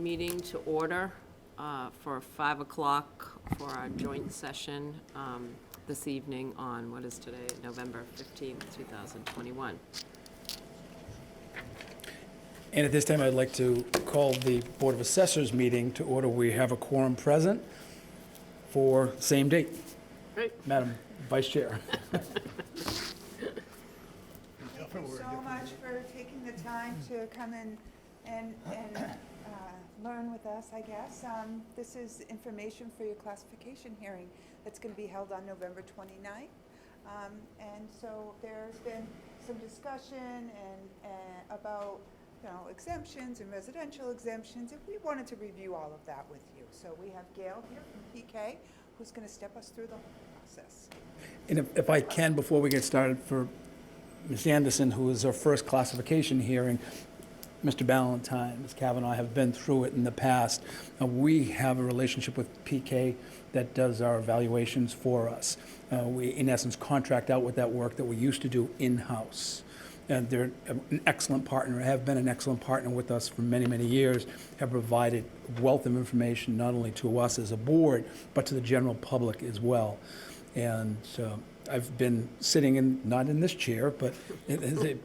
meeting to order for 5 o'clock for our joint session this evening on, what is today, November 15th, 2021. And at this time, I'd like to call the Board of Assessors meeting to order. We have a quorum present for same date. Great. Madam Vice Chair. Thank you so much for taking the time to come in and learn with us, I guess. This is information for your classification hearing that's going to be held on November 29th. And so there's been some discussion about exemptions and residential exemptions, and we wanted to review all of that with you. So we have Gail here from PK, who's going to step us through the whole process. And if I can, before we get started, for Ms. Anderson, who is our first classification hearing, Mr. Ballantyne, Ms. Kavanaugh have been through it in the past. We have a relationship with PK that does our evaluations for us. We, in essence, contract out with that work that we used to do in-house. And they're an excellent partner, have been an excellent partner with us for many, many years, have provided wealth of information not only to us as a board, but to the general public as well. And I've been sitting in, not in this chair, but as a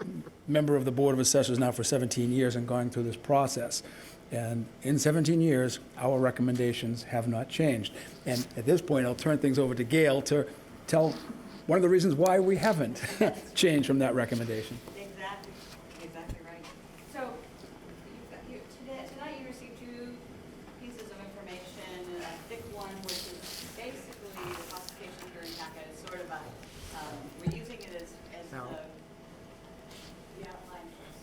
member of the Board of Assessors now for 17 years and going through this process. And in 17 years, our recommendations have not changed. And at this point, I'll turn things over to Gail to tell one of the reasons why we haven't changed from that recommendation. Exactly right. So tonight you received two pieces of information, a thick one, which is basically the classification hearing packet. It's sort of a, we're using it as the outline first.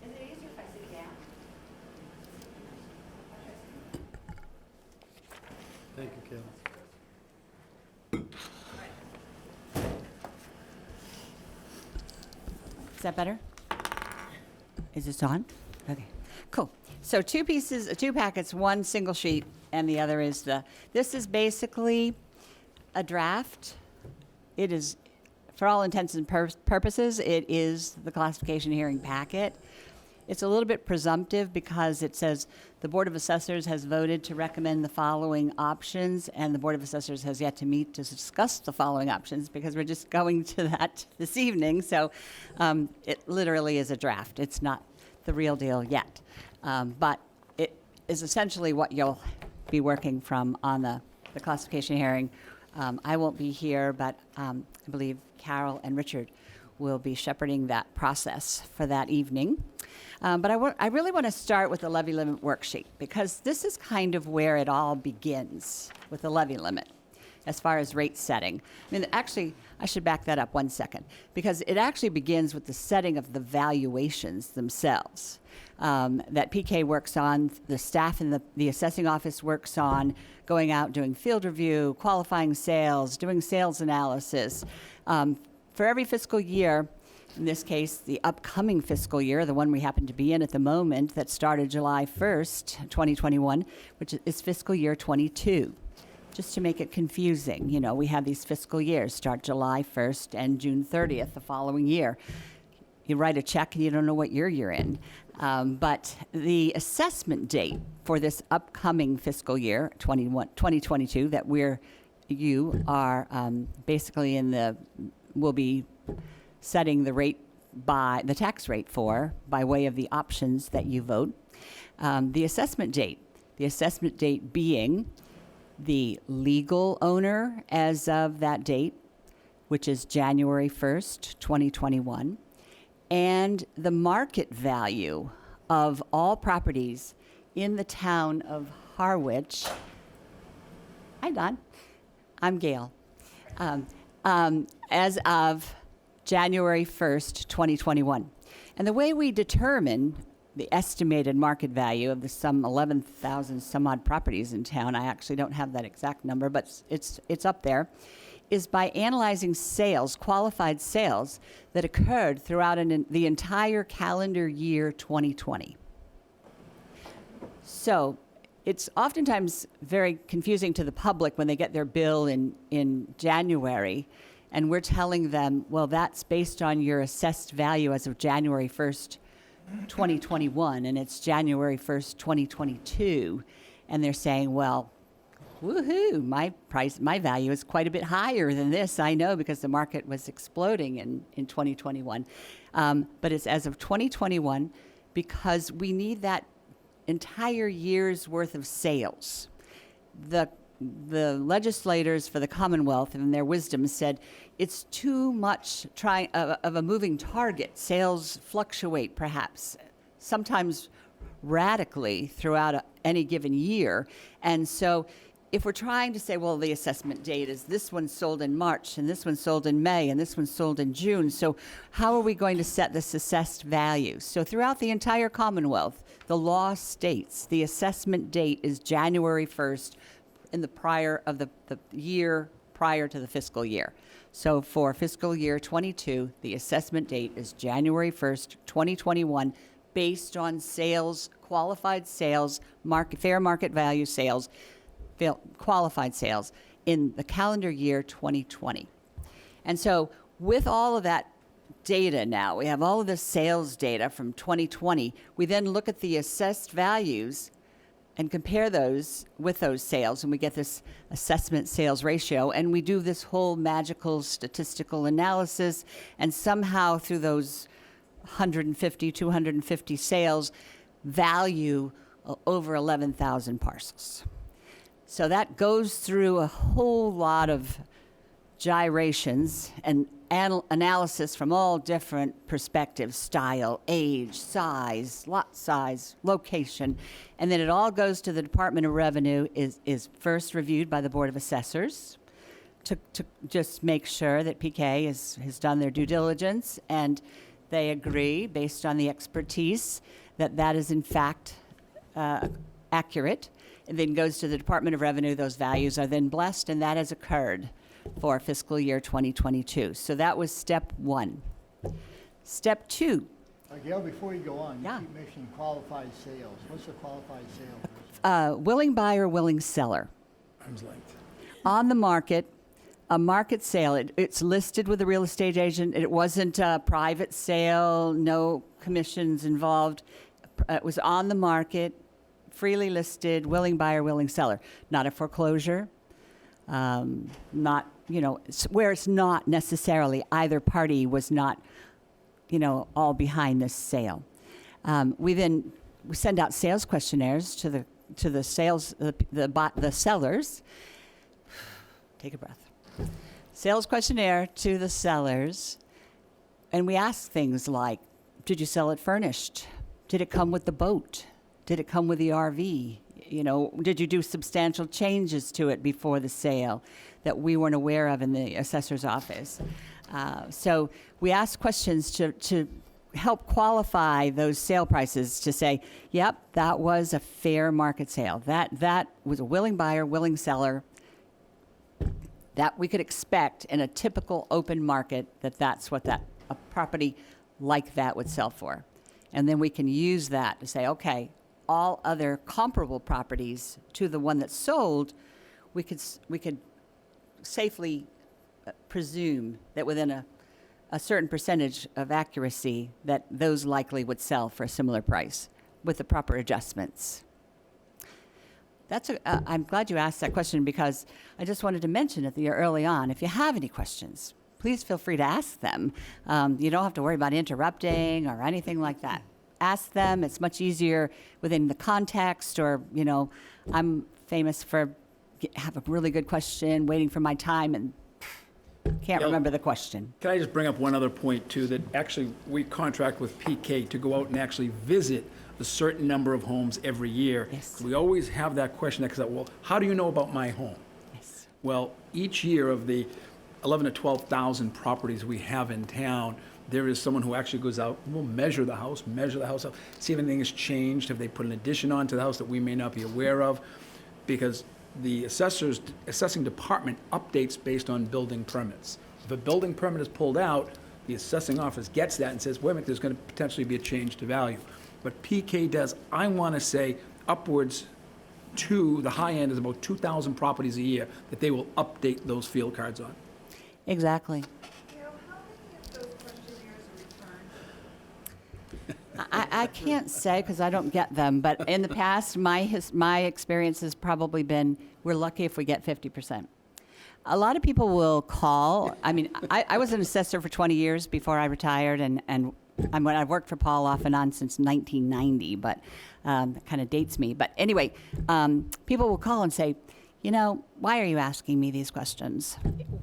Is it easier if I sit down? Thank you, Gail. Is that better? Is this on? Okay, cool. So two packets, one single sheet, and the other is this is basically a draft. It is, for all intents and purposes, it is the classification hearing packet. It's a little bit presumptive because it says the Board of Assessors has voted to recommend the following options, and the Board of Assessors has yet to meet to discuss the following options because we're just going to that this evening. So it literally is a draft. It's not the real deal yet. But it is essentially what you'll be working from on the classification hearing. I won't be here, but I believe Carol and Richard will be shepherding that process for that evening. But I really want to start with the levy limit worksheet because this is kind of where it all begins with the levy limit as far as rate setting. I mean, actually, I should back that up one second because it actually begins with the setting of the valuations themselves that PK works on, the staff in the assessing office works on, going out, doing field review, qualifying sales, doing sales analysis. For every fiscal year, in this case, the upcoming fiscal year, the one we happen to be in at the moment, that started July 1st, 2021, which is fiscal year 22. Just to make it confusing, we have these fiscal years, start July 1st and June 30th the following year. You write a check and you don't know what year you're in. But the assessment date for this upcoming fiscal year, 2022, that you are basically will be setting the rate the tax rate for by way of the options that you vote. The assessment date being the legal owner as of that date, which is January 1st, 2021, and the market value of all properties in the town of Harwich. Hi, Don. I'm Gail. As of January 1st, 2021. And the way we determine the estimated market value of the some 11,000 some odd properties in town, I actually don't have that exact number, but it's up there, is by analyzing sales, qualified sales, that occurred throughout the entire calendar year 2020. So it's oftentimes very confusing to the public when they get their bill in January and we're telling them, well, that's based on your assessed value as of January 1st, 2021, and it's January 1st, 2022, and they're saying, well, woohoo, my value is quite a bit higher than this, I know, because the market was exploding in 2021. But it's as of 2021 because we need that entire year's worth of sales. The legislators for the Commonwealth, in their wisdom, said it's too much of a moving target. Sales fluctuate, perhaps, sometimes radically throughout any given year. And so if we're trying to say, well, the assessment date is this one sold in March, and this one sold in May, and this one sold in June, so how are we going to set this assessed value? So throughout the entire Commonwealth, the law states the assessment date is January 1st in the year prior to the fiscal year. So for fiscal year 22, the assessment date is January 1st, 2021, based on sales, qualified sales, fair market value sales, qualified sales in the calendar year 2020. And so with all of that data now, we have all of the sales data from 2020, we then look at the assessed values and compare those with those sales, and we get this assessment sales ratio, and we do this whole magical statistical analysis, and somehow through those 150, 250 sales, value over 11,000 parcels. So that goes through a whole lot of gyrations and analysis from all different perspectives: style, age, size, lot size, location. And then it all goes to the Department of Revenue, is first reviewed by the Board of Assessors to just make sure that PK has done their due diligence, and they agree, based on the expertise, that is in fact accurate. It then goes to the Department of Revenue. Those values are then blessed, and that has occurred for fiscal year 2022. So that was step one. Step two. Gail, before you go on, you Yeah. keep mentioning qualified sales. What's a qualified sale? Willing buyer, willing seller. Arm's length. On the market, a market sale. It's listed with a real estate agent. It wasn't a private sale, no commissions involved. It was on the market, freely listed, willing buyer, willing seller. Not a foreclosure, not, where it's not necessarily either party was not, all behind this sale. We send out sales questionnaires to the sellers. Take a breath. Sales questionnaire to the sellers, and we ask things like, did you sell it furnished? Did it come with the boat? Did it come with the RV? Did you do substantial changes to it before the sale that we weren't aware of in the assessor's office? So we ask questions to help qualify those sale prices, to say, yep, that was a fair market sale. That was a willing buyer, willing seller, that we could expect in a typical open market, that's what a property like that would sell for. And then we can use that to say, okay, all other comparable properties to the one that sold, we could safely presume that within a certain percentage of accuracy that those likely would sell for a similar price with the proper adjustments. I'm glad you asked that question, because I just wanted to mention it early on. If you have any questions, please feel free to ask them. You don't have to worry about interrupting or anything like that. Ask them. It's much easier within the context, or, I'm famous for have a really good question, waiting for my time, and can't remember the question. Can I just bring up one other point, too, that actually we contract with PK to go out and actually visit a certain number of homes every year. Yes. We always have that question that comes up, well, how do you know about my home? Yes. Well, each year of the 11,000 to 12,000 properties we have in town, there is someone who actually goes out and will measure the house up, see if anything has changed, have they put an addition onto the house that we may not be aware of, because the assessing department updates based on building permits. If a building permit is pulled out, the assessing office gets that and says, wait a minute, there's going to potentially be a change to value. What PK does, I want to say upwards to the high end is about 2,000 properties a year that they will update those field cards on. Exactly. Gail, how many of those questionnaires are returned? I can't say because I don't get them, but in the past, my experience has probably been, we're lucky if we get 50%. A lot of people will call. I mean, I was an assessor for 20 years before I retired, and when I've worked for Paul off and on since 1990, but that kind of dates me. But anyway, people will call and say, you know, why are you asking me these questions?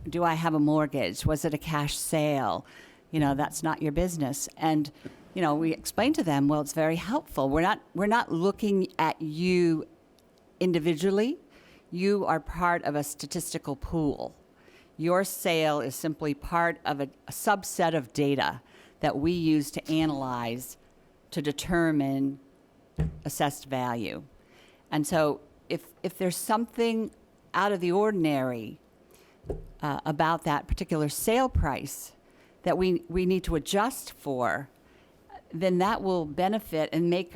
Do I have a mortgage? Was it a cash sale? You know, that's not your business. And, you know, we explain to them, well, it's very helpful. We're not looking at you individually. You are part of a statistical pool. Your sale is simply part of a subset of data that we use to analyze to determine assessed value. And so if there's something out of the ordinary about that particular sale price that we need to adjust for, then that will benefit and make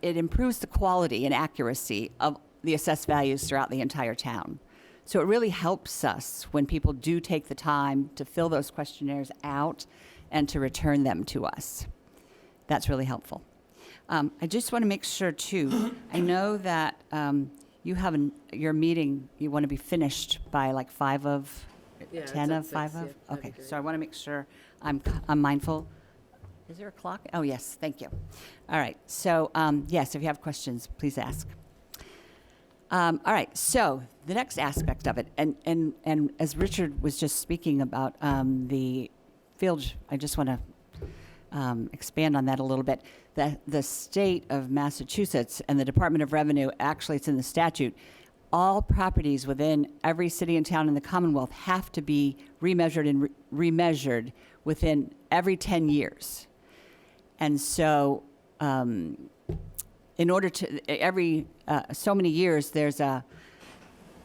it improves the quality and accuracy of the assessed values throughout the entire town. So it really helps us when people do take the time to fill those questionnaires out and to return them to us. That's really helpful. I just want to make sure, too, I know that you have your meeting, you want to be finished by like 5 of, Yeah, it's 10 at of, 6, 5 yeah, of? that'd be Okay, great. so I want to make sure I'm mindful. Is there a clock? Oh, yes, thank you. All right, so yes, if you have questions, please ask. All right, so the next aspect of it, and as Richard was just speaking about the field, I just want to expand on that a little bit. The state of Massachusetts and the Department of Revenue, actually it's in the statute, all properties within every city and town in the Commonwealth have to be remeasured and remeasured within every 10 years. And so in order to, every so many years, there's a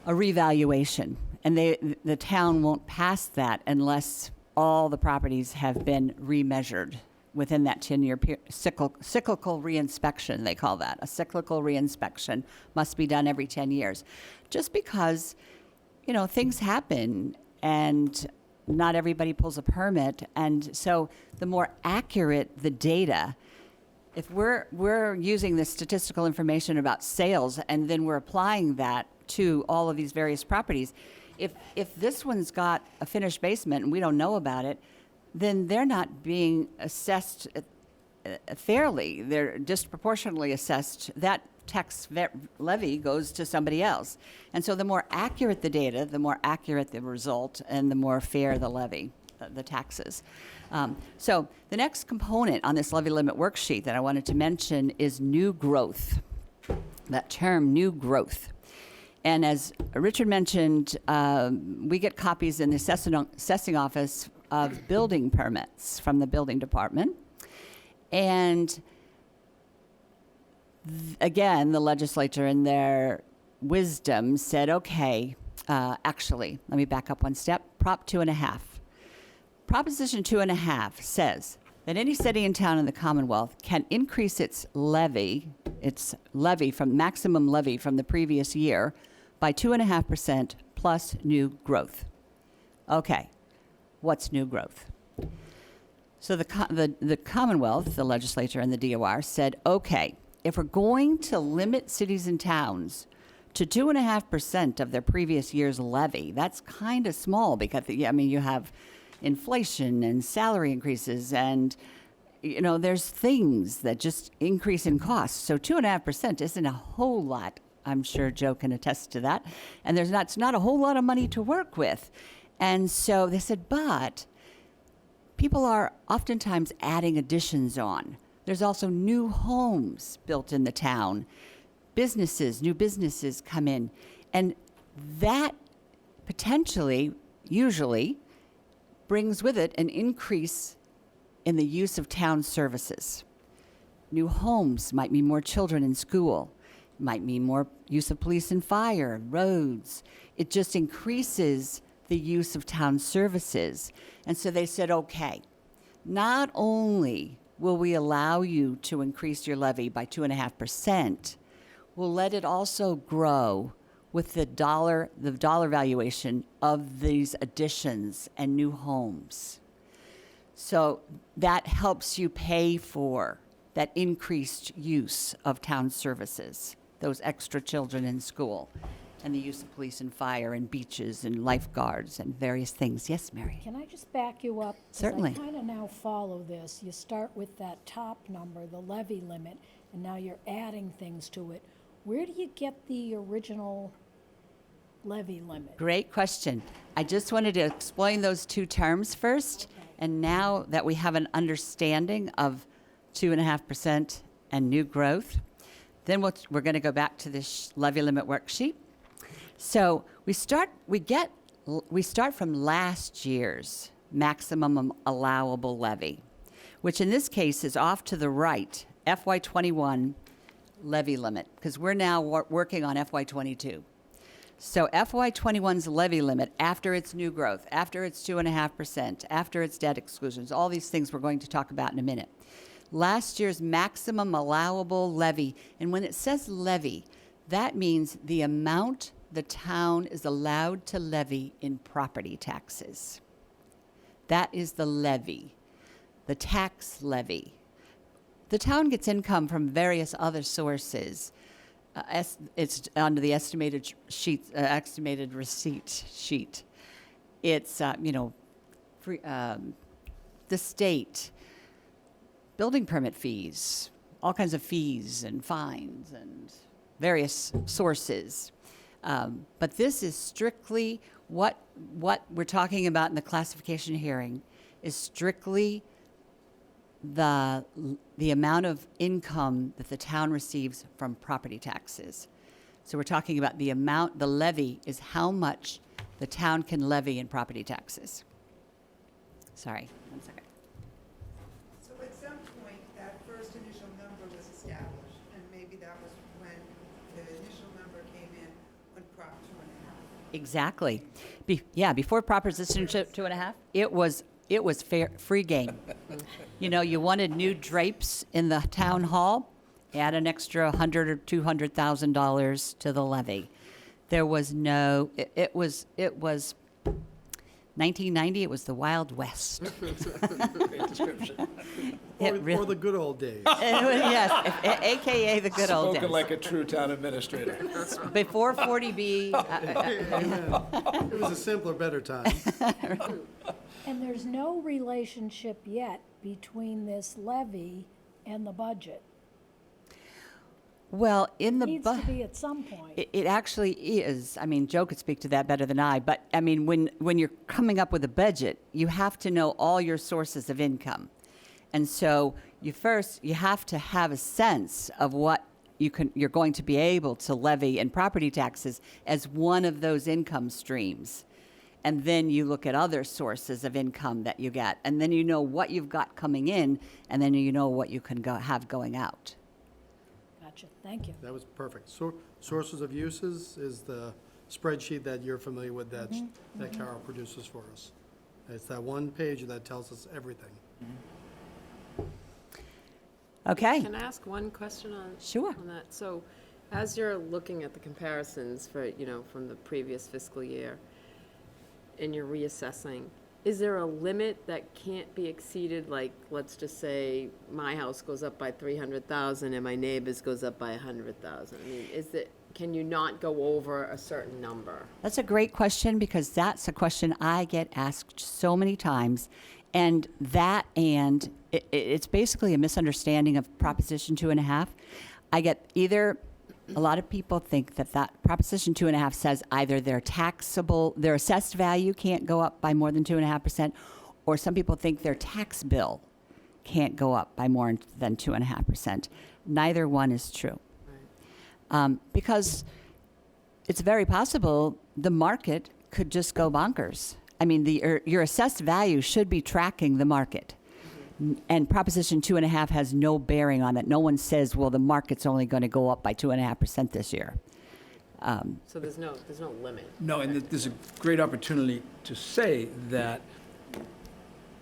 revaluation. And the town won't pass that unless all the properties have been remeasured within that 10-year period. Cyclical reinspection, they call that. A cyclical reinspection must be done every 10 years. Just because, you know, things happen and not everybody pulls a permit. And so the more accurate the data, if we're using this statistical information about sales and then we're applying that to all of these various properties, if this one's got a finished basement and we don't know about it, then they're not being assessed fairly. They're disproportionately assessed. That tax levy goes to somebody else. And so the more accurate the data, the more accurate the result, and the more fair the levy, the taxes. So the next component on this levy limit worksheet that I wanted to mention is new growth. That term, new growth. And as Richard mentioned, we get copies in the assessing office of building permits from the building department. And again, the legislature in their wisdom said, okay, actually, let me back up one step. Prop 2.5. Proposition 2.5 says that any city and town in the Commonwealth can increase its levy from maximum levy from the previous year by 2.5% plus new growth. Okay, what's new growth? So the Commonwealth, the legislature and the DOR said, okay, if we're going to limit cities and towns to 2.5% of their previous year's levy, that's kind of small because, I mean, you have inflation and salary increases and, you know, there's things that just increase in cost. So 2.5% isn't a whole lot. I'm sure Joe can attest to that. And it's not a whole lot of money to work with. And so they said, but people are oftentimes adding additions on. There's also new homes built in the town. New businesses come in. And that potentially, usually, brings with it an increase in the use of town services. New homes might mean more children in school, might mean more use of police and fire, roads. It just increases the use of town services. And so they said, okay, not only will we allow you to increase your levy by 2.5%, we'll let it also grow with the dollar valuation of these additions and new homes. So that helps you pay for that increased use of town services, those extra children in school, and the use of police and fire and beaches and lifeguards and various things. Yes, Mary? Can I just back you up? 'Cause Certainly. I kind of now follow this. You start with that top number, the levy limit, and now you're adding things to it. Where do you get the original levy limit? Great question. I just wanted to explain those two terms first. And now that we have an understanding of 2.5% and new growth, then we're going to go back to this levy limit worksheet. So we start from last year's maximum allowable levy, which in this case is off to the right, FY21 levy limit, because we're now working on FY22. So FY21's levy limit, after its new growth, after its 2.5%, after its debt exclusions, all these things we're going to talk about in a minute. Last year's maximum allowable levy, and when it says levy, that means the amount the town is allowed to levy in property taxes. That is the levy, the tax levy. The town gets income from various other sources. It's under the estimated receipt sheet. It's, the state, building permit fees, all kinds of fees and fines and various sources. But this is strictly what we're talking about in the classification hearing is strictly the amount of income that the town receives from property taxes. So we're talking about the levy is how much the town can levy in property taxes. Sorry, 1 second. So at some point, that first initial number was established, and maybe that was when the initial number came in when Prop 2.5. Exactly. Before Proposition 2.5, it was free game. You wanted new drapes in the town hall, add an extra $100,000 or $200,000 to the levy. There was no. It was 1990. It was the Wild West. Great description. Or the good old days. Yes, AKA the good old days. Spoken like a true town administrator. Before 40B. Amen. It was a simpler, better time. And there's no relationship yet between this levy and the budget. Well, in the Needs to be at some point. It actually is. I mean, Joe could speak to that better than I. But I mean, when you're coming up with a budget, you have to know all your sources of income, and so you have to have a sense of what you're going to be able to levy in property taxes as one of those income streams. And then you look at other sources of income that you get, and then you know what you've got coming in, and then you know what you can have going out. Gotcha, thank you. That was perfect. Sources of uses is the spreadsheet that you're familiar with that Carol produces for us. It's that one page that tells us everything. Okay. Can I ask one question on? Sure. On that? So, as you're looking at the comparisons for, from the previous fiscal year, and you're reassessing, is there a limit that can't be exceeded? Like, let's just say my house goes up by 300,000 and my neighbor's goes up by 100,000. I mean, can you not go over a certain number? That's a great question because that's a question I get asked so many times. And it's basically a misunderstanding of Proposition 2.5. I get a lot of people think that Proposition 2.5 says either their assessed value can't go up by more than 2.5%, or some people think their tax bill can't go up by more than 2.5%. Neither one is true. Right. Because it's very possible the market could just go bonkers. I mean, your assessed value should be tracking the market. And Proposition 2.5 has no bearing on that. No one says, well, the market's only going to go up by 2.5% this year. So there's no limit. No, and there's a great opportunity to say that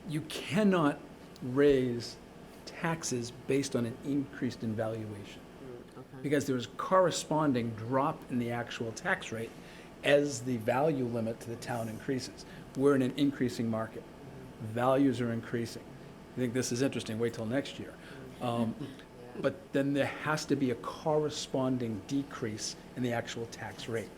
you cannot raise taxes based on an increase in valuation. Okay. because there was corresponding drop in the actual tax rate as the value limit to the town increases. We're in an increasing market. Values are increasing. I think this is interesting, wait till next year. But then there has to be a corresponding decrease in the actual tax rate.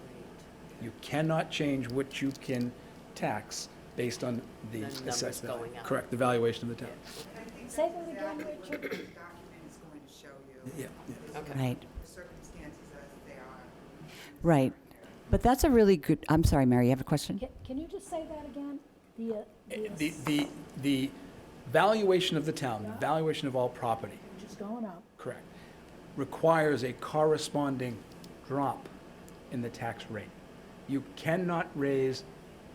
You cannot change what you can tax based on the The numbers assessed value. going up. Correct, the valuation of the town. I think Say that's that again, exactly what Richard. the document is going to show you. Yeah, yeah. Okay. Right, The circumstances as they are. right. But that's a really good, I'm sorry, Mary, you have a question? Can you just say that again? The valuation of the town, the valuation of all property, Just going up. correct, requires a corresponding drop in the tax rate. You cannot raise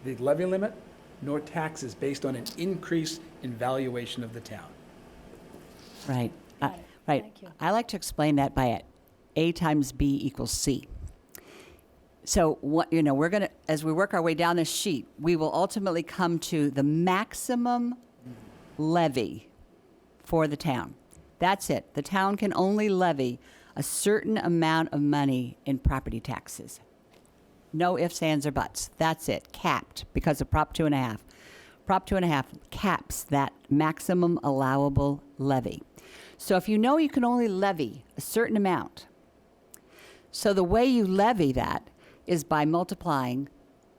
the levy limit nor taxes based on an increase in valuation of the town. Right, Got it. right. Thank you. I like to explain that by A times B equals C. So what, we're gonna, as we work our way down this sheet, we will ultimately come to the maximum levy for the town. That's it. The town can only levy a certain amount of money in property taxes. No ifs, ands, or buts. That's it. Capped because of Prop 2.5. Prop 2.5 caps that maximum allowable levy. So if you know you can only levy a certain amount, so the way you levy that is by multiplying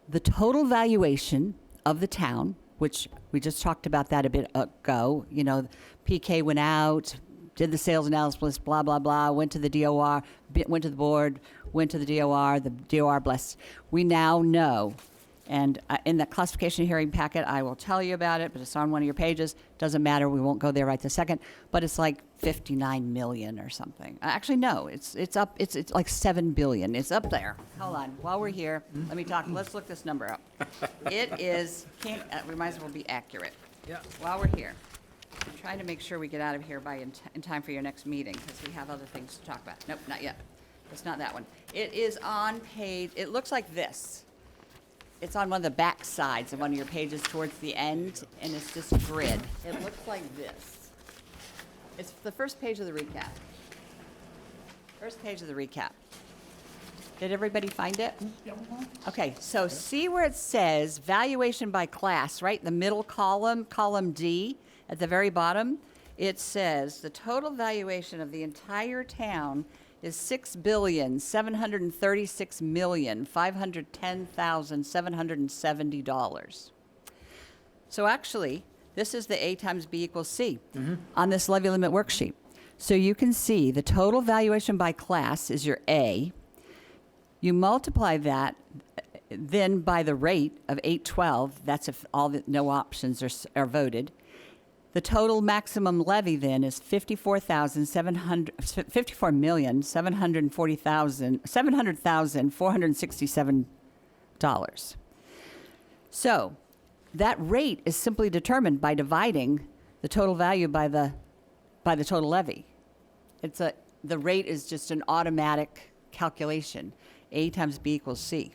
the total valuation of the town, which we just talked about that a bit ago. PK went out, did the sales analysis, blah, blah, blah, went to the DOR, went to the board, went to the DOR blessed. We now know, and in the classification hearing packet, I will tell you about it, but it's on one of your pages. Doesn't matter, we won't go there right this second, but it's like 59 million or something. Actually, no, it's up, it's like 7 billion. It's up there. Hold on, while we're here, let's look this number up. It is, we might as well be accurate. Yeah. While we're here, I'm trying to make sure we get out of here in time for your next meeting, because we have other things to talk about. Nope, not yet. It's not that one. It is on page, it looks like this. It's on one of the back sides of one of your pages towards the end, and it's this grid. It looks like this. It's the first page of the recap. First page of the recap. Did everybody find it? Okay, so see where it says valuation by class, right? The middle column, column D, at the very bottom. It says the total valuation of the entire town is $6,736,510,770. So actually, this is the A times B equals C on this levy limit worksheet. So you can see the total valuation by class is your A. You multiply that then by the rate of 812, that's if no options are voted. The total maximum levy then is $54,700,467. So that rate is simply determined by dividing the total value by the total levy. The rate is just an automatic calculation. A times B equals C.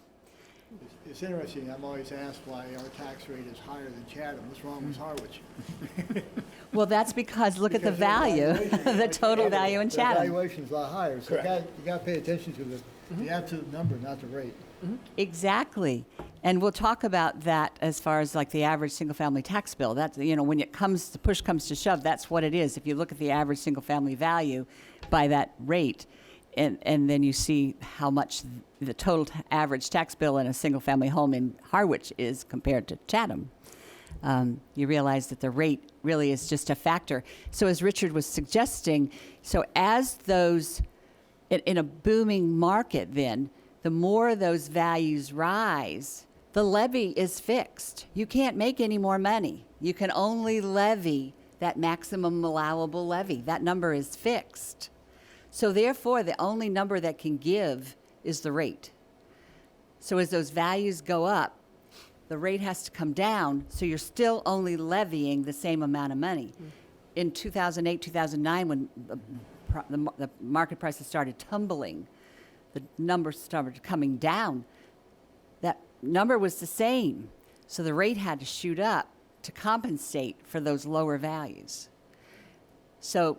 It's interesting, I'm always asked why our tax rate is higher than Chatham. What's wrong with Harwich? Well, that's because look at the Because their value, valuation- the total value in Their Chatham. valuation's a lot higher, so you got to pay attention to the absolute number, not the rate. Exactly. And we'll talk about that as far as like the average single-family tax bill. That's, when the push comes to shove, that's what it is. If you look at the average single-family value by that rate, and then you see how much the total average tax bill in a single-family home in Harwich is compared to Chatham, you realize that the rate really is just a factor. So as Richard was suggesting, so as those, in a booming market then, the more those values rise, the levy is fixed. You can't make any more money. You can only levy that maximum allowable levy. That number is fixed. So therefore, the only number that can give is the rate. So as those values go up, the rate has to come down, so you're still only levying the same amount of money. In 2008, 2009, when the market prices started tumbling, the numbers started coming down. That number was the same, so the rate had to shoot up to compensate for those lower values. So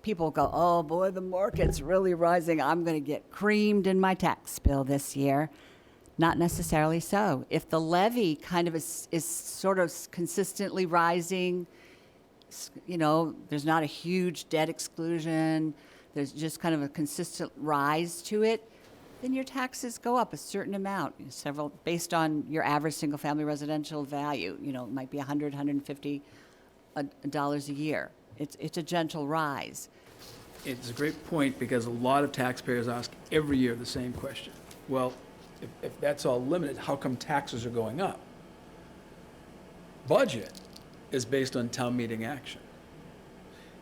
people go, oh boy, the market's really rising. I'm going to get creamed in my tax bill this year. Not necessarily so. If the levy kind of is sort of consistently rising, you know, there's not a huge debt exclusion, there's just kind of a consistent rise to it, then your taxes go up a certain amount, several, based on your average single-family residential value. You know, it might be $100, $150 a year. It's a gentle rise. It's a great point, because a lot of taxpayers ask every year the same question. Well, if that's all limited, how come taxes are going up? Budget is based on town meeting action.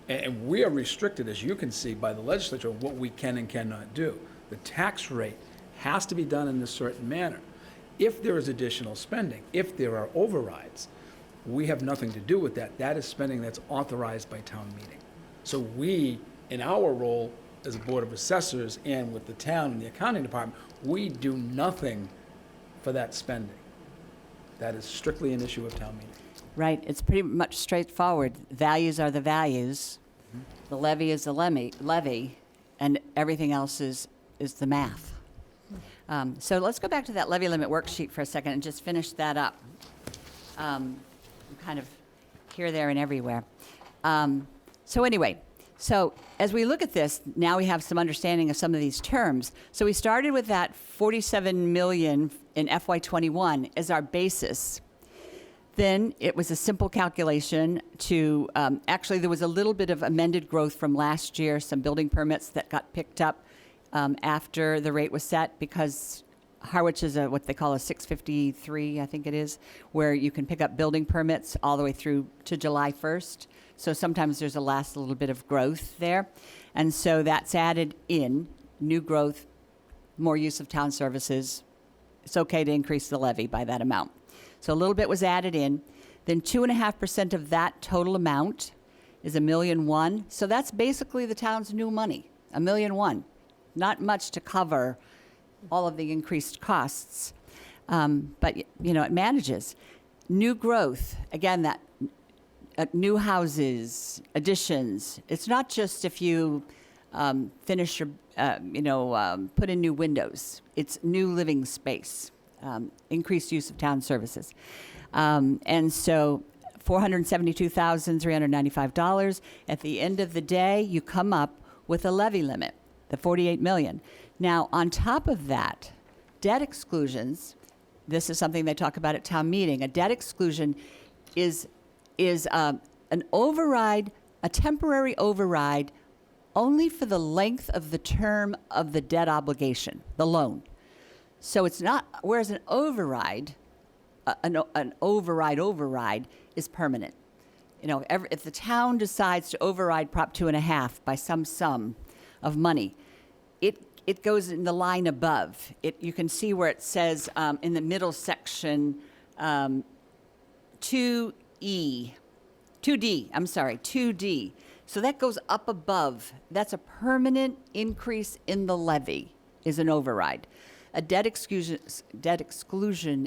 And we are restricted, as you can see, by the legislature, of what we can and cannot do. The tax rate has to be done in a certain manner. If there is additional spending, if there are overrides, we have nothing to do with that. That is spending that's authorized by town meeting. So we, in our role as a Board of Assessors and with the town and the accounting department, we do nothing for that spending. That is strictly an issue of town meeting. Right, it's pretty much straightforward. Values are the values, the levy is the levy, and everything else is the math. So let's go back to that levy limit worksheet for a second and just finish that up. Kind of here, there, and everywhere. So anyway, so as we look at this, now we have some understanding of some of these terms. So we started with that 47 million in FY21 as our basis. Then it was a simple calculation to, actually there was a little bit of amended growth from last year, some building permits that got picked up after the rate was set, because Harwich is what they call a 653, I think it is, where you can pick up building permits all the way through to July 1st. So sometimes there's a last little bit of growth there. And so that's added in, new growth, more use of town services. It's okay to increase the levy by that amount. So a little bit was added in. Then 2.5% of that total amount is $1.1 million. So that's basically the town's new money, $1.1 million. Not much to cover all of the increased costs, but you know, it manages. New growth, again, that new houses, additions. It's not just if you finish your, put in new windows. It's new living space, increased use of town services. And so $472,395. At the end of the day, you come up with a levy limit, the 48 million. Now, on top of that, debt exclusions, this is something they talk about at town meeting. A debt exclusion is an override, a temporary override, only for the length of the term of the debt obligation, the loan. So it's not, whereas an override, an override is permanent. You know, if the town decides to override Prop 2.5 by some sum of money, it goes in the line above. You can see where it says in the middle section 2D. So that goes up above. That's a permanent increase in the levy, is an override. A debt exclusion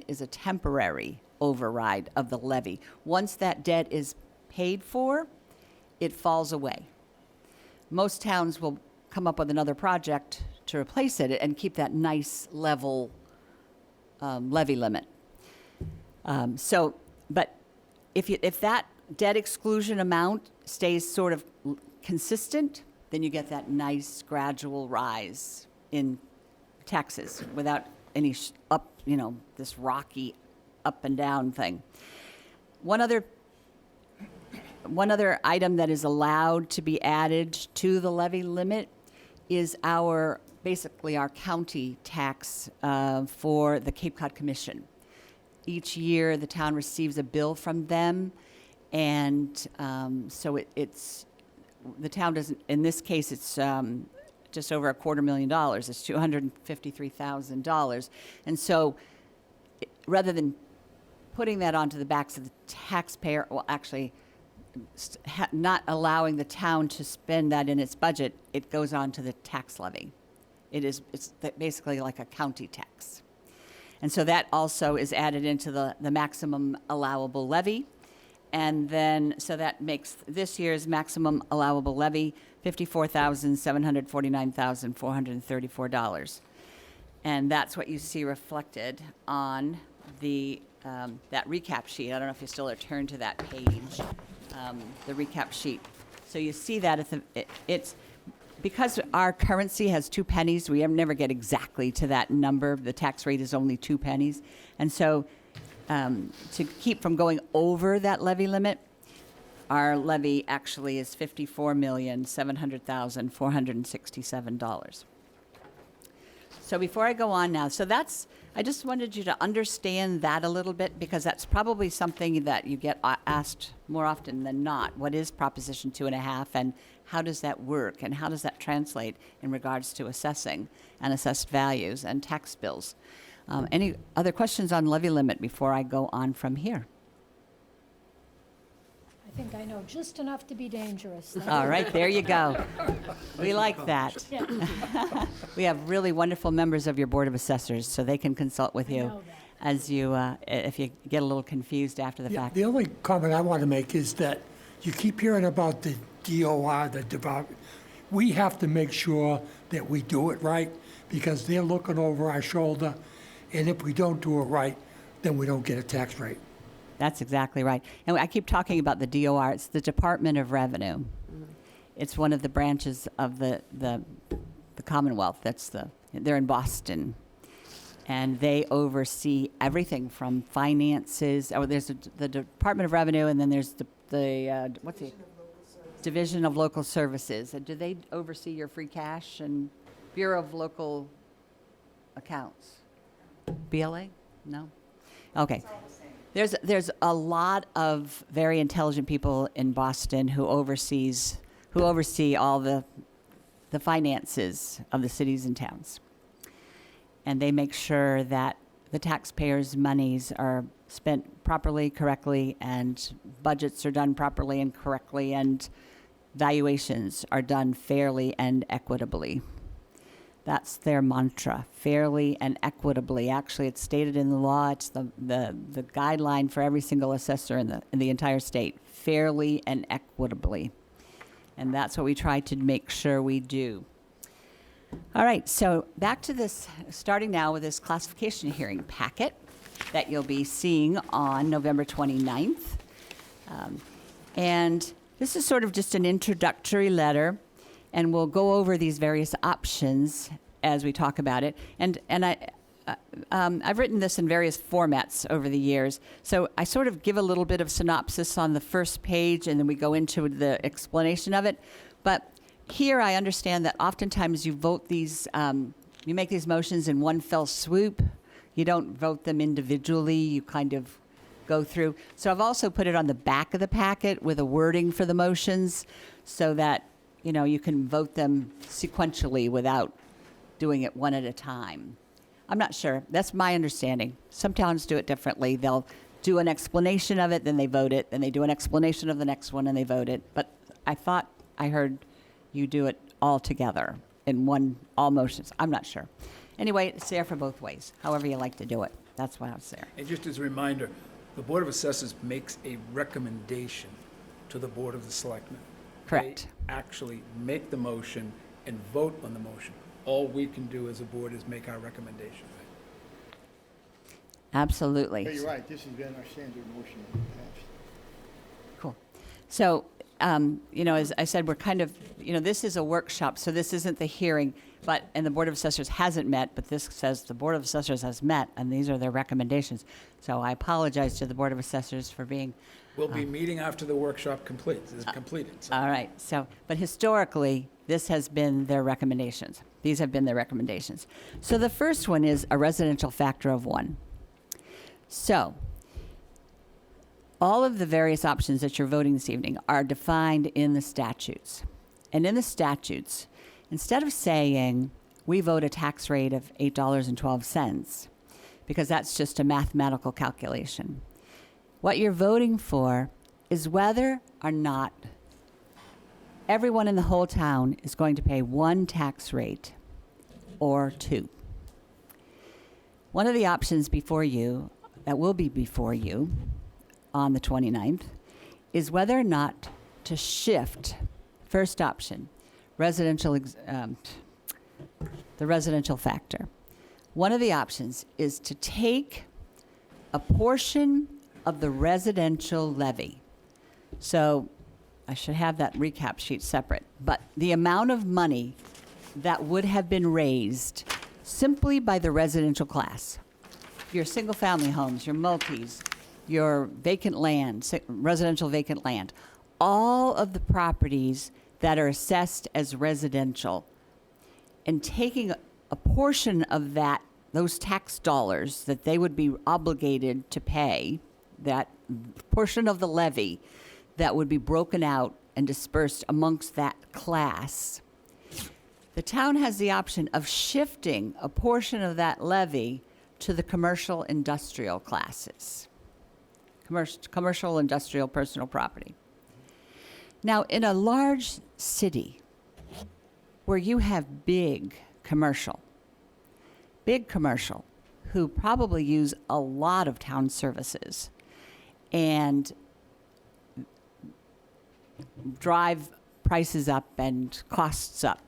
is a temporary override of the levy. Once that debt is paid for, it falls away. Most towns will come up with another project to replace it and keep that nice level levy limit. But if that debt exclusion amount stays sort of consistent, then you get that nice gradual rise in taxes without any this rocky up and down thing. One other item that is allowed to be added to the levy limit is basically our county tax for the Cape Cod Commission. Each year, the town receives a bill from them, and so the town doesn't, in this case, it's just over $250,000. It's $253,000. And so rather than putting that onto the backs of the taxpayer, well, actually, not allowing the town to spend that in its budget, it goes on to the tax levy. It's basically like a county tax. And so that also is added into the maximum allowable levy. And then, so that makes this year's maximum allowable levy $54,749,434. And that's what you see reflected on the, that recap sheet. I don't know if you still are turned to that page, the recap sheet. So you see that it's, because our currency has 2 pennies, we never get exactly to that number. The tax rate is only 2 pennies. And so to keep from going over that levy limit, our levy actually is $54,700,467. So before I go on now, so that's, I just wanted you to understand that a little bit, because that's probably something that you get asked more often than not. What is Proposition 2.5, and how does that work, and how does that translate in regards to assessing and assessed values and tax bills? Any other questions on levy limit before I go on from here? I think I know just enough to be dangerous. All right, there you go. We like that. Yeah, We have really wonderful members of your Board of Assessors, so they can consult with I you know that. as you, if you get a little confused after the Yeah, fact. the only comment I want to make is that you keep hearing about the DOR, the development. We have to make sure that we do it right, because they're looking over our shoulder, and if we don't do it right, then we don't get a tax rate. That's exactly right. And I keep talking about the DOR. It's the Department of Revenue. It's one of the branches of the Commonwealth. They're in Boston. And they oversee everything from finances. Oh, there's the Department of Revenue, and then there's the what's the Division of Local Services. And do they oversee your free cash and Bureau of Local Accounts? BLA? No? Okay. There's a lot of very intelligent people in Boston who oversee all the finances of the cities and towns. And they make sure that the taxpayers' monies are spent properly, correctly, and budgets are done properly and correctly, and valuations are done fairly and equitably. That's their mantra, fairly and equitably. Actually, it's stated in the law. It's the guideline for every single assessor in the entire state, fairly and equitably. And that's what we try to make sure we do. All right, so back to this, starting now with this classification hearing packet that you'll be seeing on November 29th. And this is sort of just an introductory letter, and we'll go over these various options as we talk about it. And I've written this in various formats over the years, so I sort of give a little bit of synopsis on the first page, and then we go into the explanation of it. But here I understand that oftentimes you vote these, you make these motions in one fell swoop. You don't vote them individually. You kind of go through. So I've also put it on the back of the packet with a wording for the motions, so that you can vote them sequentially without doing it one at a time. I'm not sure. That's my understanding. Some towns do it differently. They'll do an explanation of it, then they vote it, then they do an explanation of the next one, and they vote it. But I thought I heard you do it all together in all motions. I'm not sure. Anyway, it's there for both ways, however you like to do it. That's why it's there. And just as a reminder, the Board of Assessors makes a recommendation to the Board of the Selectmen. Correct. They actually make the motion and vote on the motion. All we can do as a board is make our recommendation. Absolutely. But you're right, this has been our standard motion in the past. Cool. So, as I said, we're kind of, this is a workshop, so this isn't the hearing, and the Board of Assessors hasn't met, but this says the Board of Assessors has met, and these are their recommendations. So I apologize to the Board of Assessors for being... We'll be meeting after the workshop is completed. So. All right. So, but historically, this has been their recommendations. These have been their recommendations. So the first one is a residential factor of 1. So all of the various options that you're voting this evening are defined in the statutes. And in the statutes, instead of saying we vote a tax rate of $8.12, because that's just a mathematical calculation, what you're voting for is whether or not everyone in the whole town is going to pay one tax rate or 2. One of the options before you, that will be before you on the 29th, is whether or not to shift, first option, the residential factor. One of the options is to take a portion of the residential levy. So I should have that recap sheet separate, but the amount of money that would have been raised simply by the residential class, your single-family homes, your multis, your vacant land, residential vacant land, all of the properties that are assessed as residential, and taking a portion of that, those tax dollars that they would be obligated to pay, that portion of the levy that would be broken out and dispersed amongst that class. The town has the option of shifting a portion of that levy to the commercial industrial classes. Commercial industrial personal property. Now, in a large city where you have big commercial, who probably use a lot of town services and drive prices up and costs up,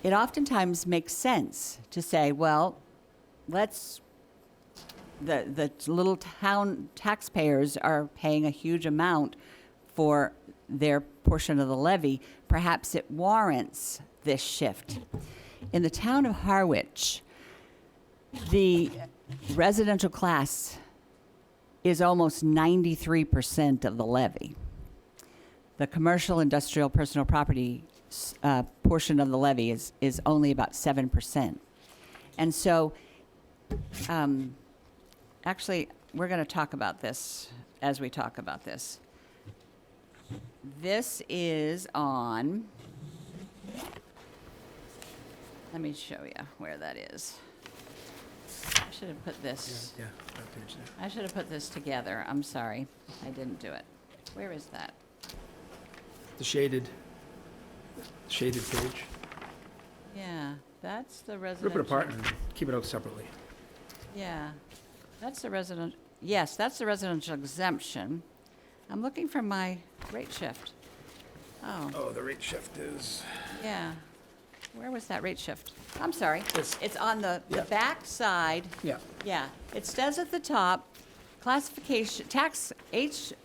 it oftentimes makes sense to say, well, the little town taxpayers are paying a huge amount for their portion of the levy. Perhaps it warrants this shift. In the town of Harwich, the residential class is almost 93% of the levy. The commercial industrial personal property portion of the levy is only about 7%. And so, actually, we're going to talk about this as we talk about this. This is on, let me show you where that is. I should have put this. Yeah, that page there. I should have put this together. I'm sorry. I didn't do it. Where is that? The shaded page. Yeah, that's the residential. Rip it apart and keep it out separately. Yeah, that's the resident, yes, that's the residential exemption. I'm looking for my rate shift. Oh, Oh, the rate shift is. yeah. Where was that rate shift? I'm sorry. It's- It's on the Yeah. back side. Yeah. Yeah, it says at the top, classification,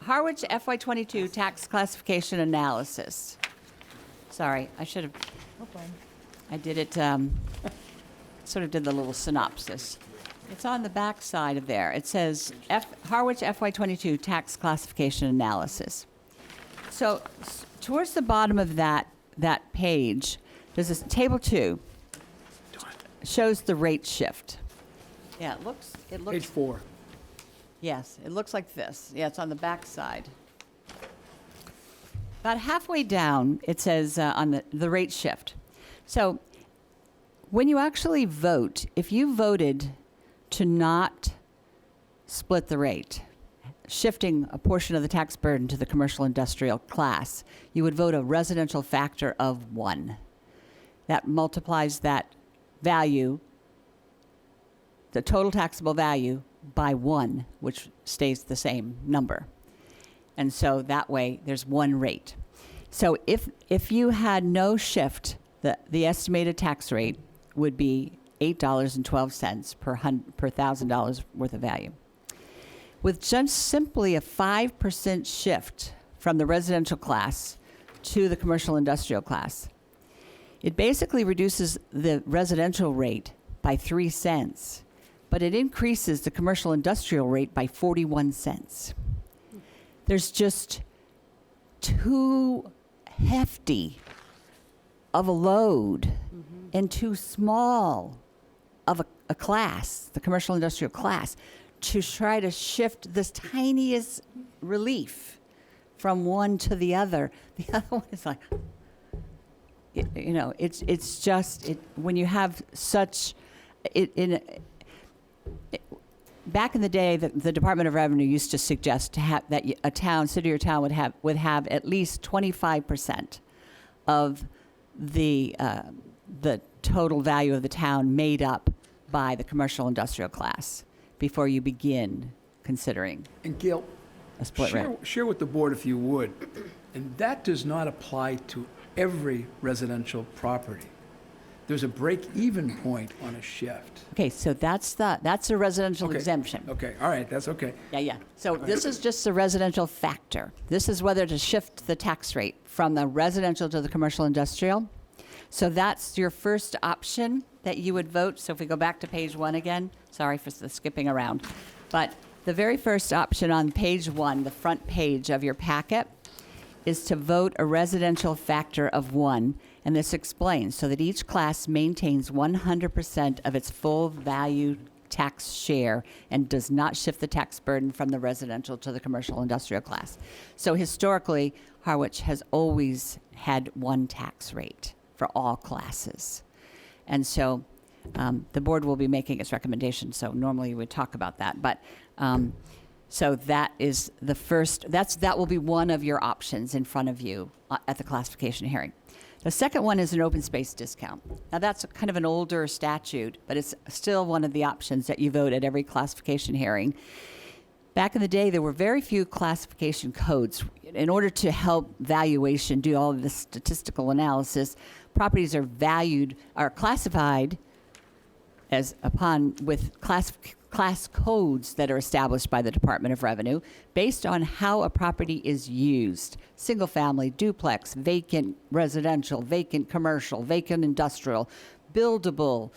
Harwich FY22 tax classification analysis. Sorry, I should have, No problem. I did it, sort of did the little synopsis. It's on the back side of there. It says Harwich FY22 tax classification analysis. So towards the bottom of that page, there's this table 2, shows the rate shift. Yeah, it looks, Page 4. yes, it looks like this. Yeah, it's on the back side. About halfway down, it says on the rate shift. So when you actually vote, if you voted to not split the rate, shifting a portion of the tax burden to the commercial industrial class, you would vote a residential factor of 1. That multiplies that value, the total taxable value, by 1, which stays the same number. And so that way, there's one rate. So if you had no shift, the estimated tax rate would be $8.12 per $1,000 worth of value. With just simply a 5% shift from the residential class to the commercial industrial class, it basically reduces the residential rate by 3 cents, but it increases the commercial industrial rate by 41 cents. There's just too hefty of a load and too small of a class, the commercial industrial class, to try to shift this tiniest relief from one to the other. The other one is like, it's just, when you have such, back in the day, the Department of Revenue used to suggest that a city or town would have at least 25% of the total value of the town made up by the commercial industrial class before you begin considering. And Gail, a split rate. Share with the board if you would. And that does not apply to every residential property. There's a break-even point on a shift. Okay, so that's a residential Okay. exemption. Okay, all right, that's okay. Yeah. So this is just the residential factor. This is whether to shift the tax rate from the residential to the commercial industrial. So that's your first option that you would vote. So if we go back to page 1 again, sorry for the skipping around. But the very first option on page 1, the front page of your packet, is to vote a residential factor of 1. And this explains, so that each class maintains 100% of its full value tax share and does not shift the tax burden from the residential to the commercial industrial class. So historically, Harwich has always had one tax rate for all classes. And so the board will be making its recommendation, so normally we would talk about that. But so that is the first, that will be one of your options in front of you at the classification hearing. The second one is an open space discount. Now that's kind of an older statute, but it's still one of the options that you vote at every classification hearing. Back in the day, there were very few classification codes. In order to help valuation do all of this statistical analysis, properties are classified as with class codes that are established by the Department of Revenue based on how a property is used. Single family, duplex, vacant residential, vacant commercial, vacant industrial, buildable,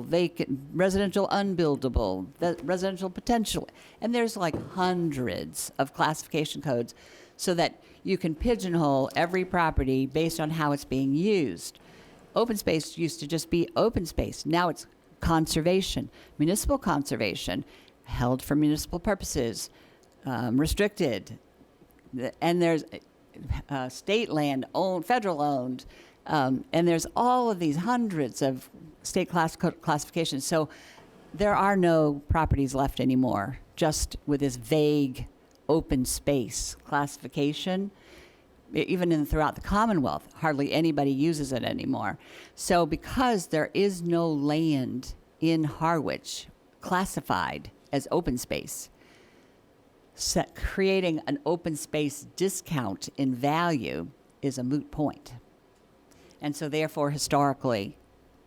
vacant, residential unbuildable, residential potential. And there's like hundreds of classification codes so that you can pigeonhole every property based on how it's being used. Open space used to just be open space. Now it's conservation, municipal conservation, held for municipal purposes, restricted, and there's state land owned, federal owned, and there's all of these hundreds of state classifications. So there are no properties left anymore, just with this vague open space classification. Even throughout the Commonwealth, hardly anybody uses it anymore. So because there is no land in Harwich classified as open space, creating an open space discount in value is a moot point. And so therefore, historically,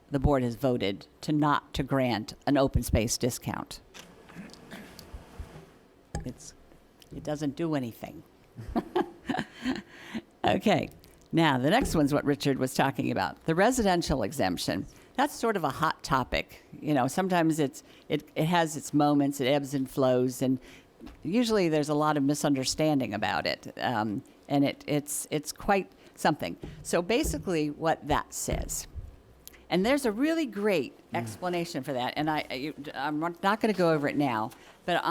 the board has voted not to grant an open space discount. It doesn't do anything. Okay, now the next one's what Richard was talking about, the residential exemption. That's sort of a hot topic. You know, sometimes it has its moments, it ebbs and flows, and usually there's a lot of misunderstanding about it, and it's quite something. So basically what that says, and there's a really great explanation for that, and I'm not going to go over it now, but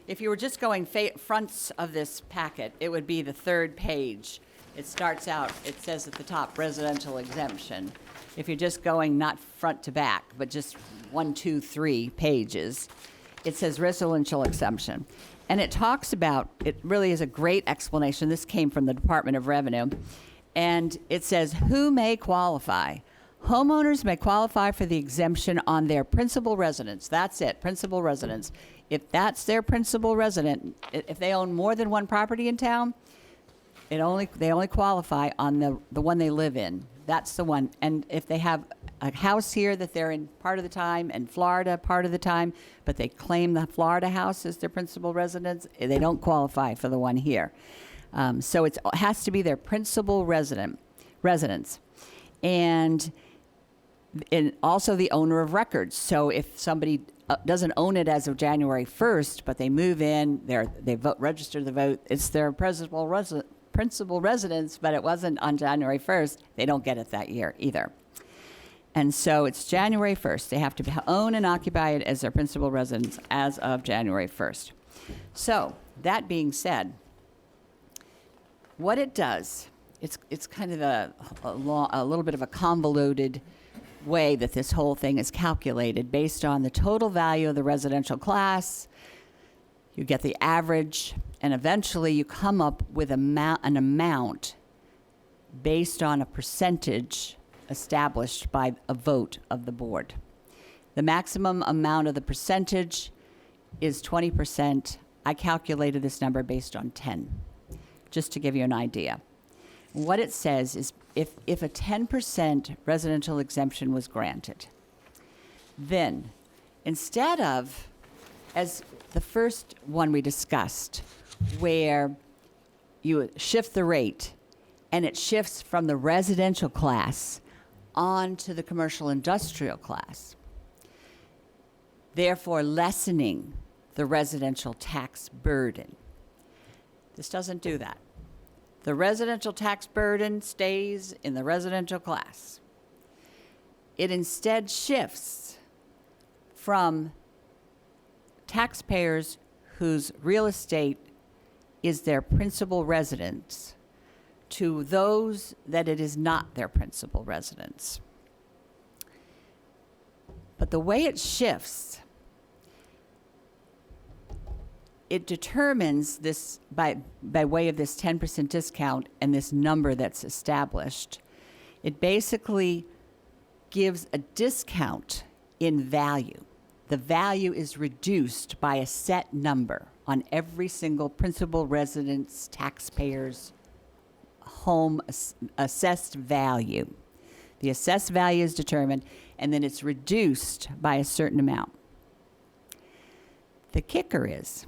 if you were just going fronts of this packet, it would be the third page. It starts out, it says at the top, residential exemption. If you're just going not front to back, but just 1, 2, 3 pages, it says residential exemption. And it talks about, it really is a great explanation. This came from the Department of Revenue. And it says, who may qualify? Homeowners may qualify for the exemption on their principal residence. That's it, principal residence. If that's their principal resident, if they own more than one property in town, they only qualify on the one they live in. That's the one. And if they have a house here that they're in part of the time and Florida part of the time, but they claim the Florida house as their principal residence, they don't qualify for the one here. So it has to be their principal residence. And also the owner of records. So if somebody doesn't own it as of January 1st, but they move in, they register the vote, it's their principal residence, but it wasn't on January 1st, they don't get it that year either. And so it's January 1st. They have to own and occupy it as their principal residence as of January 1st. So that being said, what it does, it's kind of a little bit of a convoluted way that this whole thing is calculated based on the total value of the residential class. You get the average, and eventually you come up with an amount based on a percentage established by a vote of the board. The maximum amount of the percentage is 20%. I calculated this number based on 10, just to give you an idea. What it says is if a 10% residential exemption was granted, then instead of, as the first one we discussed, where you shift the rate and it shifts from the residential class onto the commercial industrial class, therefore lessening the residential tax burden. This doesn't do that. The residential tax burden stays in the residential class. It instead shifts from taxpayers whose real estate is their principal residence to those that it is not their principal residence. But the way it shifts, it determines this by way of this 10% discount and this number that's established. It basically gives a discount in value. The value is reduced by a set number on every single principal residence taxpayer's home assessed value. The assessed value is determined, and then it's reduced by a certain amount. The kicker is,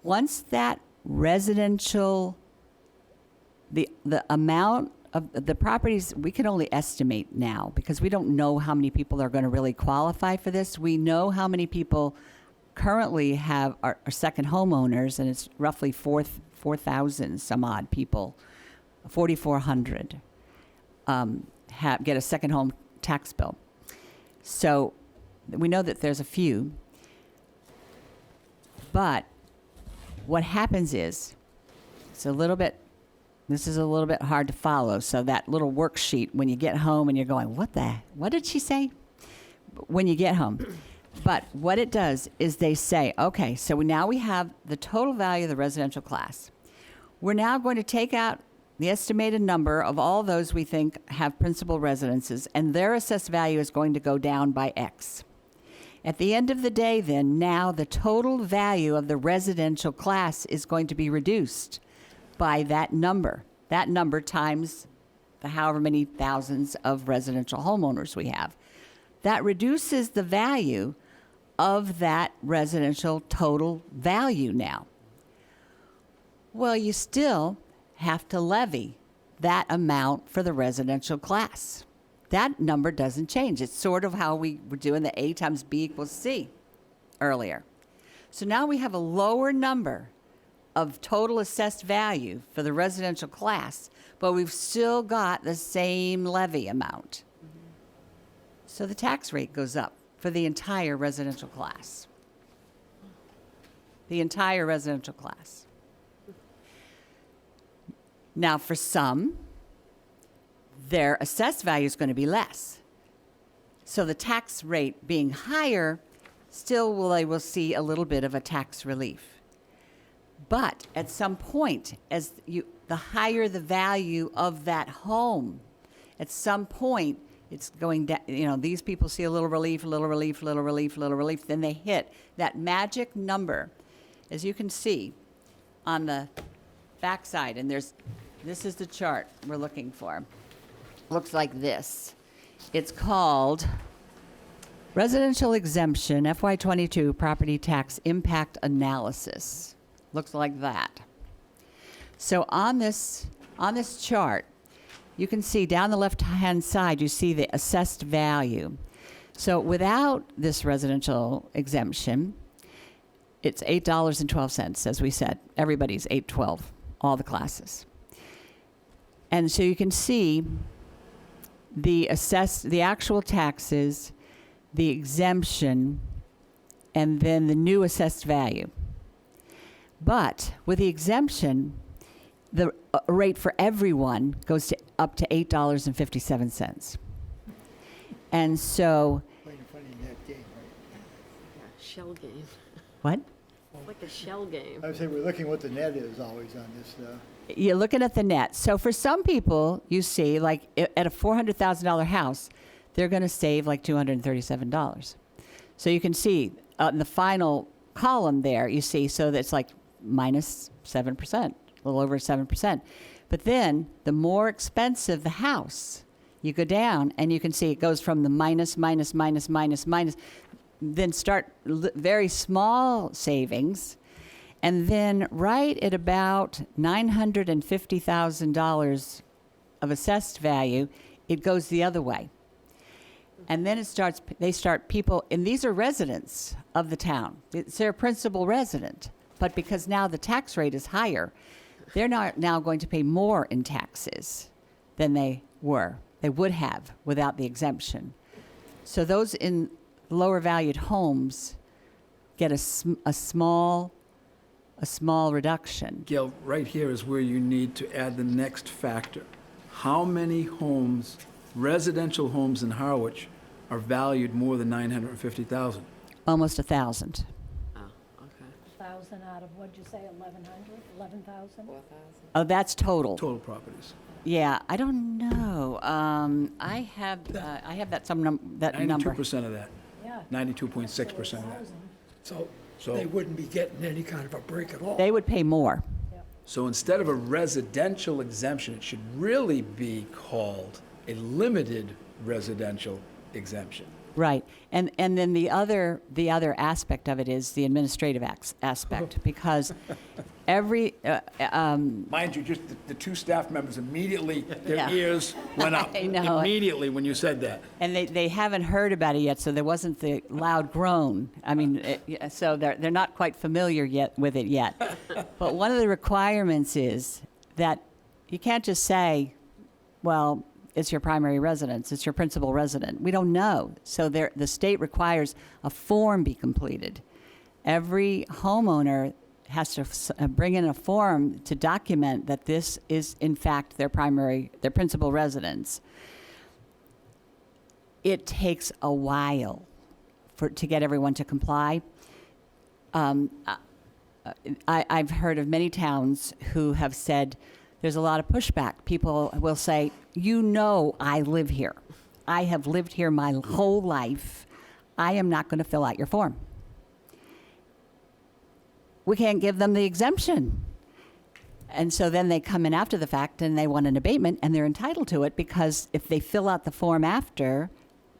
once that residential, the amount of the properties, we can only estimate now because we don't know how many people are going to really qualify for this. We know how many people currently are second homeowners, and it's roughly 4,000 some odd people, 4,400 get a second home tax bill. So we know that there's a few, but what happens is, this is a little bit hard to follow. So that little worksheet, when you get home and you're going, what did she say? When you get home. But what it does is they say, okay, so now we have the total value of the residential class. We're now going to take out the estimated number of all those we think have principal residences, and their assessed value is going to go down by X. At the end of the day, then, now the total value of the residential class is going to be reduced by that number times the however many thousands of residential homeowners we have. That reduces the value of that residential total value now. Well, you still have to levy that amount for the residential class. That number doesn't change. It's sort of how we were doing the A times B equals C earlier. So now we have a lower number of total assessed value for the residential class, but we've still got the same levy amount. So the tax rate goes up for the entire residential class. The entire residential class. Now, for some, their assessed value is going to be less. So the tax rate being higher, still they will see a little bit of a tax relief. But at some point, the higher the value of that home, at some point, it's going down. These people see a little relief, a little relief, a little relief, a little relief. Then they hit that magic number, as you can see on the backside. And this is the chart we're looking for. Looks like this. It's called Residential Exemption FY22 Property Tax Impact Analysis. Looks like that. So on this chart, you can see down the left-hand side, you see the assessed value. So without this residential exemption, it's $8.12, as we said. Everybody's $8.12, all the classes. And so you can see the actual taxes, the exemption, and then the new assessed value. But with the exemption, the rate for everyone goes up to $8.57. And so, Playing a funny net game, right? Yeah, shell game. what? Like a shell game. I would say we're looking what the net is always on this, You're looking at the net. So for some people, you see, like at a $400,000 house, they're going to save like $237. So you can see in the final column there, you see, so that's like minus 7%, a little over 7%. But then the more expensive the house, you go down and you can see it goes from the minus, minus, minus, minus, minus, then start very small savings. And then right at about $950,000 of assessed value, it goes the other way. And then they start people, and these are residents of the town. It's their principal resident. But because now the tax rate is higher, they're not now going to pay more in taxes than they would have without the exemption. So those in lower valued homes get a small reduction. Gail, right here is where you need to add the next factor. How many homes, residential homes in Harwich, are valued more than $950,000? Almost 1,000. Oh, okay. 1,000 out of, what'd you say, 1,100, 11,000? 4,000. Oh, that's total. Total properties. Yeah, I don't know. I have that that number. 92% of that, Yeah. 92.6% of that. 1,000. So So- they wouldn't be getting any kind of a break at all. They would pay more. So instead of a residential exemption, it should really be called a limited residential exemption. Right. And then the other aspect of it is the administrative aspect, because every, Mind you, just the two staff members immediately, their Yeah. ears went up I know. immediately when you said that. and they haven't heard about it yet, so there wasn't the loud groan. I mean, so they're not quite familiar yet with it yet. But one of the requirements is that you can't just say, well, it's your primary residence, it's your principal resident. We don't know. So the state requires a form be completed. Every homeowner has to bring in a form to document that this is, in fact, their principal residence. It takes a while to get everyone to comply. I've heard of many towns who have said there's a lot of pushback. People will say, I live here. I have lived here my whole life. I am not going to fill out your form. We can't give them the exemption. And so then they come in after the fact and they want an abatement, and they're entitled to it because if they fill out the form after,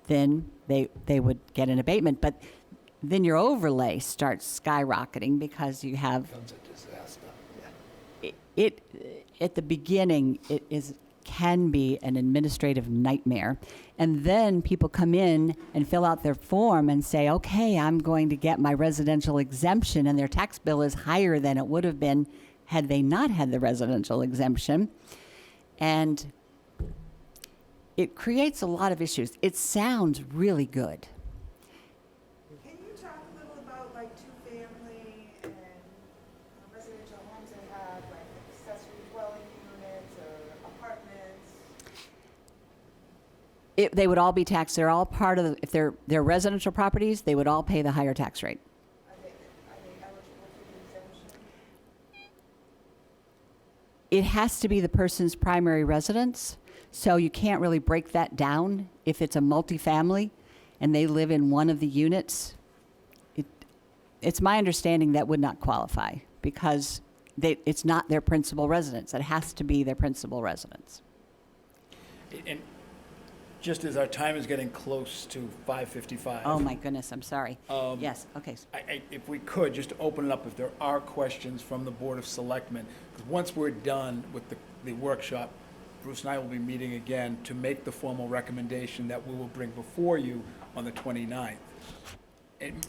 then they would get an abatement. But then your overlay starts skyrocketing because you have Becomes a disaster. it at the beginning. It can be an administrative nightmare, and then people come in and fill out their form and say, okay, I'm going to get my residential exemption, and their tax bill is higher than it would have been had they not had the residential exemption. And it creates a lot of issues. It sounds really good. Can you talk a little about like two-family and residential homes that have like accessory dwelling units or apartments? They would all be taxed. They're all part of if they're residential properties, they would all pay the higher tax rate. Are they eligible for the exemption? It has to be the person's primary residence, so you can't really break that down. If it's a multifamily and they live in one of the units, it's my understanding that would not qualify because it's not their principal residence. It has to be their principal residence. And just as our time is getting close to 5:55. Oh, my goodness, I'm sorry. Yes, okay. If we could, just to open it up, if there are questions from the Board of Selectmen, because once we're done with the workshop, Bruce and I will be meeting again to make the formal recommendation that we will bring before you on the 29th. And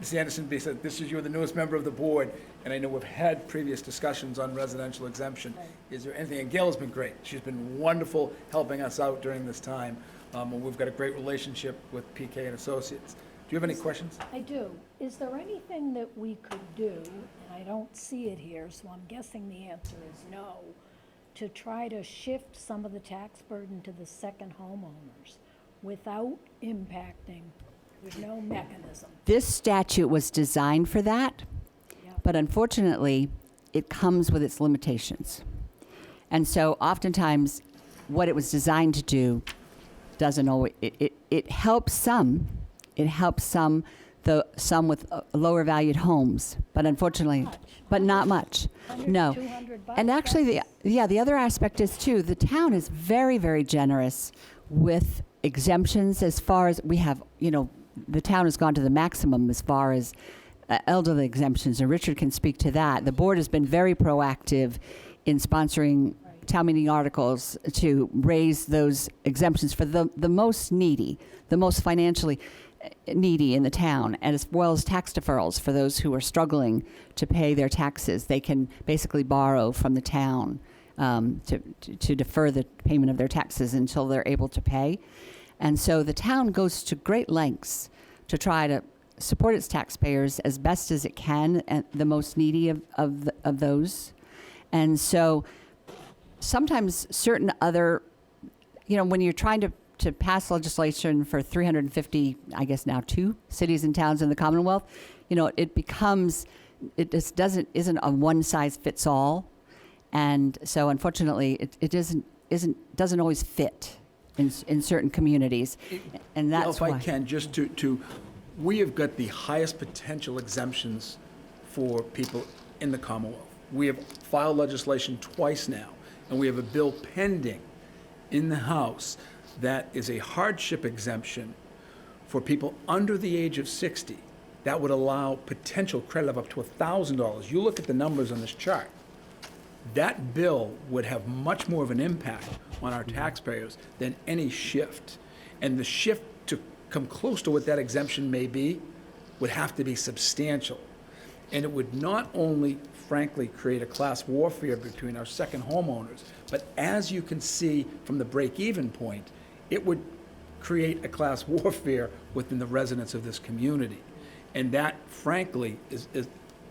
Ms. Anderson, this is you're the newest member of the board, and I know we've had previous discussions on residential exemption. Is there anything, and Gail has been great. She's been wonderful helping us out during this time. And we've got a great relationship with PK and Associates. Do you have any questions? I do. Is there anything that we could do, and I don't see it here, so I'm guessing the answer is no, to try to shift some of the tax burden to the second homeowners without impacting, there's no mechanism? This statute was designed for that, Yep. but unfortunately, it comes with its limitations. And so oftentimes, what it was designed to do doesn't always, it helps some, some with lower valued homes, but unfortunately, but not much. No. $200, And actually, the other aspect is too, the town is very, very generous with exemptions as far as we have, the town has gone to the maximum as far as elderly exemptions, and Richard can speak to that. The board has been very proactive in sponsoring town meeting articles to raise those exemptions for the most needy, the most financially needy in the town, and as well as tax deferrals for those who are struggling to pay their taxes. They can basically borrow from the town to defer the payment of their taxes until they're able to pay. And so the town goes to great lengths to try to support its taxpayers as best as it can, and the most needy of those. And so sometimes certain other, when you're trying to pass legislation for 350, I guess now 2 cities and towns in the Commonwealth, it becomes, it just isn't a one size fits all. And so unfortunately, it doesn't always fit in certain communities. And that's why. If I can, just to, we have got the highest potential exemptions for people in the Commonwealth. We have filed legislation twice now, and we have a bill pending in the House that is a hardship exemption for people under the age of 60. That would allow potential credit of up to $1,000. You look at the numbers on this chart. That bill would have much more of an impact on our taxpayers than any shift. And the shift to come close to what that exemption may be would have to be substantial. And it would not only, frankly, create a class warfare between our second homeowners, but as you can see from the break-even point, it would create a class warfare within the residents of this community. And that, frankly, is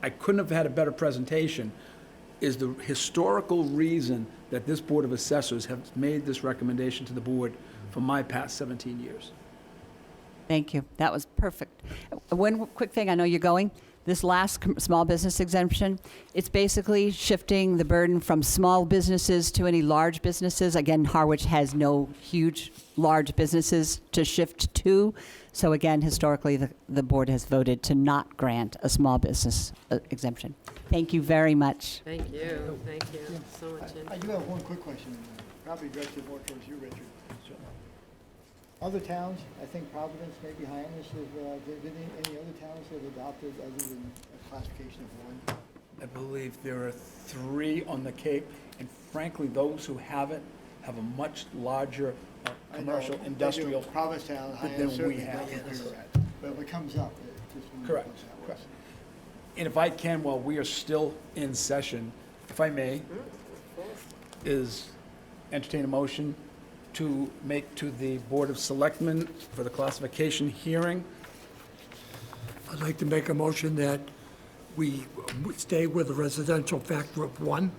I couldn't have had a better presentation, is the historical reason that this Board of Assessors has made this recommendation to the board for my past 17 years. Thank you. That was perfect. One quick thing, I know you're going. This last small business exemption, it's basically shifting the burden from small businesses to any large businesses. Again, Harwich has no huge, large businesses to shift to. So again, historically, the board has voted to not grant a small business exemption. Thank you very much. Thank you so much. I do have one quick question, probably directed more towards you, Richard. Other towns, I think Providence may be behind this, have there been any other towns that have adopted other than a classification of 1? I believe there are 3 on the Cape, and frankly, those who haven't have a much larger commercial, industrial. Provincetown, I than am we certainly have, not yes. aware of that. But if it comes up, it just wonders Correct, what that was. correct. And if I can, while we are still in session, if I may, is entertain a motion to make to the Board of Selectmen for the classification hearing. I'd like to make a motion that we stay with a residential factor of 1.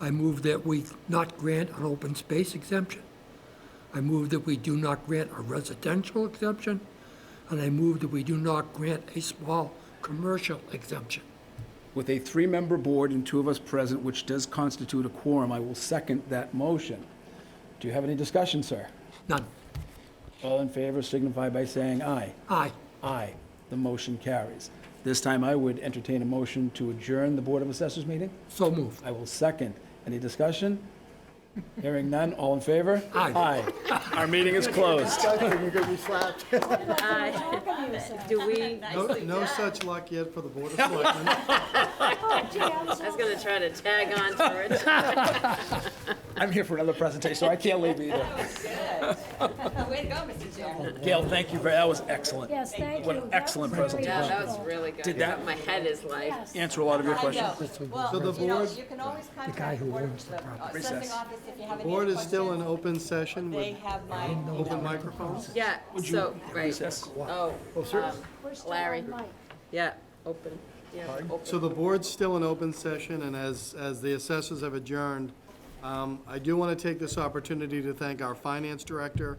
I move that we not grant an open space exemption. I move that we do not grant a residential exemption. And I move that we do not grant a small commercial exemption. With a 3-member board and 2 of us present, which does constitute a quorum, I will second that motion. Do you have any discussion, sir? None. All in favor signify by saying aye. Aye. Aye. The motion carries. This time I would entertain a motion to adjourn the Board of Assessors meeting. So moved. I will second. Any discussion? Hearing none, all in favor? Aye. Aye. Our meeting is closed. You're going to be slapped. Do we, No such luck yet for the Board of Selectmen. I was gonna try to tag on to it. I'm here for another presentation, so I can't leave either. Way to go, Mr. Chair. Gail, thank you very, that was excellent. Yes, thank you. What an That excellent was very presentation. Yeah, that was helpful. really good. Did that- My head is like, Yes. Answer a lot of your questions. So the board, You can always contact guy who the Board of owns the property. Assessing Recess. Office if you have any board other is still in questions. open session They with have my open microphones. yeah, so, right. Recess. Oh, Oh, sir. We're still Larry. on mic. yeah, open, yeah, open. So the board's still in open session, and as the assessors have adjourned, I do want to take this opportunity to thank our finance director,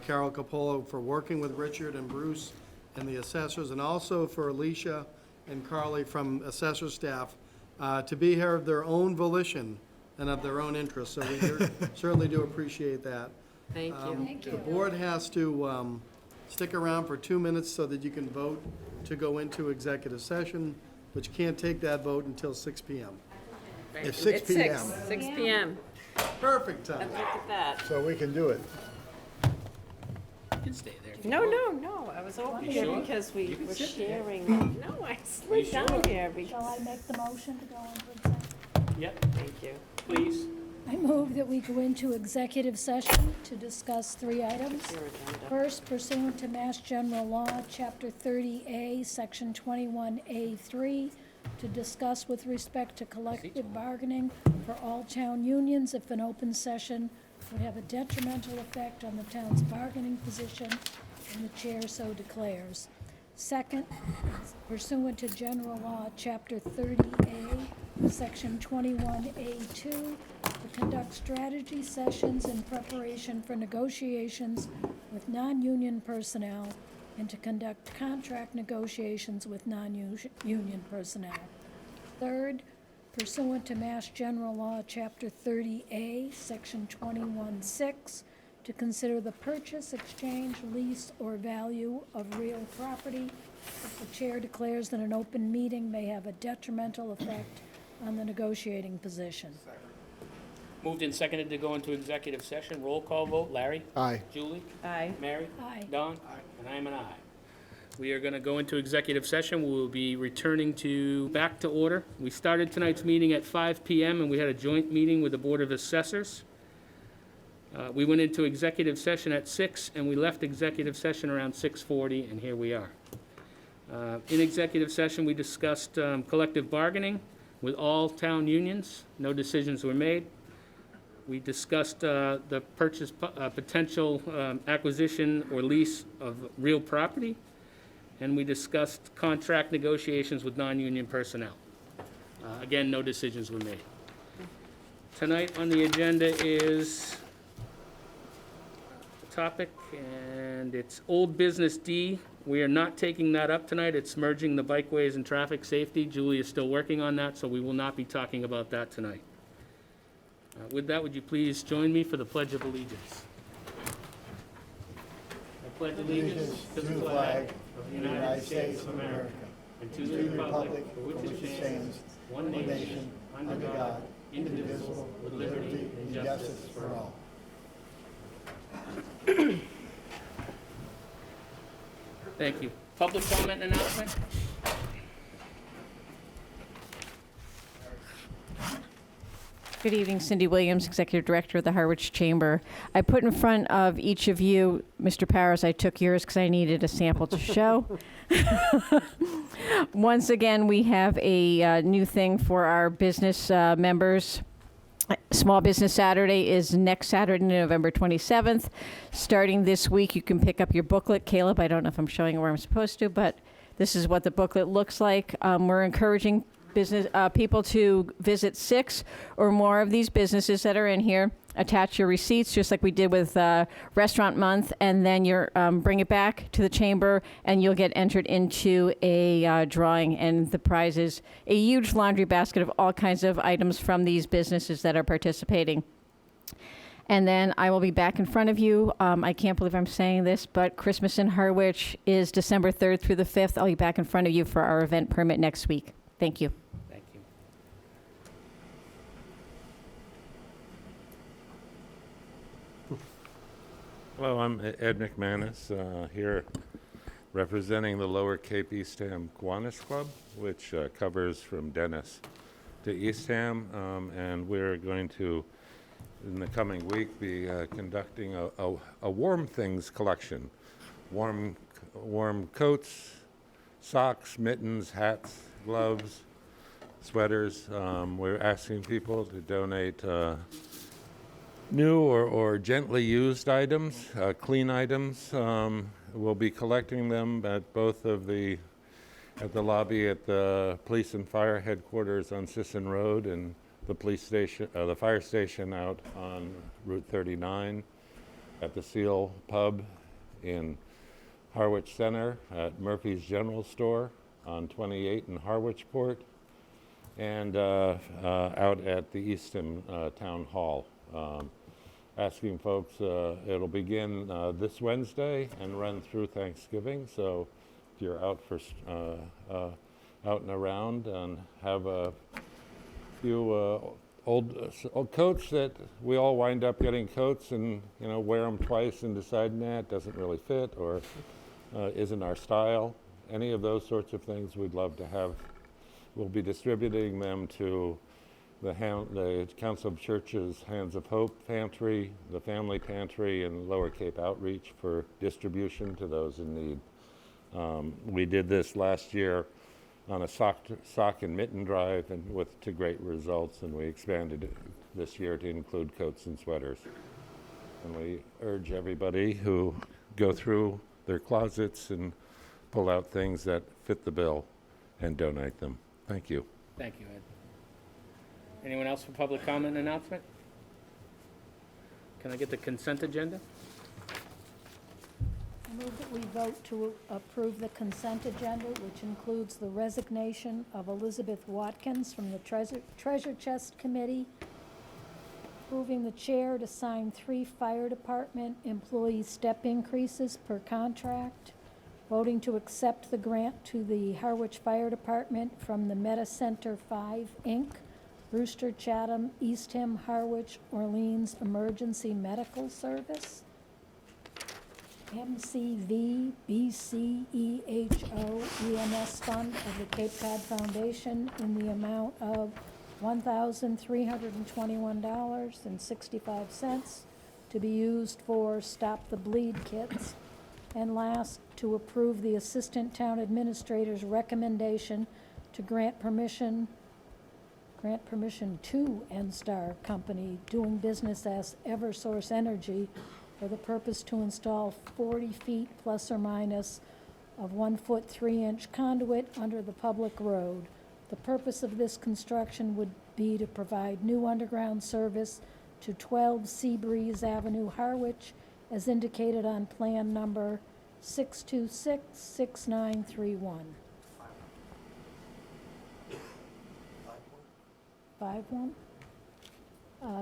Carol Capolo, for working with Richard and Bruce and the assessors, and also for Alicia and Carly from assessor staff to be here of their own volition and of their own interest. So we certainly do appreciate that. Thank you. Thank The you. board has to stick around for 2 minutes so that you can vote to go into executive session, but you can't take that vote until 6 PM. It's 6 PM. 6 PM. Perfect time. Look at that. So we can do it. You can stay there. if you No, want. no, I was over You here sure? because we You can were sit there. sharing. No, I slid down here Shall I because, make the motion to go into executive? Yep, thank you. please. I move that we go into executive session to discuss 3 items. Your agenda. First, pursuant to Mass General Law, Chapter 30A, Section 21A3, to discuss with respect to collective bargaining for all town unions if an open session would have a detrimental effect on the town's bargaining position, and the chair so declares. Second, pursuant to General Law, Chapter 30A, Section 21A2, to conduct strategy sessions in preparation for negotiations with non-union personnel and to conduct contract negotiations with non-union personnel. Third, pursuant to Mass General Law, Chapter 30A, Section 21-6, to consider the purchase, exchange, lease, or value of real property if the chair declares that an open meeting may have a detrimental effect on the negotiating position. Moved and seconded to go into executive session. Roll call vote. Larry? Aye. Julie? Aye. Mary? Aye. Don? And I am an aye. We are going to go into executive session. We will be returning back to order. We started tonight's meeting at 5 PM, and we had a joint meeting with the Board of Assessors. We went into executive session at 6, and we left executive session around 6:40, and here we are. In executive session, we discussed collective bargaining with all town unions. No decisions were made. We discussed the potential acquisition or lease of real property, and we discussed contract negotiations with non-union personnel. Again, no decisions were made. Tonight on the agenda is the topic, and it's Old Business D. We are not taking that up tonight. It's merging the bikeways and traffic safety. Julie is still working on that, so we will not be talking about that tonight. With that, would you please join me for the Pledge of Allegiance? I pledge allegiance to the flag of the United States of America and to the republic for which it stands, one nation, under God, indivisible, with liberty and justice for all. Thank you. Public comment announcement? Good evening, Cindy Williams, Executive Director of the Harwich Chamber. I put in front of each of you, Mr. Powers, I took yours because I needed a sample to show. Once again, we have a new thing for our business members. Small Business Saturday is next Saturday, November 27th. Starting this week, you can pick up your booklet. Caleb, I don't know if I'm showing it where I'm supposed to, but this is what the booklet looks like. We're encouraging people to visit 6 or more of these businesses that are in here. Attach your receipts, just like we did with Restaurant Month, and then bring it back to the chamber, and you'll get entered into a drawing. And the prize is a huge laundry basket of all kinds of items from these businesses that are participating. And then I will be back in front of you. I can't believe I'm saying this, but Christmas in Harwich is December 3rd through the 5th. I'll be back in front of you for our event permit next week. Thank you. Thank you. Hello, I'm Ed McManus, here representing the Lower Cape Eastham Kiwanis Club, which covers from Dennis to Eastham, and we're going to, in the coming week, be conducting a warm things collection. Warm coats, socks, mittens, hats, gloves, sweaters. We're asking people to donate new or gently used items, clean items. We'll be collecting them at both of the lobby at the police and fire headquarters on Sisson Road, and the police station, the fire station out on Route 39, at the Seal Pub in Harwich Center, at Murphy's General Store on 28 in Harwichport, and out at the Eastham Town Hall. asking folks, it'll begin this Wednesday and run through Thanksgiving. So if you're out and around and have a few old coats that we all wind up getting coats and wear them twice and deciding that it doesn't really fit or isn't our style. Any of those sorts of things we'd love to have. We'll be distributing them to the Council of Churches Hands of Hope Pantry, the Family Pantry, and Lower Cape Outreach for distribution to those in need. We did this last year on a sock and mitten drive and to great results, and we expanded it this year to include coats and sweaters. And we urge everybody who go through their closets and pull out things that fit the bill and donate them. Thank you. Thank you, Ed. Anyone else for public comment and announcement? Can I get the consent agenda? I move that we vote to approve the consent agenda, which includes the resignation of Elizabeth Watkins from the Treasure Chest Committee, approving the chair to sign 3 fire department employee step increases per contract, voting to accept the grant to the Harwich Fire Department from the Meta Center 5, Inc., Brewster, Chatham, Eastham, Harwich, Orleans Emergency Medical Service, MCV BCEHO EMS Fund of the Cape Cod Foundation in the amount of $1,321.65 to be used for Stop the Bleed kits. And last, to approve the Assistant Town Administrator's recommendation to grant permission to NSTAR Company doing business as Eversource Energy for the purpose to install 40 feet plus or minus of 1 foot 3 inch conduit under the public road. The purpose of this construction would be to provide new underground service to 12 Seabreeze Avenue, Harwich, as indicated on plan number 6266931. 51?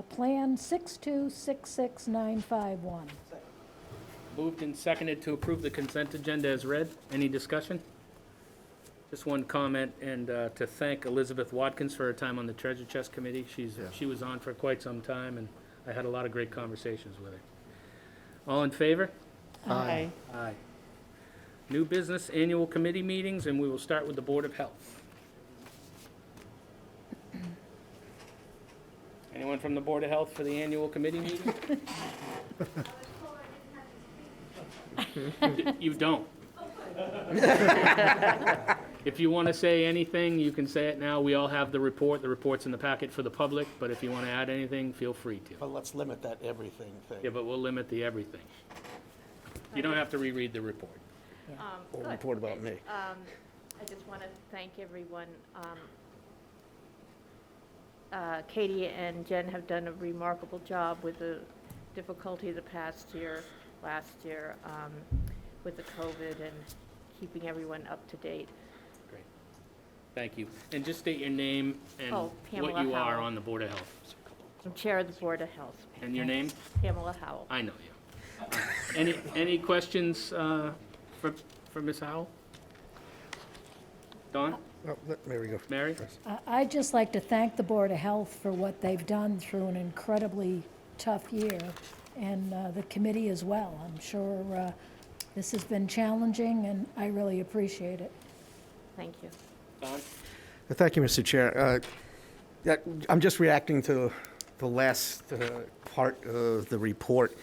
Plan 6266951. Moved and seconded to approve the consent agenda as read. Any discussion? Just one comment, and to thank Elizabeth Watkins for her time on the Treasure Chest Committee. She was on for quite some time, and I had a lot of great conversations with her. All in favor? Aye. Aye. New business annual committee meetings, and we will start with the Board of Health. Anyone from the Board of Health for the annual committee meeting? You don't. If you want to say anything, you can say it now. We all have the report. The report's in the packet for the public, but if you want to add anything, feel free to. But let's limit that everything thing. Yeah, but we'll limit the everything. You don't have to reread the report. Or report about me. I just want to thank everyone. Katie and Jen have done a remarkable job with the difficulty of the last year, with the COVID and keeping everyone up to date. Great. Thank you. And just state your name and Oh, Pamela what you are Howell. on the Board of Health. I'm Chair of the Board of Health. And your name? Pamela Howell. I know you. Any questions for Ms. Howell? Dawn? Oh, there we go. Mary? I'd just like to thank the Board of Health for what they've done through an incredibly tough year, and the committee as well. I'm sure this has been challenging, and I really appreciate it. Thank you. Dawn? Thank you, Mr. Chair. I'm just reacting to the last part of the report.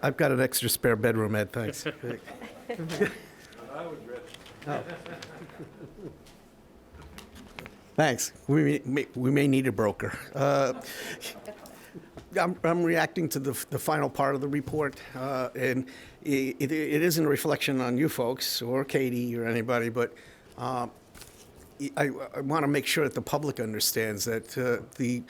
I've got an extra spare bedroom, Ed, thanks. Oh. Thanks. We may need a broker. I'm reacting to the final part of the report, and it isn't a reflection on you folks or Katie or anybody, but I want to make sure that the public understands that the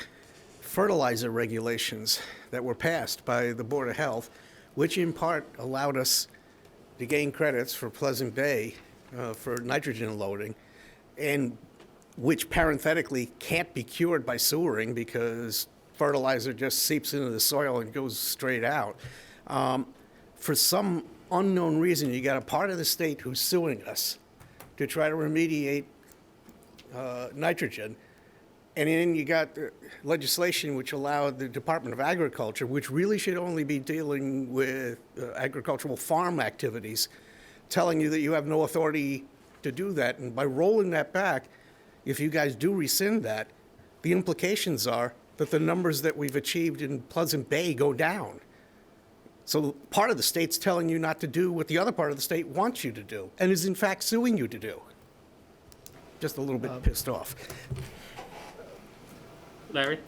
fertilizer regulations that were passed by the Board of Health, which in part allowed us to gain credits for Pleasant Bay for nitrogen loading, and which parenthetically can't be cured by sewering because fertilizer just seeps into the soil and goes straight out. For some unknown reason, you got a part of the state who's suing us to try to remediate nitrogen. And then you got legislation which allowed the Department of Agriculture, which really should only be dealing with agricultural farm activities, telling you that you have no authority to do that. And by rolling that back, if you guys do rescind that, the implications are that the numbers that we've achieved in Pleasant Bay go down. So part of the state's telling you not to do what the other part of the state wants you to do, and is in fact suing you to do. Just a little bit pissed off. Larry?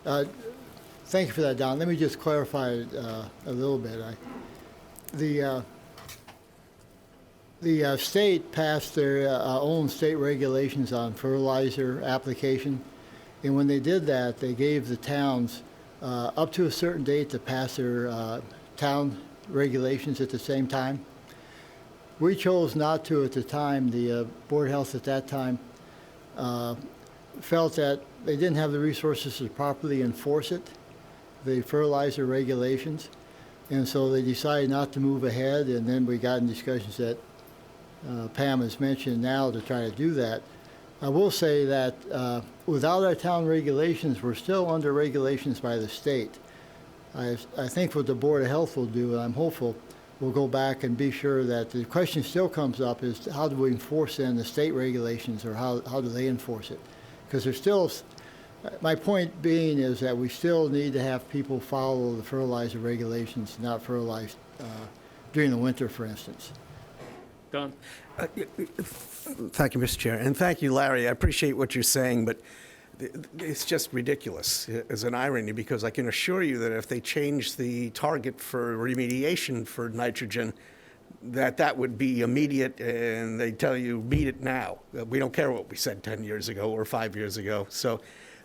Thank you for that, Don. Let me just clarify a little bit. The state passed their own state regulations on fertilizer application, and when they did that, they gave the towns up to a certain date to pass their town regulations at the same time. We chose not to at the time. The Board of Health at that time felt that they didn't have the resources to properly enforce it, the fertilizer regulations, and so they decided not to move ahead, and then we got in discussions that Pam has mentioned now to try to do that. I will say that without our town regulations, we're still under regulations by the state. I think what the Board of Health will do, and I'm hopeful, we'll go back and be sure that the question still comes up is how do we enforce then the state regulations, or how do they enforce it? Because there's still, my point being is that we still need to have people follow the fertilizer regulations, not fertilize during the winter, for instance. Don? Thank you, Mr. Chair, and thank you, Larry. I appreciate what you're saying, but it's just ridiculous as an irony, because I can assure you that if they change the target for remediation for nitrogen, that would be immediate, and they tell you, meet it now. We don't care what we said 10 years ago or 5 years ago. So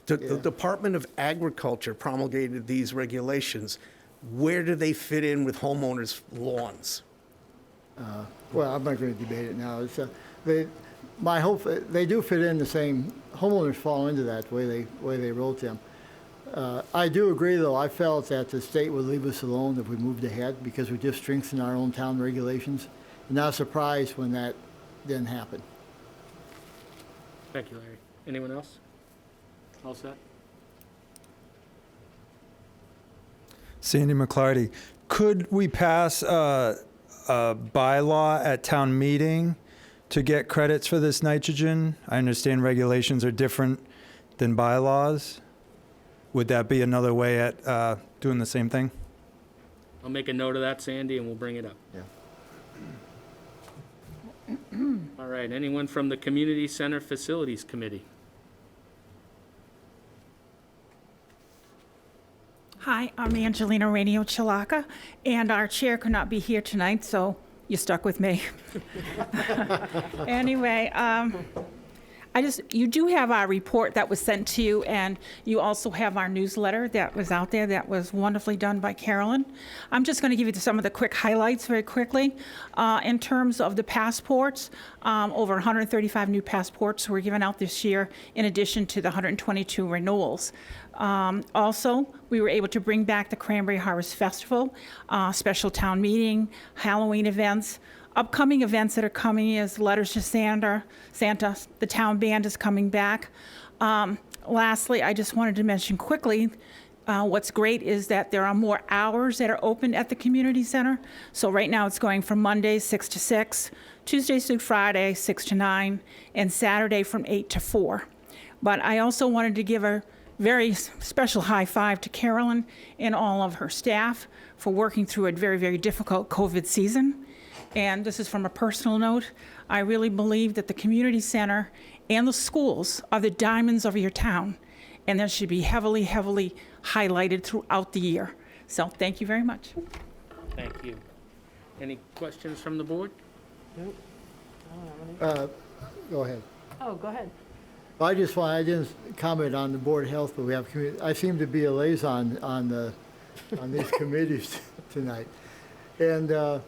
the Department of Agriculture promulgated these regulations. Where do they fit in with homeowners' lawns? Well, I'm not going to debate it now. It's, my hope, they do fit in the same, homeowners fall into that way they wrote them. I do agree, though, I felt that the state would leave us alone if we moved ahead, because we just strengthened our own town regulations. And I was surprised when that didn't happen. Thank you, Larry. Anyone else? All set? Sandy McClarty, could we pass a bylaw at town meeting to get credits for this nitrogen? I understand regulations are different than bylaws. Would that be another way at doing the same thing? I'll make a note of that, Sandy, and we'll bring it up. Yeah. All right, anyone from the Community Center Facilities Committee? Hi, I'm Angelina Rainio Chilaka, and our chair could not be here tonight, so you're stuck with me. Anyway, you do have our report that was sent to you, and you also have our newsletter that was out there that was wonderfully done by Carolyn. I'm just going to give you some of the quick highlights very quickly. In terms of the passports, over 135 new passports were given out this year, in addition to the 122 renewals. Also, we were able to bring back the Cranberry Harvest Festival, special town meeting, Halloween events. Upcoming events that are coming is Letters to Santa, the town band is coming back. Lastly, I just wanted to mention quickly, what's great is that there are more hours that are open at the community center. So right now it's going from Mondays 6 to 6, Tuesdays through Friday 6 to 9, and Saturday from 8 to 4. But I also wanted to give a very special high five to Carolyn and all of her staff for working through a very, very difficult COVID season. And this is from a personal note. I really believe that the community center and the schools are the diamonds of your town, and that should be heavily, heavily highlighted throughout the year. So thank you very much. Thank you. Any questions from the board? Go ahead. Oh, go ahead. I didn't comment on the Board of Health, but we have, I seem to be a liaison on these committees tonight. And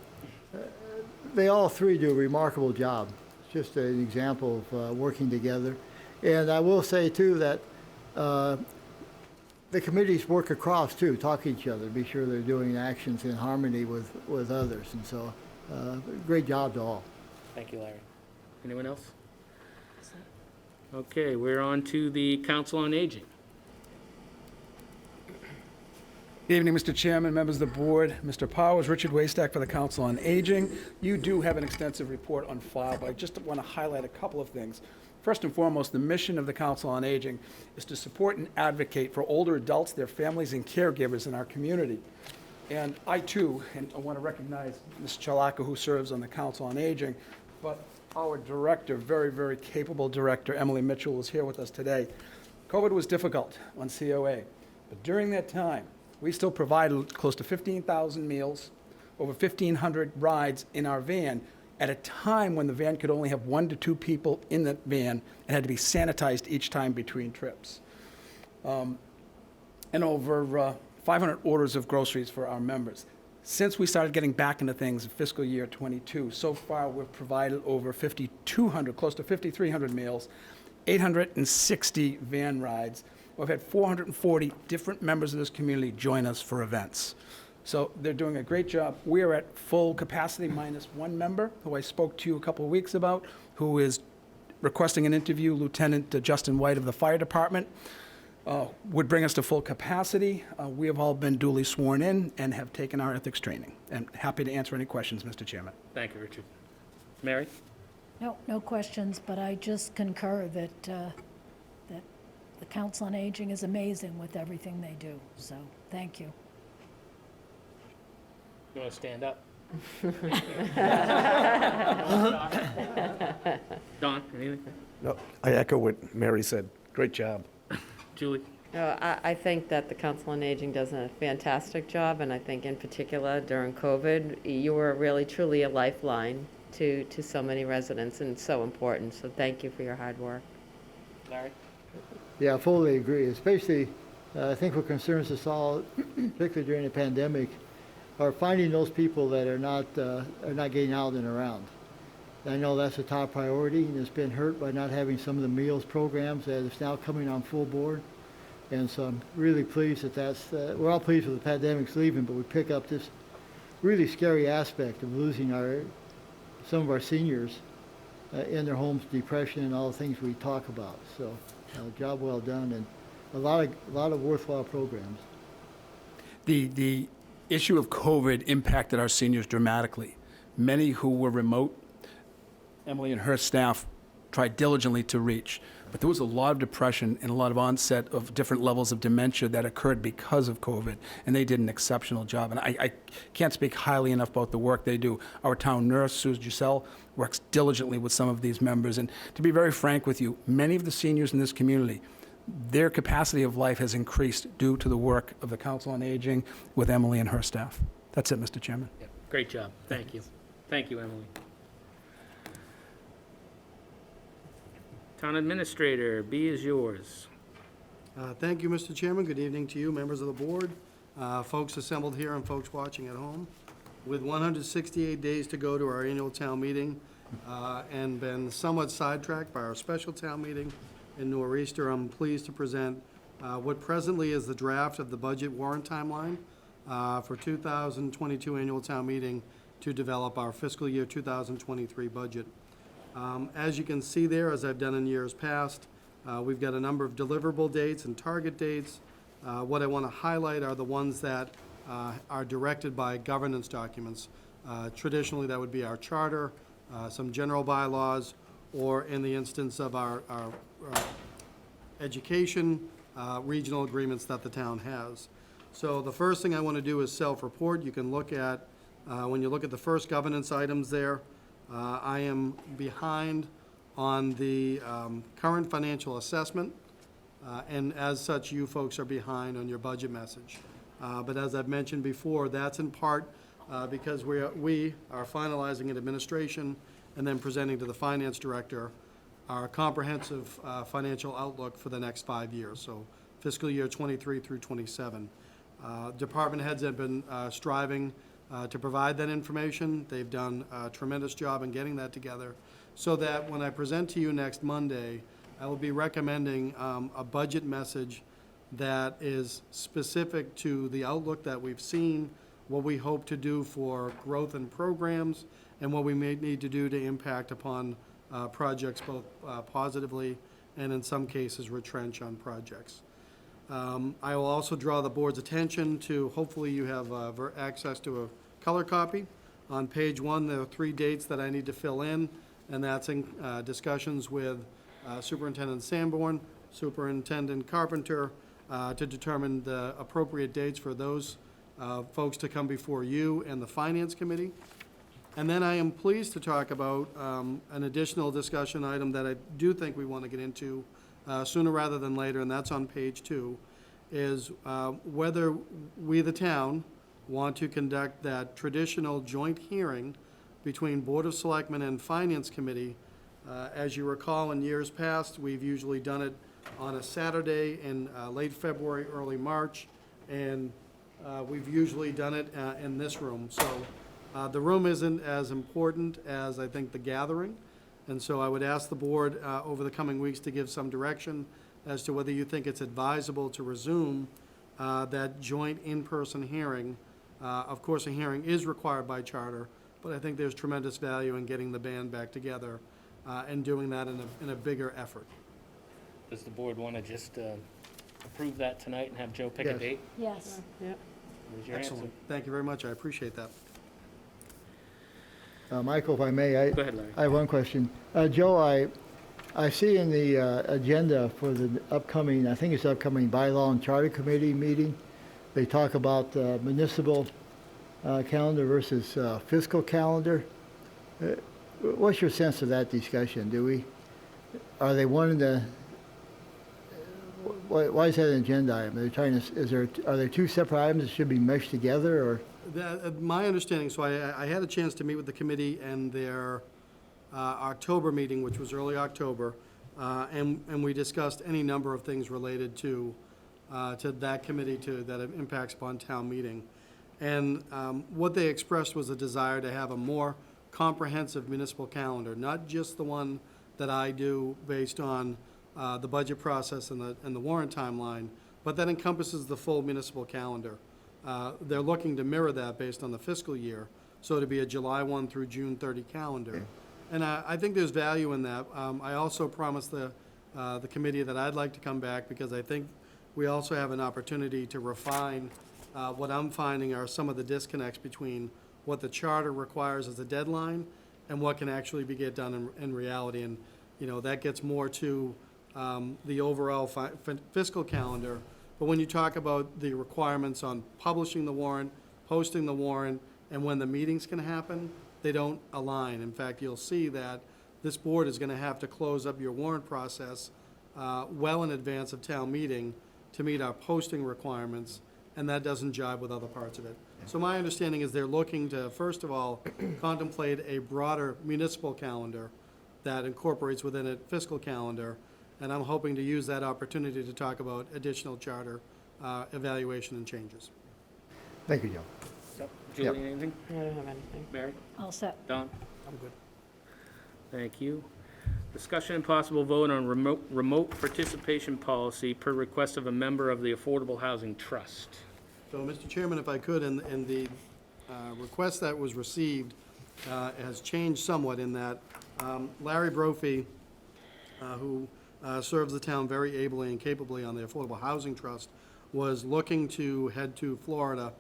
they all three do a remarkable job. It's just an example of working together. And I will say too that the committees work across too, talk to each other, be sure they're doing actions in harmony with others. And so, great job to all. Thank you, Larry. Anyone else? Okay, we're on to the Council on Aging. Good evening, Mr. Chairman, members of the board, Mr. Powers, Richard Waystack for the Council on Aging. You do have an extensive report on file, but I just want to highlight a couple of things. First and foremost, the mission of the Council on Aging is to support and advocate for older adults, their families, and caregivers in our community. And I too, and I want to recognize Ms. Chalaka, who serves on the Council on Aging, but our director, very, very capable director, Emily Mitchell, is here with us today. COVID was difficult on COA, but during that time, we still provided close to 15,000 meals, over 1,500 rides in our van, at a time when the van could only have 1 to 2 people in the van and had to be sanitized each time between trips. And over 500 orders of groceries for our members. Since we started getting back into things in fiscal year 22, so far we've provided over 5,200, close to 5,300 meals, 860 van rides. We've had 440 different members of this community join us for events. So they're doing a great job. We are at full capacity minus one member, who I spoke to you a couple of weeks about, who is requesting an interview, Lieutenant Justin White of the Fire Department. Would bring us to full capacity. We have all been duly sworn in and have taken our ethics training. And happy to answer any questions, Mr. Chairman. Thank you, Richard. Mary? No questions, but I just concur that, that the Council on Aging is amazing with everything they do, so thank you. You want to stand up? Don, anything? No, I echo what Mary said. Great job. Julie? I think that the Council on Aging does a fantastic job, and I think in particular during COVID, you were really truly a lifeline to so many residents and so important. So thank you for your hard work. Larry? Yeah, I fully agree. Especially, I think what concerns us all, particularly during the pandemic, are finding those people that are not getting out and around. I know that's a top priority, and it's been hurt by not having some of the meals programs that is now coming on full board. And so I'm really pleased we're all pleased with the pandemic's leaving, but we pick up this really scary aspect of losing some of our seniors in their homes, depression, and all the things we talk about. So, job well done, and a lot of worthwhile programs. The issue of COVID impacted our seniors dramatically. Many who were remote, Emily and her staff tried diligently to reach, but there was a lot of depression and a lot of onset of different levels of dementia that occurred because of COVID, and they did an exceptional job. And I can't speak highly enough about the work they do. Our town nurse, Susan Giselle, works diligently with some of these members. And to be very frank with you, many of the seniors in this community, their capacity of life has increased due to the work of the Council on Aging with Emily and her staff. That's it, Mr. Chairman. Yep. Great job. Thank you. Thank you, Emily. Town Administrator, B is yours. Thank you, Mr. Chairman. Good evening to you, members of the board, folks assembled here and folks watching at home. With 168 days to go to our annual town meeting and been somewhat sidetracked by our special town meeting in Nor'easter, I'm pleased to present what presently is the draft of the budget warrant timeline for 2022 annual town meeting to develop our fiscal year 2023 budget. As you can see there, as I've done in years past, we've got a number of deliverable dates and target dates. What I want to highlight are the ones that are directed by governance documents. Traditionally, that would be our charter, some general bylaws, or in the instance of our education, regional agreements that the town has. So the first thing I want to do is self-report. You can look at, when you look at the first governance items there, I am behind on the current financial assessment, and as such, you folks are behind on your budget message. But as I've mentioned before, that's in part because we are finalizing an administration and then presenting to the finance director our comprehensive financial outlook for the next 5 years, so fiscal year 23 through 27. Department heads have been striving to provide that information. They've done a tremendous job in getting that together so that when I present to you next Monday, I will be recommending a budget message that is specific to the outlook that we've seen, what we hope to do for growth and programs, and what we may need to do to impact upon projects both positively and in some cases retrench on projects. I will also draw the board's attention to, hopefully you have access to a color copy. On page 1, there are 3 dates that I need to fill in, and that's in discussions with Superintendent Sanborn, Superintendent Carpenter, to determine the appropriate dates for those folks to come before you and the Finance Committee. And then I am pleased to talk about an additional discussion item that I do think we want to get into sooner rather than later, and that's on page 2, is whether we, the town, want to conduct that traditional joint hearing between Board of Selectmen and Finance Committee. As you recall, in years past, we've usually done it on a Saturday in late February, early March, and we've usually done it in this room. So the room isn't as important as, I think, the gathering, and so I would ask the board over the coming weeks to give some direction as to whether you think it's advisable to resume that joint in-person hearing. Of course, a hearing is required by charter, but I think there's tremendous value in getting the band back together and doing that in a bigger effort. Does the board want to just approve that tonight and have Joe pick a Yes. date? Yes. Yep. There's your answer. Excellent. Thank you very much. I appreciate that. Michael, if I may, Go ahead, Larry. I have one question. Joe, I see in the agenda for the upcoming, I think it's upcoming Bylaw and Charter Committee meeting, they talk about municipal calendar versus fiscal calendar. What's your sense of that discussion? Are they wanting to, why is that an agenda item? They're trying to, are there 2 separate items that should be meshed together, or? My understanding, so I had a chance to meet with the committee and their October meeting, which was early October, and we discussed any number of things related to that committee that impacts upon town meeting. And what they expressed was a desire to have a more comprehensive municipal calendar, not just the one that I do based on the budget process and the warrant timeline, but that encompasses the full municipal calendar. They're looking to mirror that based on the fiscal year, so to be a July 1 through June 30 calendar. And I think there's value in that. I also promised the committee that I'd like to come back because I think we also have an opportunity to refine what I'm finding are some of the disconnects between what the charter requires as a deadline and what can actually be get done in reality. And, that gets more to the overall fiscal calendar. But when you talk about the requirements on publishing the warrant, posting the warrant, and when the meetings can happen, they don't align. In fact, you'll see that this board is going to have to close up your warrant process well in advance of town meeting to meet our posting requirements, and that doesn't jive with other parts of it. So my understanding is they're looking to, first of all, contemplate a broader municipal calendar that incorporates within it fiscal calendar, and I'm hoping to use that opportunity to talk about additional charter evaluation and changes. Thank you, Joe. So, Julie, anything? I don't have anything. Mary? All set. Don? I'm good. Thank you. Discussion and possible vote on remote participation policy per request of a member of the Affordable Housing Trust. So, Mr. Chairman, if I could, and the request that was received has changed somewhat in that Larry Brophy, who serves the town very ably and capably on the Affordable Housing Trust, was looking to head to Florida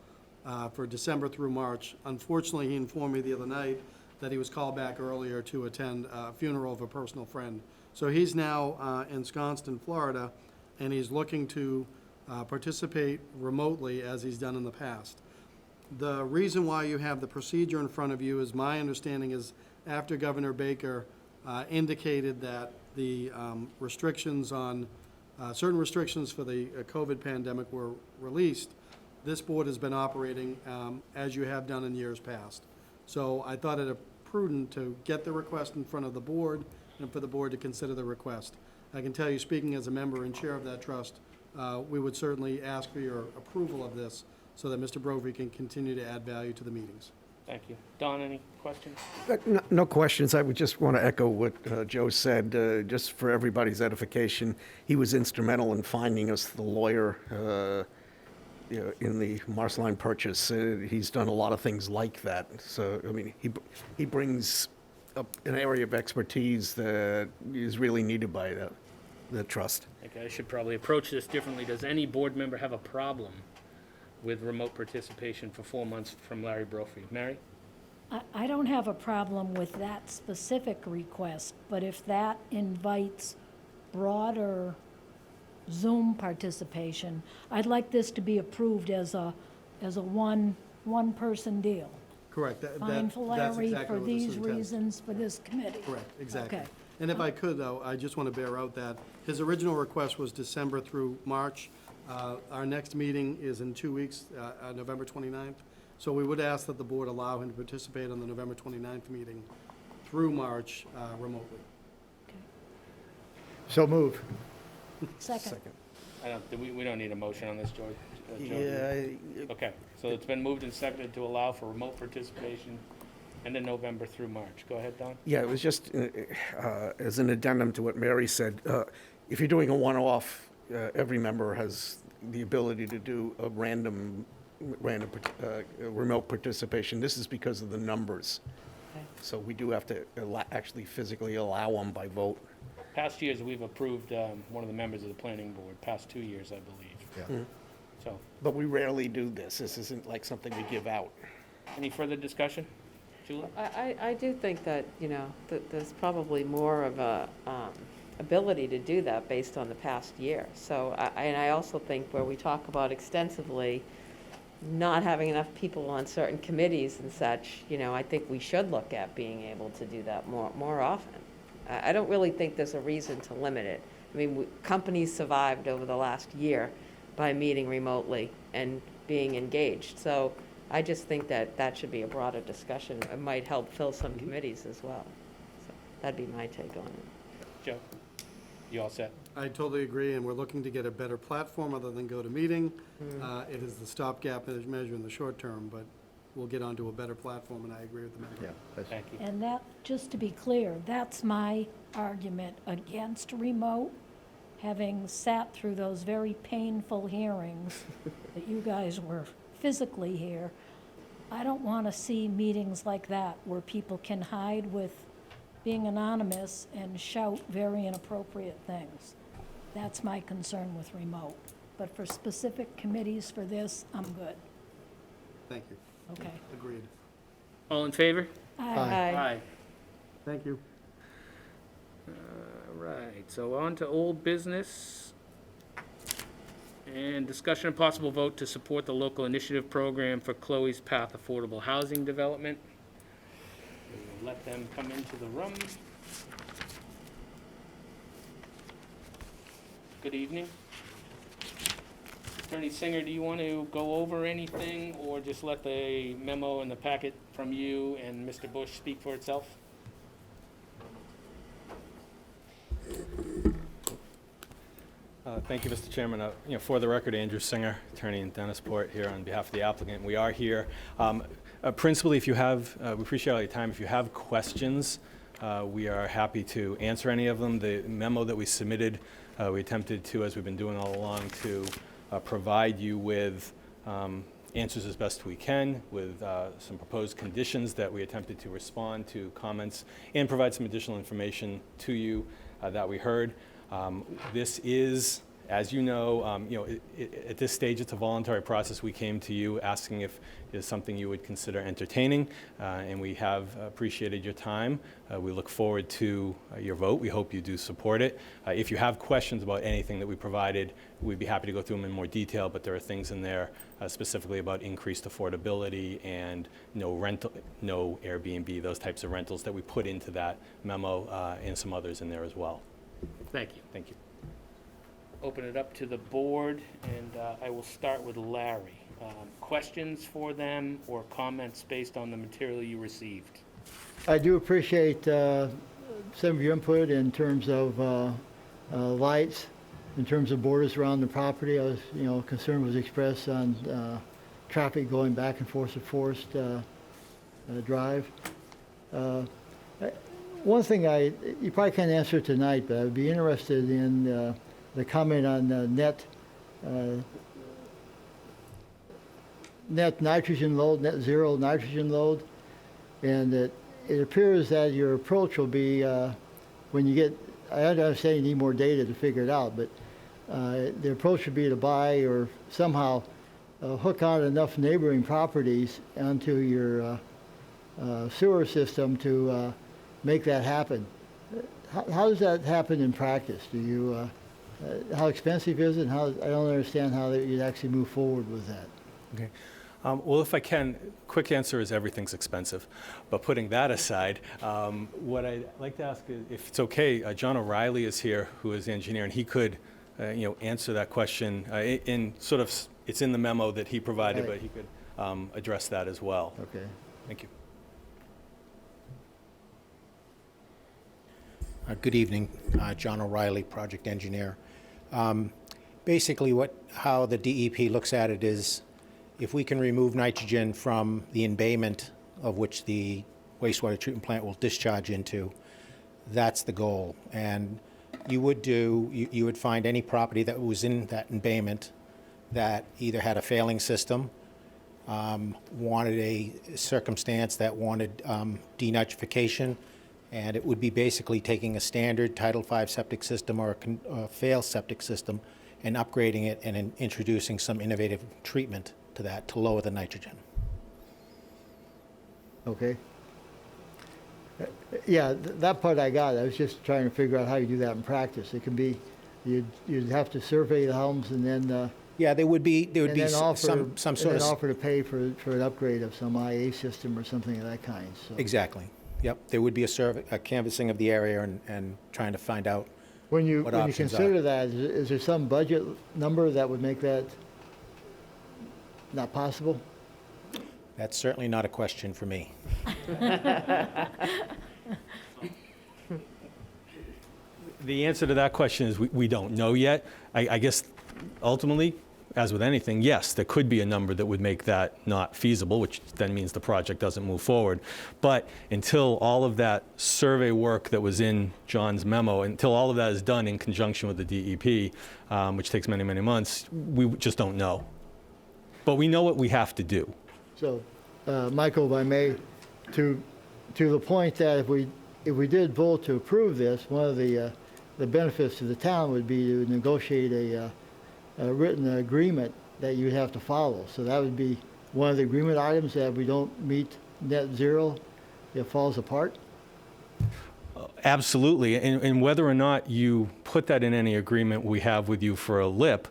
for December through March. Unfortunately, he informed me the other night that he was called back earlier to attend a funeral of a personal friend. So he's now ensconced in Florida, and he's looking to participate remotely as he's done in the past. The reason why you have the procedure in front of you is, my understanding is, after Governor Baker indicated that the restrictions on, certain restrictions for the COVID pandemic were released, this board has been operating as you have done in years past. So I thought it prudent to get the request in front of the board and for the board to consider the request. I can tell you, speaking as a member and chair of that trust, we would certainly ask for your approval of this so that Mr. Brophy can continue to add value to the meetings. Thank you. Don, any questions? No questions. I would just want to echo what Joe said, just for everybody's edification. He was instrumental in finding us the lawyer in the Marsline purchase. He's done a lot of things like that. So, I mean, he brings up an area of expertise that is really needed by the trust. I think I should probably approach this differently. Does any board member have a problem with remote participation for 4 months from Larry Brophy? Mary? I don't have a problem with that specific request, but if that invites broader Zoom participation, I'd like this to be approved as a one-person deal. Correct. Fine for That's Larry exactly for what this these intends. reasons for this committee. Correct, exactly. Okay. And if I could, though, I just want to bear out that his original request was December through March. Our next meeting is in 2 weeks, November 29th. So we would ask that the board allow him to participate on the November 29th meeting through March remotely. So move. Second. We don't need a motion on this, George. Joe? Yeah, Okay, so it's been moved and seconded to allow for remote participation end of November through March. Go ahead, Don. yeah, it was just as an addendum to what Mary said. If you're doing a one-off, every member has the ability to do a random remote participation. This is because of the numbers. Okay. So we do have to actually physically allow them by vote. Past years, we've approved one of the members of the planning board, past 2 years, I believe. Yeah. So, But we rarely do this. This isn't like something we give out. any further discussion? Julie? I do think that, that there's probably more of a ability to do that based on the past year. So, and I also think where we talk about extensively not having enough people on certain committees and such, I think we should look at being able to do that more often. I don't really think there's a reason to limit it. I mean, companies survived over the last year by meeting remotely and being engaged. So I just think that should be a broader discussion. It might help fill some committees as well. So that'd be my take on it. Joe? You all set? I totally agree, and we're looking to get a better platform other than GoToMeeting. It is the stopgap measure in the short term, but we'll get onto a better platform, and I agree with the member. Yeah, that's, Thank you. And that, just to be clear, that's my argument against remote, having sat through those very painful hearings that you guys were physically here. I don't want to see meetings like that where people can hide with being anonymous and shout very inappropriate things. That's my concern with remote. But for specific committees for this, I'm good. Thank you. Okay. Agreed. All in favor? Aye. Thank you. All right, so on to old business. And discussion and possible vote to support the local initiative program for Chloe's Path Affordable Housing Development. We will let them come into the room. Good evening. Attorney Singer, do you want to go over anything, or just let the memo and the packet from you and Mr. Bush speak for itself? Thank you, Mr. Chairman. For the record, Andrew Singer, attorney in Dennisport, here on behalf of the applicant. We are here. Principally, if you have, we appreciate all your time. If you have questions, we are happy to answer any of them. The memo that we submitted, we attempted to, as we've been doing all along, to provide you with answers as best we can, with some proposed conditions that we attempted to respond to comments and provide some additional information to you that we heard. This is, as you know, at this stage, it's a voluntary process. We came to you asking if it's something you would consider entertaining, and we have appreciated your time. We look forward to your vote. We hope you do support it. If you have questions about anything that we provided, we'd be happy to go through them in more detail, but there are things in there specifically about increased affordability and no rental, no Airbnb, those types of rentals that we put into that memo, and some others in there as well. Thank you. Thank you. Open it up to the board, and I will start with Larry. Questions for them or comments based on the material you received? I do appreciate some of your input in terms of lights, in terms of borders around the property. I was, concern was expressed on traffic going back and forth at Forest. Drive. One thing you probably can't answer tonight, but I'd be interested in the comment on net nitrogen load, net zero nitrogen load. And it appears that your approach will be when you get, I understand you need more data to figure it out, but the approach would be to buy or somehow hook on enough neighboring properties onto your sewer system to make that happen. How does that happen in practice? Do you, how expensive is it? I don't understand how you'd actually move forward with that. Okay. Well, if I can, quick answer is everything's expensive. But putting that aside, what I'd like to ask is, if it's okay, John O'Reilly is here, who is the engineer, and he could, answer that question in sort of, it's in the memo that he provided, Right. but he could address that as well. Okay. Thank you. Good evening, John O'Reilly, project engineer. Basically, how the DEP looks at it is, if we can remove nitrogen from the embayment of which the wastewater treatment plant will discharge into, that's the goal. And you would find any property that was in that embayment that either had a failing system, wanted a circumstance that wanted denitrification, and it would be basically taking a standard Title V septic system or a failed septic system and upgrading it and introducing some innovative treatment to that to lower the nitrogen. Okay. Yeah, that part I got. I was just trying to figure out how you do that in practice. It can be, you'd have to survey the homes and then yeah, there would be offer, some sort and of then offer to pay for an upgrade of some IA system or something of that kind. So. Exactly. Yep. There would be a canvassing of the area and trying to find out When you what options consider are. that, is there some budget number that would make that not possible? That's certainly not a question for me. The answer to that question is we don't know yet. I guess ultimately, as with anything, yes, there could be a number that would make that not feasible, which then means the project doesn't move forward. But until all of that survey work that was in John's memo, until all of that is done in conjunction with the DEP, which takes many, many months, we just don't know. But we know what we have to do. So, Michael, if I may, to the point that if we did vote to approve this, one of the benefits to the town would be to negotiate a written agreement that you'd have to follow. So that would be one of the agreement items, that if we don't meet net zero, it falls apart? Absolutely. And whether or not you put that in any agreement we have with you for a LIP,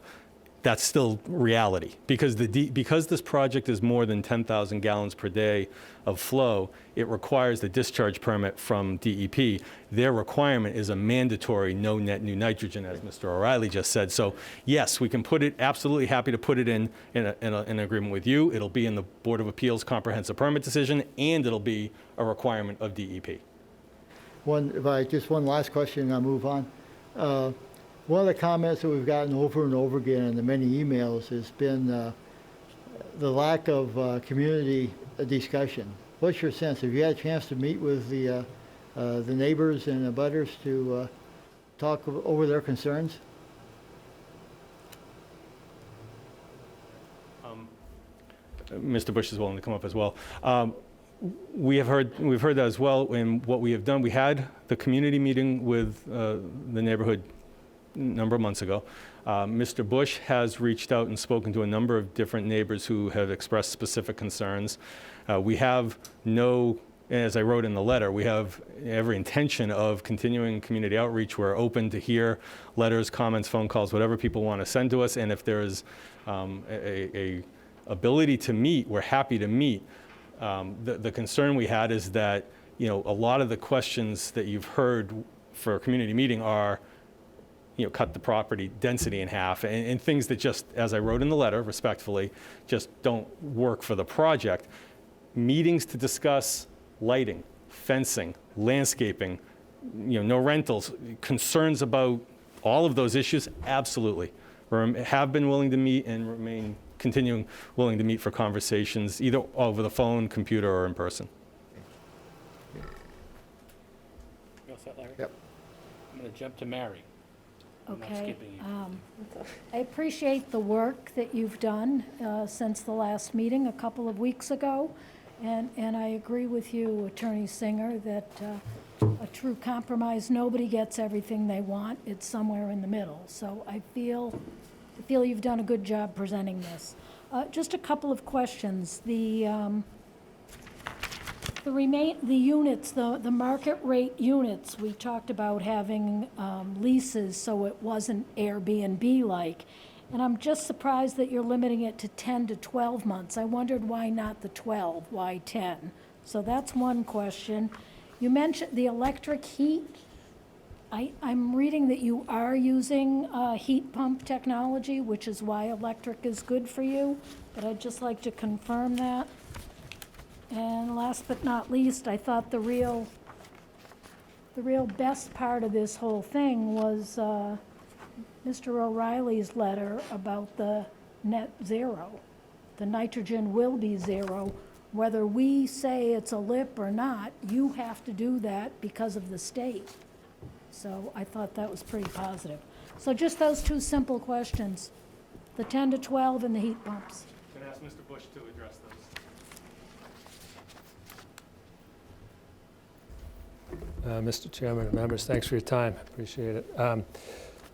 that's still reality. Because because this project is more than 10,000 gallons per day of flow, it requires the discharge permit from DEP. Their requirement is a mandatory no net new nitrogen, as Mr. O'Reilly just said. So yes, we can put it, absolutely happy to put it in an agreement with you. It'll be in the Board of Appeals comprehensive permit decision, and it'll be a requirement of DEP. Just one last question, and I'll move on. One of the comments that we've gotten over and over again in the many emails has been the lack of community discussion. What's your sense? Have you had a chance to meet with the neighbors and the abutters to talk over their concerns? Mr. Bush is willing to come up as well. We've heard that as well. And what we have done, we had the community meeting with the neighborhood a number of months ago. Mr. Bush has reached out and spoken to a number of different neighbors who have expressed specific concerns. We have as I wrote in the letter, we have every intention of continuing community outreach. We're open to hear letters, comments, phone calls, whatever people want to send to us. And if there is a ability to meet, we're happy to meet. The concern we had is that, a lot of the questions that you've heard for a community meeting are, cut the property density in half, and things that just, as I wrote in the letter, respectfully, just don't work for the project. Meetings to discuss lighting, fencing, landscaping, no rentals, concerns about all of those issues, absolutely. We have been willing to meet and continuing willing to meet for conversations, either over the phone, computer, or in person. I'm gonna jump to Mary. I'm not Okay. skipping you. I appreciate the work that you've done since the last meeting a couple of weeks ago. And I agree with you, Attorney Singer, that a true compromise, nobody gets everything they want. It's somewhere in the middle. So I feel you've done a good job presenting this. Just a couple of questions. The units, the market rate units, we talked about having leases so it wasn't Airbnb-like. And I'm just surprised that you're limiting it to 10 to 12 months. I wondered why not the 12, why 10? So that's one question. You mentioned the electric heat. I'm reading that you are using heat pump technology, which is why electric is good for you, but I'd just like to confirm that. And last but not least, I thought the real best part of this whole thing was Mr. O'Reilly's letter about the net zero. The nitrogen will be zero. Whether we say it's a lip or not, you have to do that because of the state. So I thought that was pretty positive. So just those two simple questions, the 10 to 12 and the heat pumps. Can I ask Mr. Bush to address those? Mr. Chairman and members, thanks for your time. Appreciate it.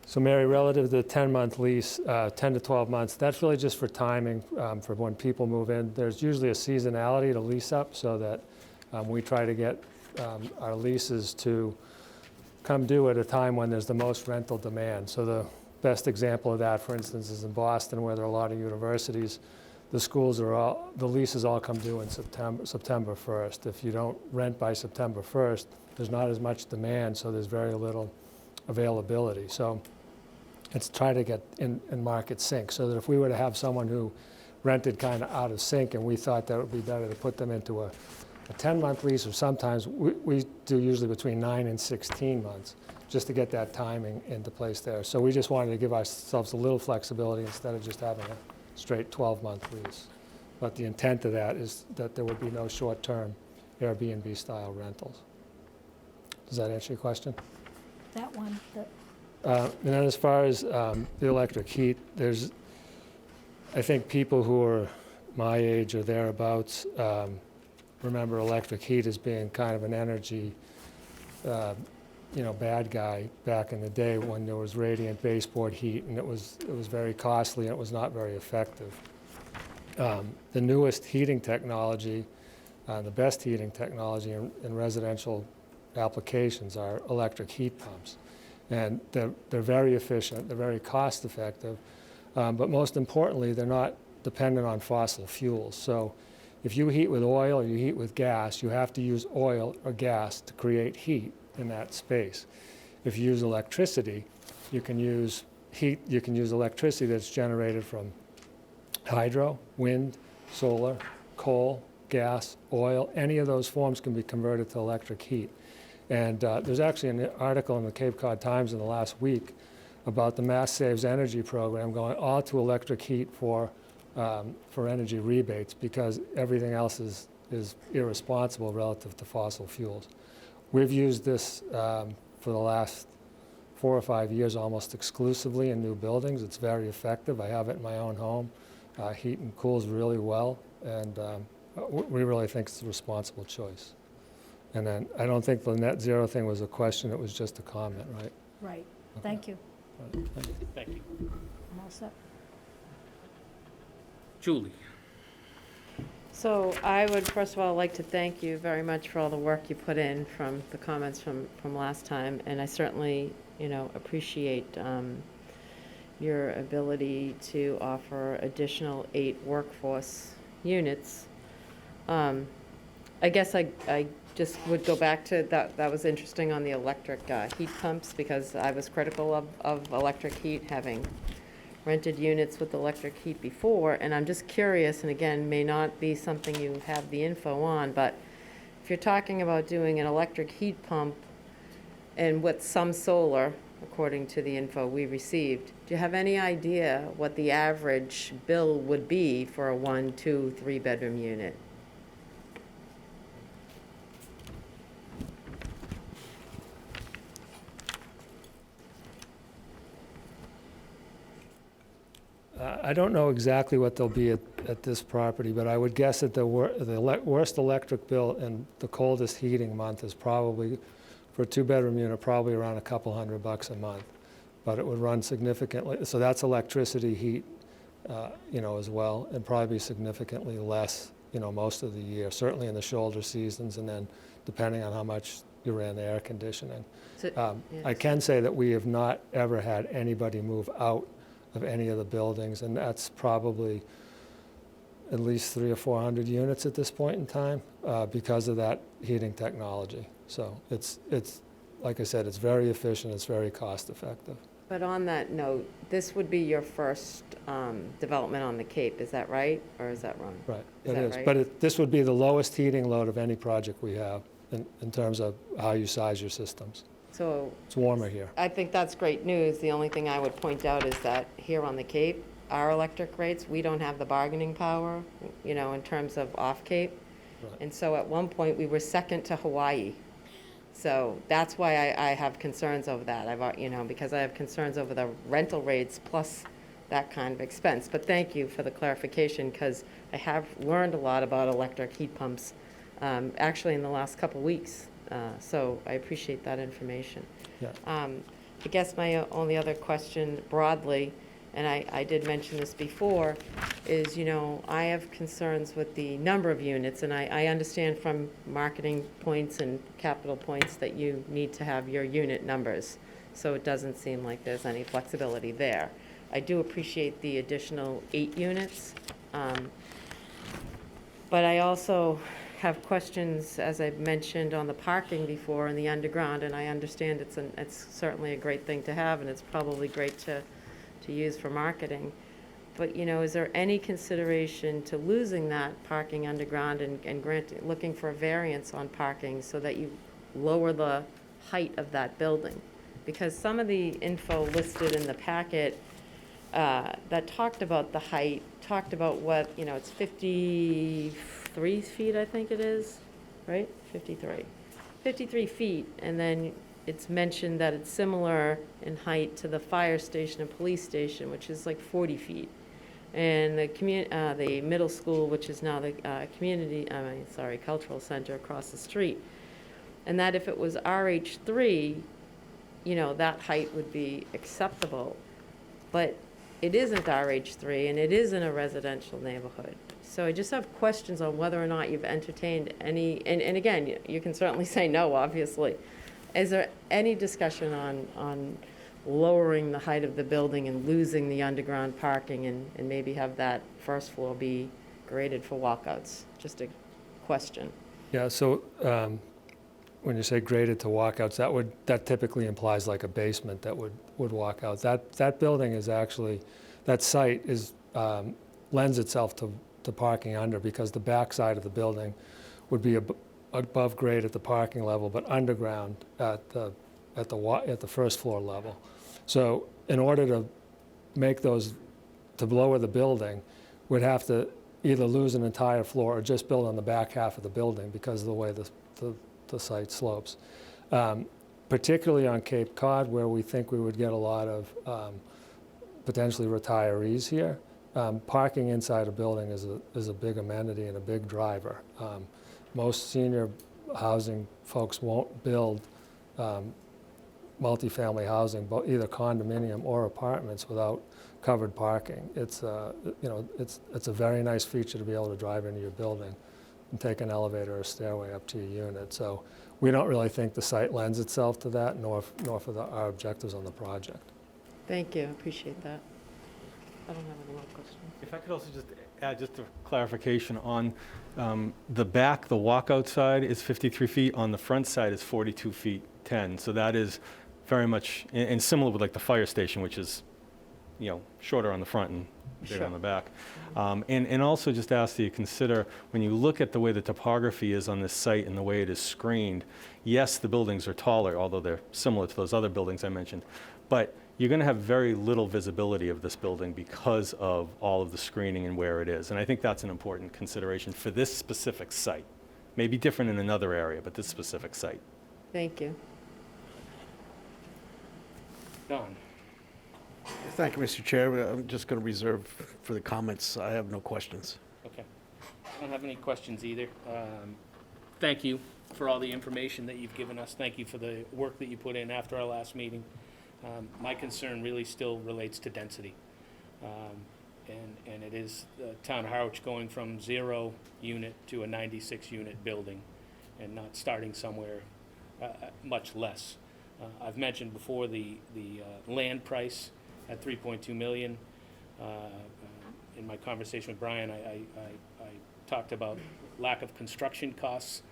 So Mary, relative to the 10-month lease, 10 to 12 months, that's really just for timing for when people move in. There's usually a seasonality to lease up so that we try to get our leases to come due at a time when there's the most rental demand. So the best example of that, for instance, is in Boston, where there are a lot of universities. The leases all come due in September 1st. If you don't rent by September 1st, there's not as much demand, so there's very little availability. So it's try to get in market sync, so that if we were to have someone who rented kind of out of sync and we thought that it would be better to put them into a 10-month lease, or sometimes we do usually between 9 and 16 months, just to get that timing into place there. So we just wanted to give ourselves a little flexibility instead of just having a straight 12-month lease. But the intent of that is that there would be no short-term Airbnb-style rentals. Does that answer your question? That one, And then as far as the electric heat, I think people who are my age or thereabouts remember electric heat as being kind of an energy, bad guy back in the day when there was radiant baseboard heat, and it was very costly and it was not very effective. The newest heating technology, the best heating technology in residential applications are electric heat pumps. And they're very efficient, they're very cost effective, but most importantly, they're not dependent on fossil fuels. So if you heat with oil or you heat with gas, you have to use oil or gas to create heat in that space. If you use electricity, you can use electricity that's generated from hydro, wind, solar, coal, gas, oil. Any of those forms can be converted to electric heat. And there's actually an article in the Cape Cod Times in the last week about the Mass Saves Energy program going all to electric heat for energy rebates, because everything else is irresponsible relative to fossil fuels. We've used this for the last 4 or 5 years almost exclusively in new buildings. It's very effective. I have it in my own home. Heat and cools really well, and we really think it's a responsible choice. And then I don't think the net zero thing was a question, it was just a comment, right? right, thank you. Right, thank you. Thank you. I'm all set. Julie? So I would first of all like to thank you very much for all the work you put in from the comments from last time, and I certainly, appreciate your ability to offer additional 8 workforce units. I guess I just would go back to that was interesting on the electric heat pumps, because I was critical of electric heat, having rented units with electric heat before, and I'm just curious, and again, may not be something you have the info on, but if you're talking about doing an electric heat pump and with some solar, according to the info we received, do you have any idea what the average bill would be for a 1, 2, 3-bedroom unit? I don't know exactly what they'll be at this property, but I would guess that the worst electric bill and the coldest heating month is probably, for a two-bedroom unit, probably around a couple $100 a month. But it would run significantly, so that's electricity, heat, as well, and probably significantly less, most of the year, certainly in the shoulder seasons, and then depending on how much you ran the air conditioning. So- I can say that we have not ever had anybody move out of any of the buildings, and that's probably at least 300 or 400 units at this point in time because of that heating technology. So it's like I said, it's very efficient, it's very cost effective. But on that note, this would be your first development on the Cape, is that right? Or is that wrong? Right, Is it that is. right? But this would be the lowest heating load of any project we have in terms of how you size your systems. So It's warmer here. I think that's great news. The only thing I would point out is that here on the Cape, our electric rates, we don't have the bargaining power, in terms of off-Cape. Right. And so at one point, we were second to Hawaii. So that's why I have concerns over that. Because I have concerns over the rental rates plus that kind of expense. But thank you for the clarification, because I have learned a lot about electric heat pumps, actually in the last couple of weeks. So I appreciate that information. Yeah. I guess my only other question broadly, and I did mention this before, is, I have concerns with the number of units, and I understand from marketing points and capital points that you need to have your unit numbers, so it doesn't seem like there's any flexibility there. I do appreciate the additional 8 units, but I also have questions, as I've mentioned, on the parking before and the underground, and I understand it's certainly a great thing to have, and it's probably great to use for marketing. But, is there any consideration to losing that parking underground and looking for a variance on parking so that you lower the height of that building? Because some of the info listed in the packet that talked about the height, talked about what, it's 53 feet, I think it is, right? 53 feet, and then it's mentioned that it's similar in height to the fire station and police station, which is like 40 feet. And the middle school, which is now the cultural center across the street. And that if it was RH3, that height would be acceptable. But it isn't RH3, and it is in a residential neighborhood. So I just have questions on whether or not you've entertained any, and again, you can certainly say no, obviously. Is there any discussion on lowering the height of the building and losing the underground parking and maybe have that first floor be graded for walkouts? Just a question. Yeah, so when you say graded to walkouts, that typically implies like a basement that would walk out. That building is actually, that site is lends itself to parking under, because the back side of the building would be above grade at the parking level, but underground at the first floor level. So in order to make those, to lower the building, we'd have to either lose an entire floor or just build on the back half of the building because of the way the site slopes. Particularly on Cape Cod, where we think we would get a lot of potentially retirees here, parking inside a building is a big amenity and a big driver. Most senior housing folks won't build multifamily housing, but either condominium or apartments, without covered parking. It's a very nice feature to be able to drive into your building and take an elevator or stairway up to your unit. So we don't really think the site lends itself to that, nor for our objectives on the project. Thank you, appreciate that. I don't have any more questions. If I could also just add just a clarification on the back, the walkout side is 53 feet, on the front side is 42 feet 10. So that is very much, and similar with like the fire station, which is, shorter on the front and bigger on the back. And also just ask that you consider, when you look at the way the topography is on this site and the way it is screened, yes, the buildings are taller, although they're similar to those other buildings I mentioned, but you're going to have very little visibility of this building because of all of the screening and where it is. And I think that's an important consideration for this specific site. Maybe different in another area, but this specific site. Thank you. Don? Thank you, Mr. Chair. I'm just going to reserve for the comments. I have no questions. Okay. I don't have any questions either. Thank you for all the information that you've given us. Thank you for the work that you put in after our last meeting. My concern really still relates to density. And it is the town of Harwich going from 0 unit to a 96 unit building and not starting somewhere much less. I've mentioned before the land price at 3.2 million. In my conversation with Brian, I talked about lack of construction costs,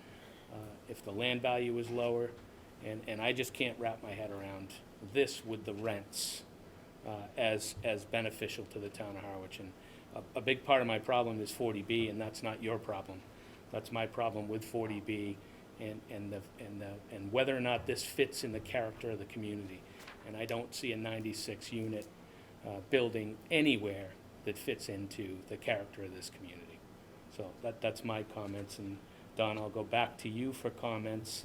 if the land value is lower, and I just can't wrap my head around this with the rents as beneficial to the town of Harwich. And a big part of my problem is 40B, and that's not your problem. That's my problem with 40B and whether or not this fits in the character of the community. And I don't see a 96 unit building anywhere that fits into the character of this community. So that's my comments, and Don, I'll go back to you for comments,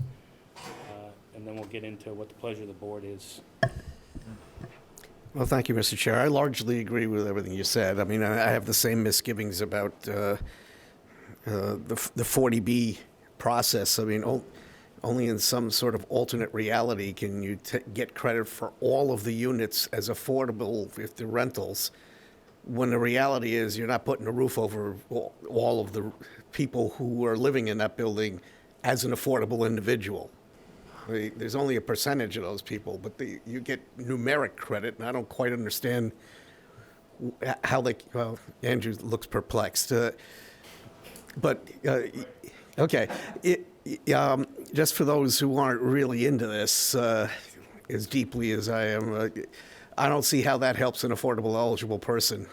and then we'll get into what the pleasure of the board is. Well, thank you, Mr. Chair. I largely agree with everything you said. I mean, I have the same misgivings about the 40B process. I mean, only in some sort of alternate reality can you get credit for all of the units as affordable if they're rentals, when the reality is you're not putting a roof over all of the people who are living in that building as an affordable individual. I mean, there's only a percentage of those people, but you get numeric credit, and I don't quite understand how they, well, Andrew looks perplexed. Okay, just for those who aren't really into this as deeply as I am, I don't see how that helps an affordable eligible person.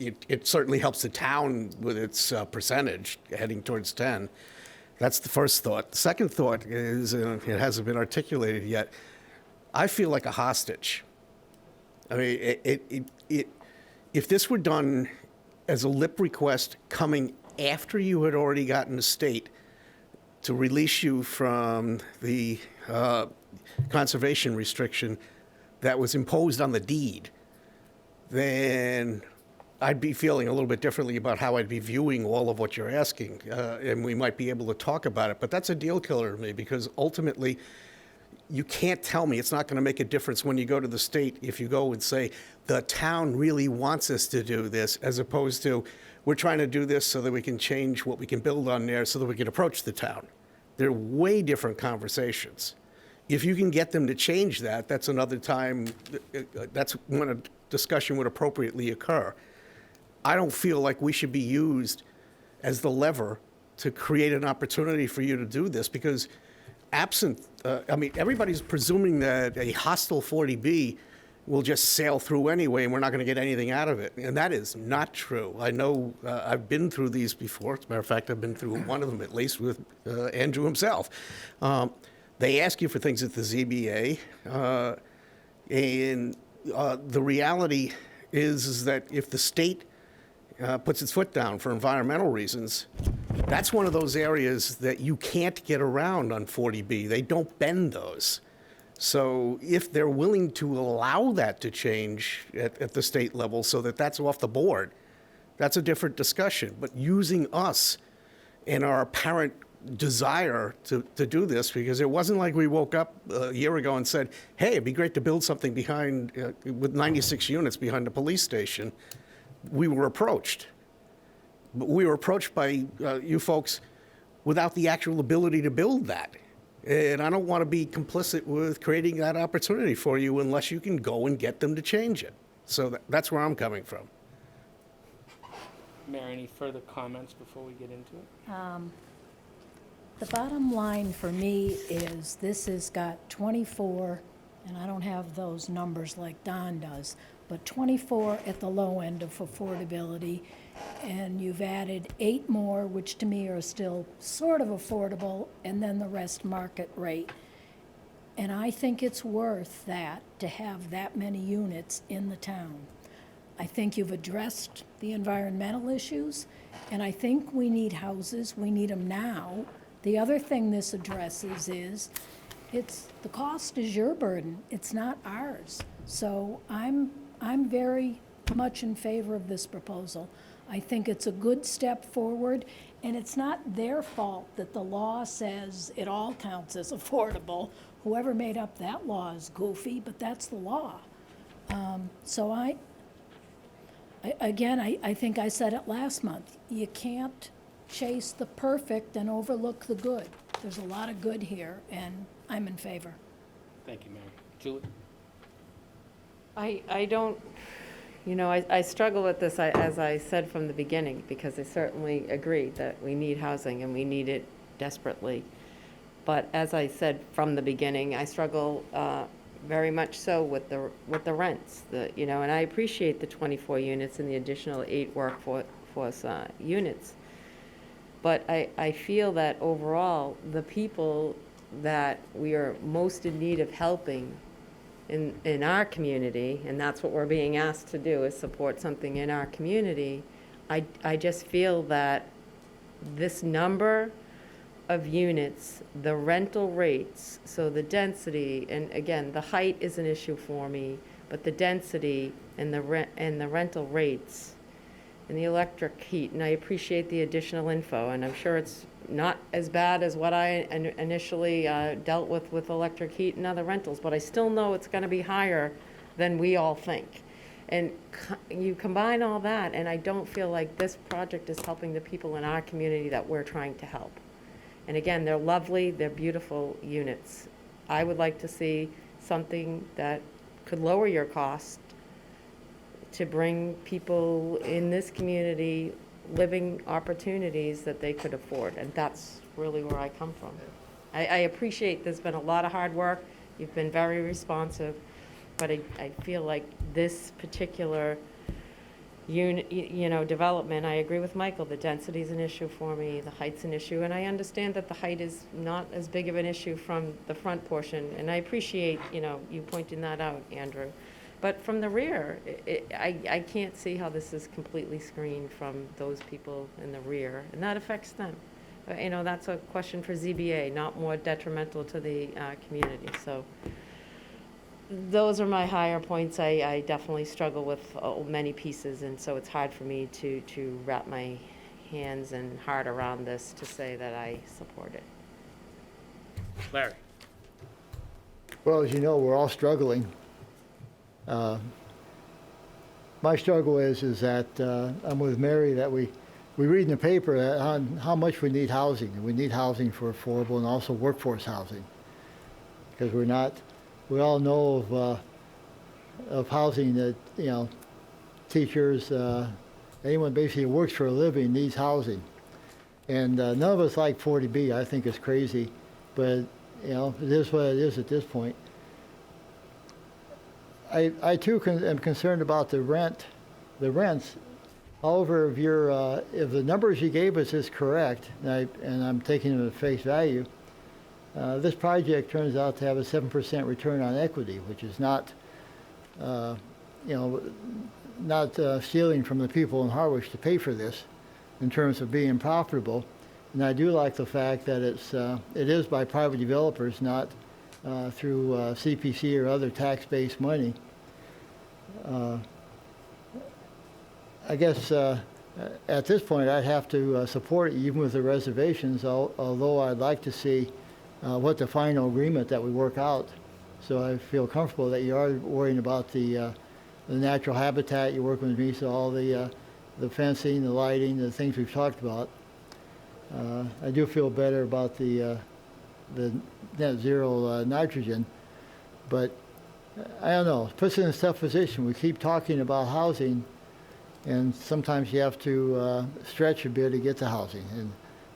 It certainly helps the town with its percentage heading towards 10. That's the first thought. The second thought is, it hasn't been articulated yet, I feel like a hostage. I mean, if this were done as a lip request coming after you had already gotten the state to release you from the conservation restriction that was imposed on the deed, then I'd be feeling a little bit differently about how I'd be viewing all of what you're asking, and we might be able to talk about it. But that's a deal killer to me, because ultimately, you can't tell me it's not going to make a difference when you go to the state if you go and say, the town really wants us to do this, as opposed to, we're trying to do this so that we can change what we can build on there so that we can approach the town. They're way different conversations. If you can get them to change that, that's another time, that's when a discussion would appropriately occur. I don't feel like we should be used as the lever to create an opportunity for you to do this, because absent, I mean, everybody's presuming that a hostile 40B will just sail through anyway and we're not going to get anything out of it. And that is not true. I know I've been through these before. As a matter of fact, I've been through one of them at least with Andrew himself. They ask you for things at the ZBA, and the reality is that if the state puts its foot down for environmental reasons, that's one of those areas that you can't get around on 40B. They don't bend those. So if they're willing to allow that to change at the state level so that that's off the board, that's a different discussion. But using us and our apparent desire to do this, because it wasn't like we woke up a year ago and said, hey, it'd be great to build something behind, with 96 units behind the police station. We were approached. But we were approached by you folks without the actual ability to build that. And I don't want to be complicit with creating that opportunity for you unless you can go and get them to change it. So that's where I'm coming from. Mayor, any further comments before we get into it? The bottom line for me is this has got 24, and I don't have those numbers like Don does, but 24 at the low end of affordability, and you've added 8 more, which to me are still sort of affordable, and then the rest market rate. And I think it's worth that to have that many units in the town. I think you've addressed the environmental issues, and I think we need houses. We need them now. The other thing this addresses is the cost is your burden. It's not ours. So I'm I'm very much in favor of this proposal. I think it's a good step forward, and it's not their fault that the law says it all counts as affordable. Whoever made up that law is goofy, but that's the law. So again, I think I said it last month. You can't chase the perfect and overlook the good. There's a lot of good here, and I'm in favor. Thank you, Mary. Julie? I don't, I struggle with this, as I said from the beginning, because I certainly agree that we need housing and we need it desperately. But as I said from the beginning, I struggle very much so with the rents, and I appreciate the 24 units and the additional 8 workforce units. But I feel that overall, the people that we are most in need of helping in our community, and that's what we're being asked to do, is support something in our community, I just feel that this number of units, the rental rates, so the density, and again, the height is an issue for me, but the density and the rental rates and the electric heat, and I appreciate the additional info, and I'm sure it's not as bad as what I initially dealt with electric heat and other rentals, but I still know it's going to be higher than we all think. And you combine all that, and I don't feel like this project is helping the people in our community that we're trying to help. And again, they're lovely, they're beautiful units. I would like to see something that could lower your cost to bring people in this community living opportunities that they could afford, and that's really where I come from. I appreciate there's been a lot of hard work, you've been very responsive, but I feel like this particular development, I agree with Michael, the density is an issue for me, the height's an issue, and I understand that the height is not as big of an issue from the front portion, and I appreciate, you pointing that out, Andrew. But from the rear, I can't see how this is completely screened from those people in the rear, and that affects them. That's a question for ZBA, not more detrimental to the community. So those are my higher points. I definitely struggle with many pieces, and so it's hard for me to wrap my hands and heart around this to say that I support it. Larry? Well, as you know, we're all struggling. My struggle is that I'm with Mary that we read in the paper on how much we need housing, and we need housing for affordable and also workforce housing, because we all know of housing that teachers, anyone basically who works for a living needs housing, and none of us like 40B. I think it's crazy, but it is what it is at this point. I too am concerned about the rents. However, if the numbers you gave us is correct, and I'm taking them at face value, this project turns out to have a 7% return on equity, which is not stealing from the people in Harwich to pay for this in terms of being profitable. And I do like the fact that it is by private developers, not through CPC or other tax-based money. I guess at this point I'd have to support it even with the reservations, although I'd like to see what the final agreement that we work out. So I feel comfortable that you are worrying about the natural habitat, you're working with me, so all the fencing, the lighting, the things we've talked about. I do feel better about the net zero nitrogen, but I don't know, it puts us in a tough position. We keep talking about housing, and sometimes you have to stretch a bit to get to housing,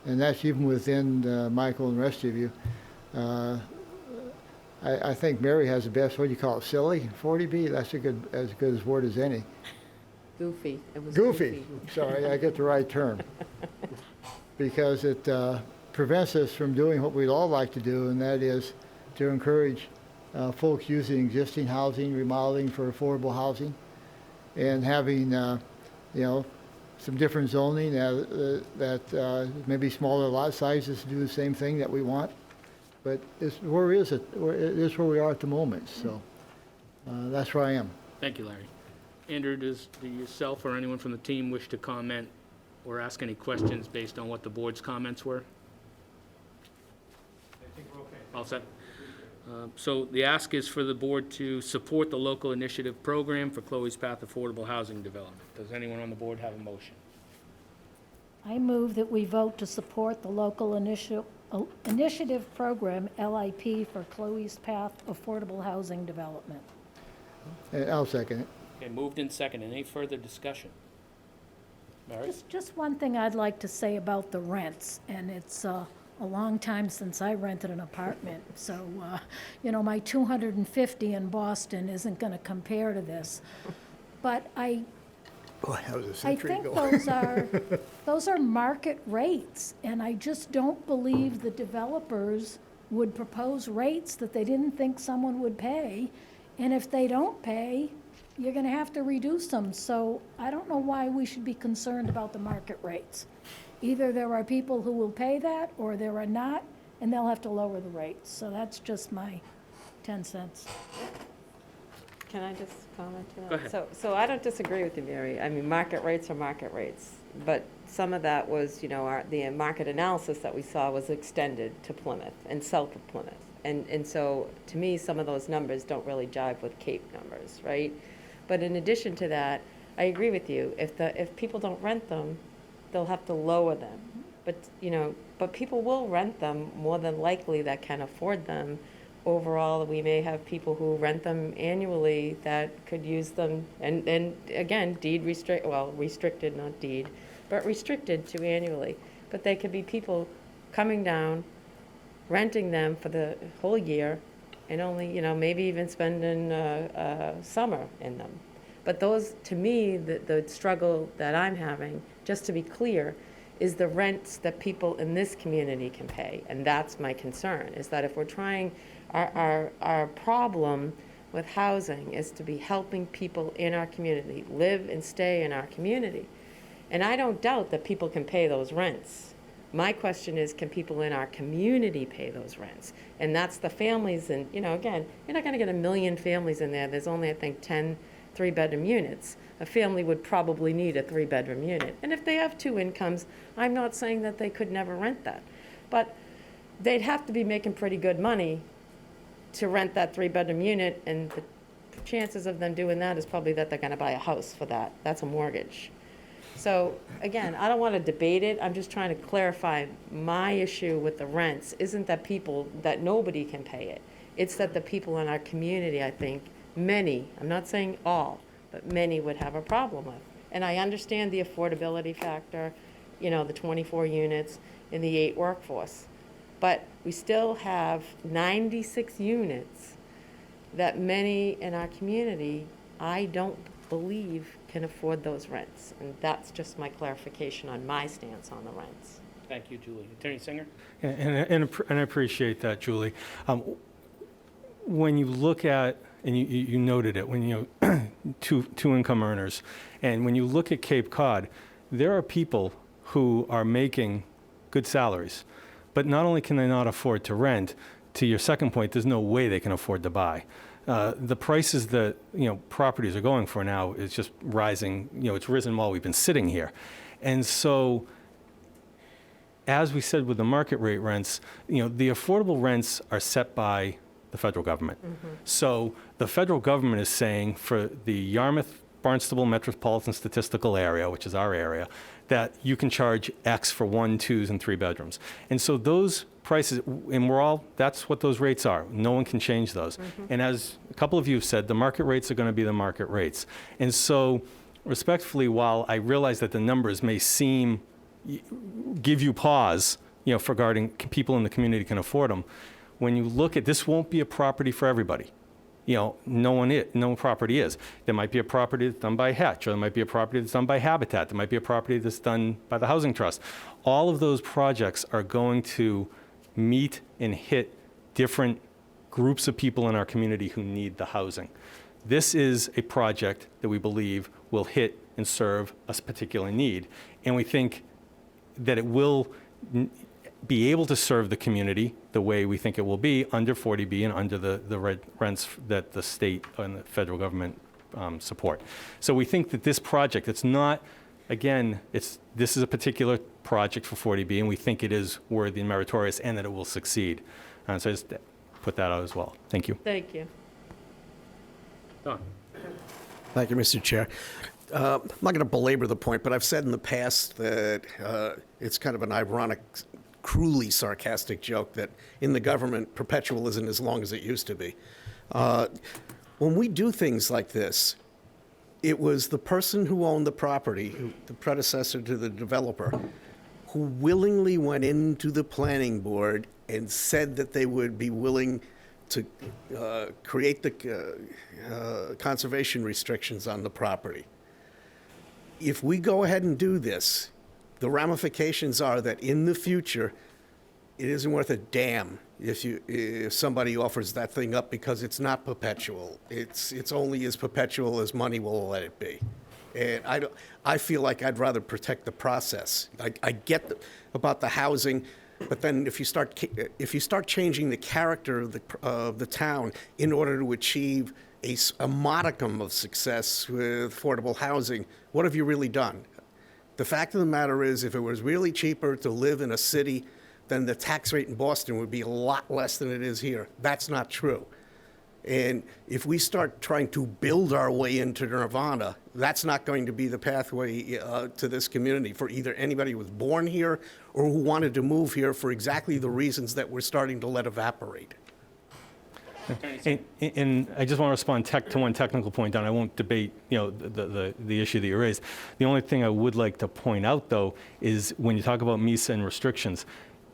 and that's even within Michael and the rest of you. I think Mary has the best, what do you call it, silly, 40B? That's as good a word as any. Goofy. It was Goofy. Sorry, I get the right term. Because it prevents us from doing what we'd all like to do, and that is to encourage folks using existing housing, remodeling for affordable housing, and having, some different zoning that maybe smaller lot sizes to do the same thing that we want. But it is where we are at the moment, so that's where I am. Thank you, Larry. Andrew, do yourself or anyone from the team wish to comment or ask any questions based on what the board's comments were? I think we're okay. All set. So the ask is for the board to support the local initiative program for Chloe's Path Affordable Housing Development. Does anyone on the board have a motion? I move that we vote to support the local initiative program, LIP, for Chloe's Path Affordable Housing Development. I'll second it. Okay, moved in second. Any further discussion? Mary? Just one thing I'd like to say about the rents, and it's a long time since I rented an apartment, so, my 250 in Boston isn't going to compare to this. But I think those are market rates, and I just don't believe the developers would propose rates that they didn't think someone would pay, and if they don't pay, you're going to have to reduce them. So I don't know why we should be concerned about the market rates. Either there are people who will pay that, or there are not, and they'll have to lower the rates. So that's just my 10 cents. Can I just comment to that? Go ahead. So I don't disagree with you, Mary. I mean, market rates are market rates. But some of that was, the market analysis that we saw was extended to Plymouth and south of Plymouth. And so, to me, some of those numbers don't really jive with Cape numbers, right? But in addition to that, I agree with you. If people don't rent them, they'll have to lower them. But people will rent them more than likely that can afford them. Overall, we may have people who rent them annually that could use them, and again, restricted, not deed, but restricted to annually. But they could be people coming down, renting them for the whole year, and only, maybe even spending summer in them. But those, to me, the struggle that I'm having, just to be clear, is the rents that people in this community can pay. And that's my concern, is that if we're trying, our problem with housing is to be helping people in our community live and stay in our community. And I don't doubt that people can pay those rents. My question is, can people in our community pay those rents? And that's the families, and, again, you're not gonna get 1 million families in there. There's only, I think, 10 3-bedroom units. A family would probably need a 3-bedroom unit. And if they have 2 incomes, I'm not saying that they could never rent that. But they'd have to be making pretty good money to rent that 3-bedroom unit, and the chances of them doing that is probably that they're gonna buy a house for that. That's a mortgage. So, again, I don't wanna debate it. I'm just trying to clarify my issue with the rents isn't that nobody can pay it. It's that the people in our community, I think, many, I'm not saying all, but many would have a problem with. And I understand the affordability factor, the 24 units and the 8 workforce. But we still have 96 units that many in our community, I don't believe, can afford those rents. And that's just my clarification on my stance on the rents. Thank you, Julie. Attorney Singer? And I appreciate that, Julie. When you look at, and you noted it, when two income earners, and when you look at Cape Cod, there are people who are making good salaries, but not only can they not afford to rent, to your second point, there's no way they can afford to buy. The prices that properties are going for now is just rising. It's risen while we've been sitting here, and so, as we said with the market rate rents, the affordable rents are set by the federal government. Mm-hmm. So the federal government is saying for the Yarmouth, Barnstable Metropolitan Statistical Area, which is our area, that you can charge X for 1, 2s, and 3 bedrooms. And so those prices, and that's what those rates are. No one can change those. Mm-hmm. And as a couple of you have said, the market rates are going to be the market rates. And so respectfully, while I realize that the numbers may give you pause, regarding people in the community can afford them, when you look at this, won't be a property for everybody. No property is. There might be a property that's done by Hatch, or there might be a property that's done by Habitat, there might be a property that's done by the Housing Trust. All of those projects are going to meet and hit different groups of people in our community who need the housing. This is a project that we believe will hit and serve a particular need, and we think that it will be able to serve the community the way we think it will be under 40B and under the rents that the state and the federal government support. So we think that this project, it's not, again, this is a particular project for 40B, and we think it is worthy and meritorious, and that it will succeed. So I just put that out as well. Thank you. Thank you. Don? Thank you, Mr. Chair. I'm not going to belabor the point, but I've said in the past that it's kind of an ironic, cruelly sarcastic joke that in the government, perpetual isn't as long as it used to be. When we do things like this, it was the person who owned the property, the predecessor to the developer, who willingly went into the planning board and said that they would be willing to create the conservation restrictions on the property. If we go ahead and do this, the ramifications are that in the future, it isn't worth a damn if somebody offers that thing up because it's not perpetual. It's only as perpetual as money will let it be. And I feel like I'd rather protect the process. I get about the housing, but then if you start changing the character of the town in order to achieve a modicum of success with affordable housing, what have you really done? The fact of the matter is, if it was really cheaper to live in a city, then the tax rate in Boston would be a lot less than it is here. That's not true. And if we start trying to build our way into nirvana, that's not going to be the pathway to this community for either anybody who was born here or who wanted to move here for exactly the reasons that we're starting to let evaporate. And I just want to respond to one technical point, Don. I won't debate, the issue that you raised. The only thing I would like to point out, though, is when you talk about MISA and restrictions,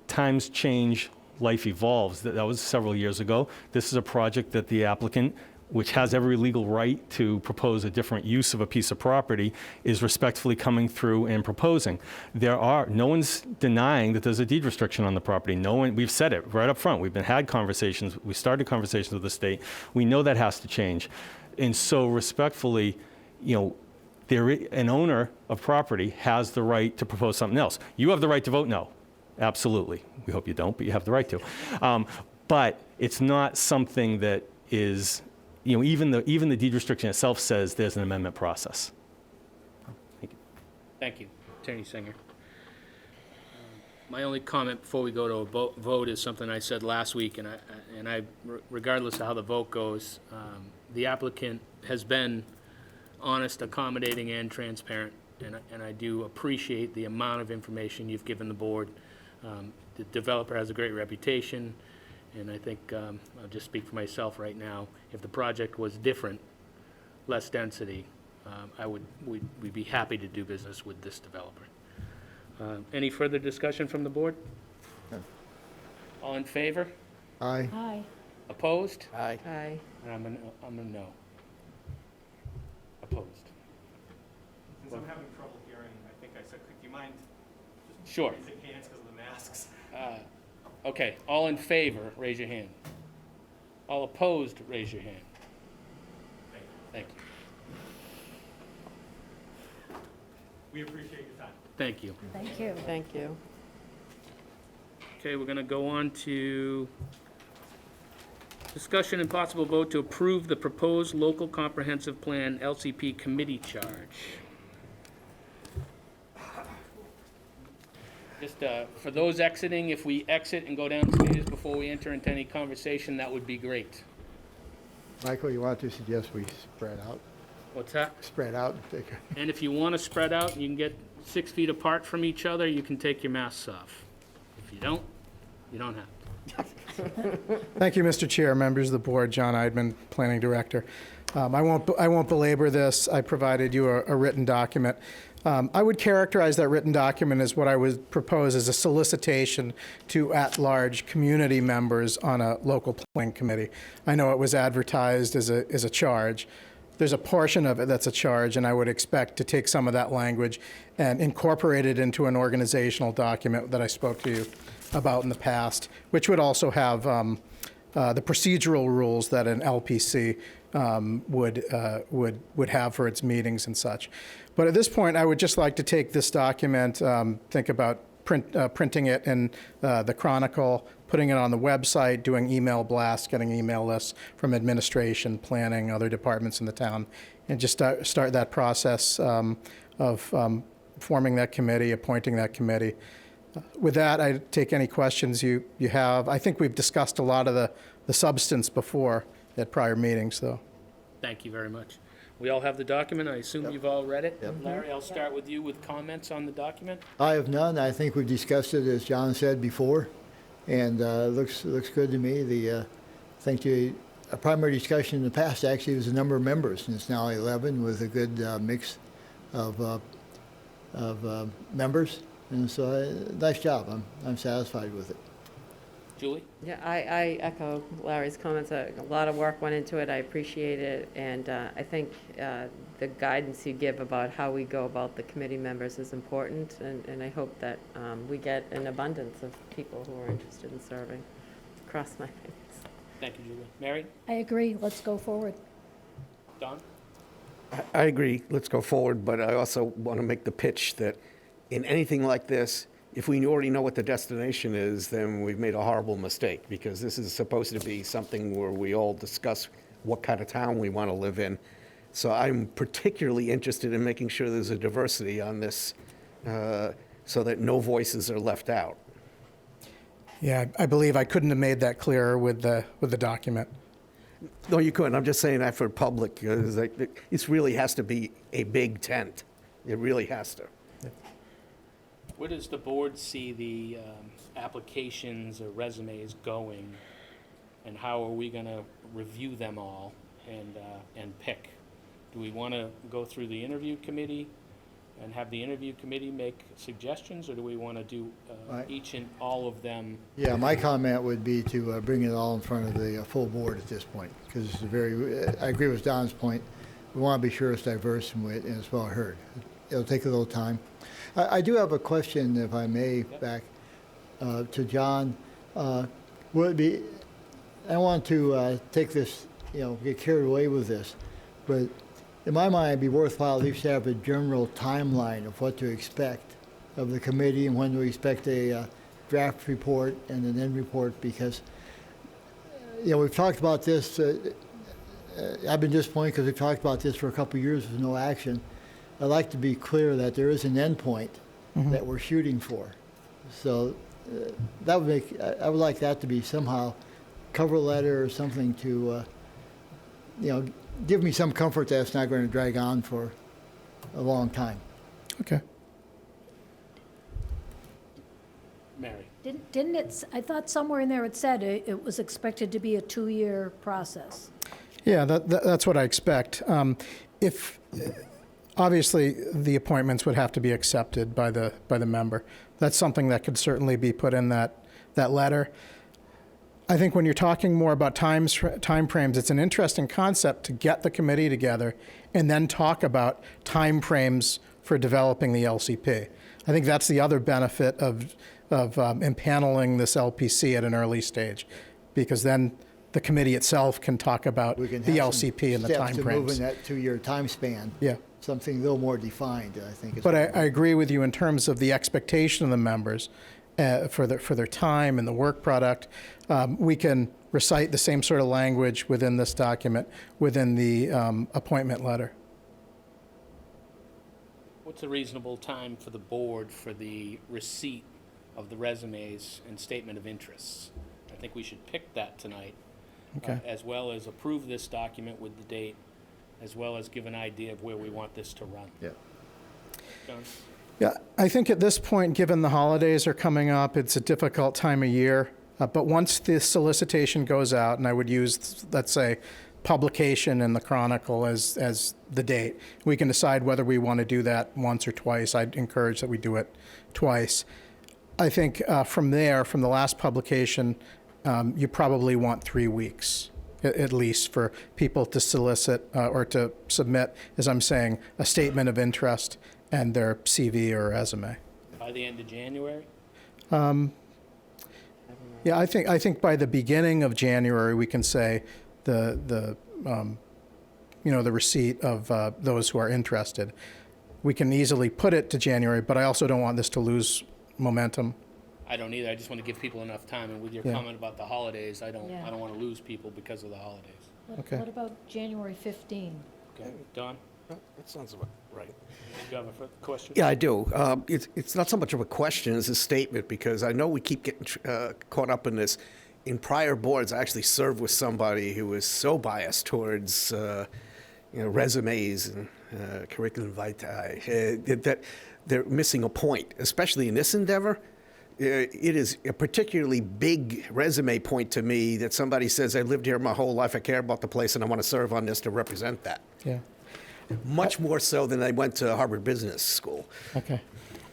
times change, life evolves. That was several years ago. This is a project that the applicant, which has every legal right to propose a different use of a piece of property, is respectfully coming through and proposing. No one's denying that there's a deed restriction on the property. We've said it right up front. We started conversations with the state. We know that has to change. And so respectfully, an owner of property has the right to propose something else. You have the right to vote no. Absolutely. We hope you don't, but you have the right to. But it's not something that is, even the deed restriction itself says there's an amendment process. Thank you. Thank you, Attorney Singer. My only comment before we go to a vote is something I said last week, and regardless of how the vote goes, the applicant has been honest, accommodating, and transparent, and I do appreciate the amount of information you've given the board. The developer has a great reputation, and I think, I'll just speak for myself right now, if the project was different, less density, we'd be happy to do business with this developer. Any further discussion from the board? No. All in favor? Aye. Aye. Opposed? Aye. Aye. And I'm a no. Opposed. Since I'm having trouble hearing, I think I said, could you mind just Sure. raising hands because of the masks? Okay, all in favor, raise your hand. All opposed, raise your hand. Thank you. We appreciate your time. Thank you. Thank you. Thank you. Okay, we're going to go on to discussion and possible vote to approve the proposed local comprehensive plan LCP committee charge. Just for those exiting, if we exit and go downstairs before we enter into any conversation, that would be great. Michael, you want to suggest we spread out? What's that? Spread out and take And if you want to spread out and you can get 6 feet apart from each other, you can take your masks off. If you don't, you don't have to. Thank you, Mr. Chair, members of the board, John Eidman, Planning Director. I won't belabor this. I provided you a written document. I would characterize that written document as what I would propose as a solicitation to at-large community members on a local planning committee. I know it was advertised as a charge. There's a portion of it that's a charge, and I would expect to take some of that language and incorporate it into an organizational document that I spoke to you about in the past, which would also have the procedural rules that an LPC would have for its meetings and such. But at this point, I would just like to take this document, think about printing it in the Chronicle, putting it on the website, doing email blasts, getting email lists from administration, planning, other departments in the town, and just start that process of forming that committee, appointing that committee. With that, I take any questions you have. I think we've discussed a lot of the substance before at prior meetings, though. Thank you very much. We all have the document. I assume you've all read it. Larry, I'll start with you with comments on the document. I have none. I think we've discussed it, as John said before, and looks good to me. I think a primary discussion in the past actually was the number of members, and it's now 11 with a good mix of members. And so, nice job. I'm satisfied with it. Julie? Yeah, I echo Larry's comments. A lot of work went into it. I appreciate it. And I think the guidance you give about how we go about the committee members is important. And I hope that we get an abundance of people who are interested in serving. Cross my fingers. Thank you, Julie. Mary? I agree, let's go forward. Don? I agree, let's go forward, but I also want to make the pitch that in anything like this, if we already know what the destination is, then we've made a horrible mistake, because this is supposed to be something where we all discuss what kind of town we want to live in. So I'm particularly interested in making sure there's a diversity on this, so that no voices are left out. Yeah, I believe I couldn't have made that clearer with the document. No, you couldn't. I'm just saying that for public. It really has to be a big tent. It really has to. Where does the board see the applications or resumes going, and how are we going to review them all and pick? Do we want to go through the interview committee and have the interview committee make suggestions, or do we want to do each and all of them? Yeah, my comment would be to bring it all in front of the full board at this point, because it's I agree with Don's point. We want to be sure it's diverse and it's well heard. It'll take a little time. I do have a question, if I may, back to John. Would it be, I don't want to take this, get carried away with this, but in my mind, it'd be worthwhile at least to have a general timeline of what to expect of the committee and when to expect a draft report and an end report, because, we've talked about this. I've been disappointed because we've talked about this for a couple of years with no action. I'd like to be clear that there is an end point that we're shooting for. So that would make, I would like that to be somehow cover letter or something to, give me some comfort that it's not going to drag on for a long time. Okay. Mary? Didn't it, I thought somewhere in there it said it was expected to be a 2-year process. Yeah, that's what I expect. If obviously the appointments would have to be accepted by the member. That's something that could certainly be put in that letter. I think when you're talking more about time frames, it's an interesting concept to get the committee together and then talk about time frames for developing the LCP. I think that's the other benefit of impaneling this LPC at an early stage, because then the committee itself can talk about the LCP and the time steps to frames. move in that 2-year time span. Yeah. Something a little more defined, I think. But I agree with you in terms of the expectation of the members for their time and the work product. We can recite the same sort of language within this document, within the appointment letter. What's a reasonable time for the board for the receipt of the resumes and statement of interests? I think we should pick that tonight. Okay. As well as approve this document with the date, as well as give an idea of where we want this to run. Yeah. John? Yeah, I think at this point, given the holidays are coming up, it's a difficult time of year. But once the solicitation goes out, and I would use, let's say, publication in the Chronicle as the date, we can decide whether we want to do that once or twice. I'd encourage that we do it twice. I think from there, from the last publication, you probably want 3 weeks, at least, for people to solicit or to submit, as I'm saying, a statement of interest and their CV or resume. By the end of January? Yeah, I think by the beginning of January we can say the receipt of those who are interested. We can easily put it to January, but I also don't want this to lose momentum. I don't either. I just want to give people enough time. And with your Yeah. comment about the holidays, I don't Yeah. want to lose people because of the holidays. Okay. What about January 15? Okay, Don, That sounds about right. did you have a question? Yeah, I do. It's not so much of a question as a statement, because I know we keep getting caught up in this. In prior boards, I actually served with somebody who was so biased towards resumes and curriculum vitae that they're missing a point, especially in this endeavor. It is a particularly big resume point to me that somebody says, I lived here my whole life, I care about the place, and I want to serve on this to represent that. Yeah. Much more so than I went to Harvard Business School. Okay.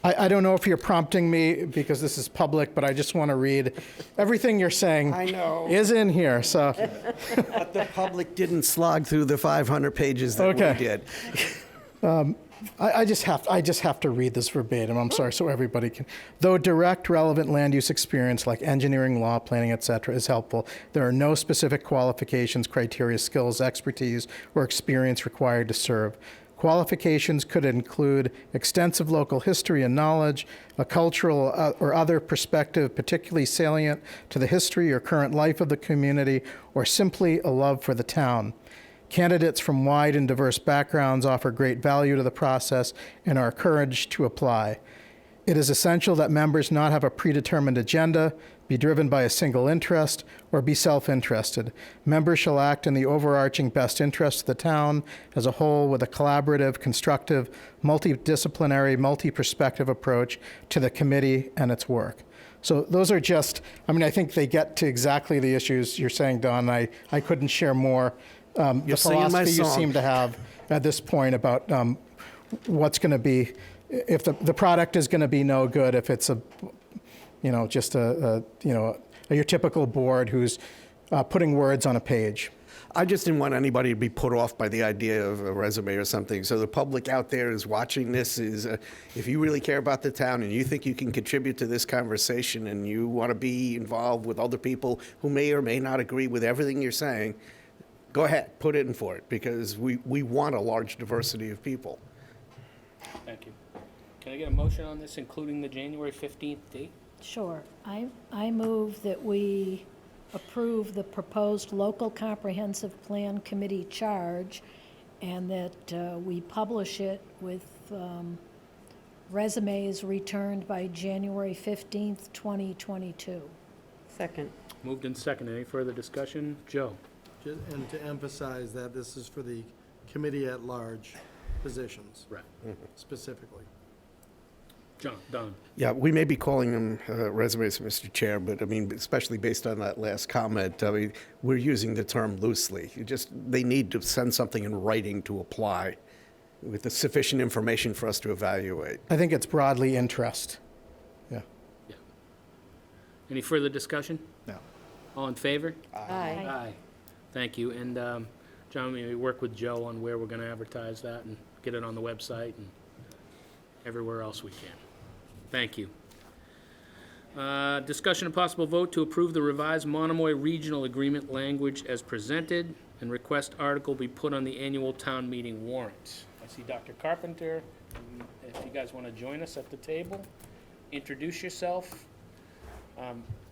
I don't know if you're prompting me because this is public, but I just want to read everything you're saying. I know. Is in here, so. But the public didn't slog through the 500 pages that we did. I just have to read this verbatim. I'm sorry, so everybody can. Though direct, relevant land use experience like engineering, law, planning, etc., is helpful, there are no specific qualifications, criteria, skills, expertise, or experience required to serve. Qualifications could include extensive local history and knowledge, a cultural or other perspective particularly salient to the history or current life of the community, or simply a love for the town. Candidates from wide and diverse backgrounds offer great value to the process and are encouraged to apply. It is essential that members not have a predetermined agenda, be driven by a single interest, or be self-interested. Members shall act in the overarching best interest of the town as a whole with a collaborative, constructive, multidisciplinary, multi-perspective approach to the committee and its work. So those are just, I think they get to exactly the issues you're saying, Don. I couldn't share more. The philosophy you seem to have at this point about what's going to be, if the product is going to be no good, if it's just your typical board who's putting words on a page. I just didn't want anybody to be put off by the idea of a resume or something. So the public out there is watching this. If you really care about the town and you think you can contribute to this conversation and you want to be involved with other people who may or may not agree with everything you're saying, go ahead, put in for it, because we want a large diversity of people. Thank you. Can I get a motion on this, including the January 15th date? Sure. I move that we approve the proposed local comprehensive plan committee charge and that we publish it with resumes returned by January 15th, 2022. Second. Moved and seconded. Any further discussion? Joe? And to emphasize that this is for the committee at large positions. Right. Specifically. Don? Yeah, we may be calling them resumes, Mr. Chair, but especially based on that last comment, we're using the term loosely. They need to send something in writing to apply with the sufficient information for us to evaluate. I think it's broadly interest. Yeah. Any further discussion? No. All in favor? Aye. Aye. Thank you. And, John, we work with Joe on where we're going to advertise that and get it on the website and everywhere else we can. Thank you. Discussion and possible vote to approve the revised Monomoy Regional Agreement language as presented and request article be put on the annual town meeting warrant. I see Dr. Carpenter. If you guys want to join us at the table, introduce yourself.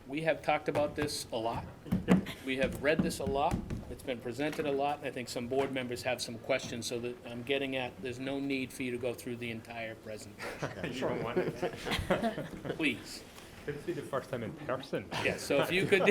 We have talked about this a lot. We have read this a lot. It's been presented a lot. I think some board members have some questions, so that I'm getting at, there's no need for you to go through the entire presentation. You don't want it. Please. Good to see the first time in person. Yes, so if you could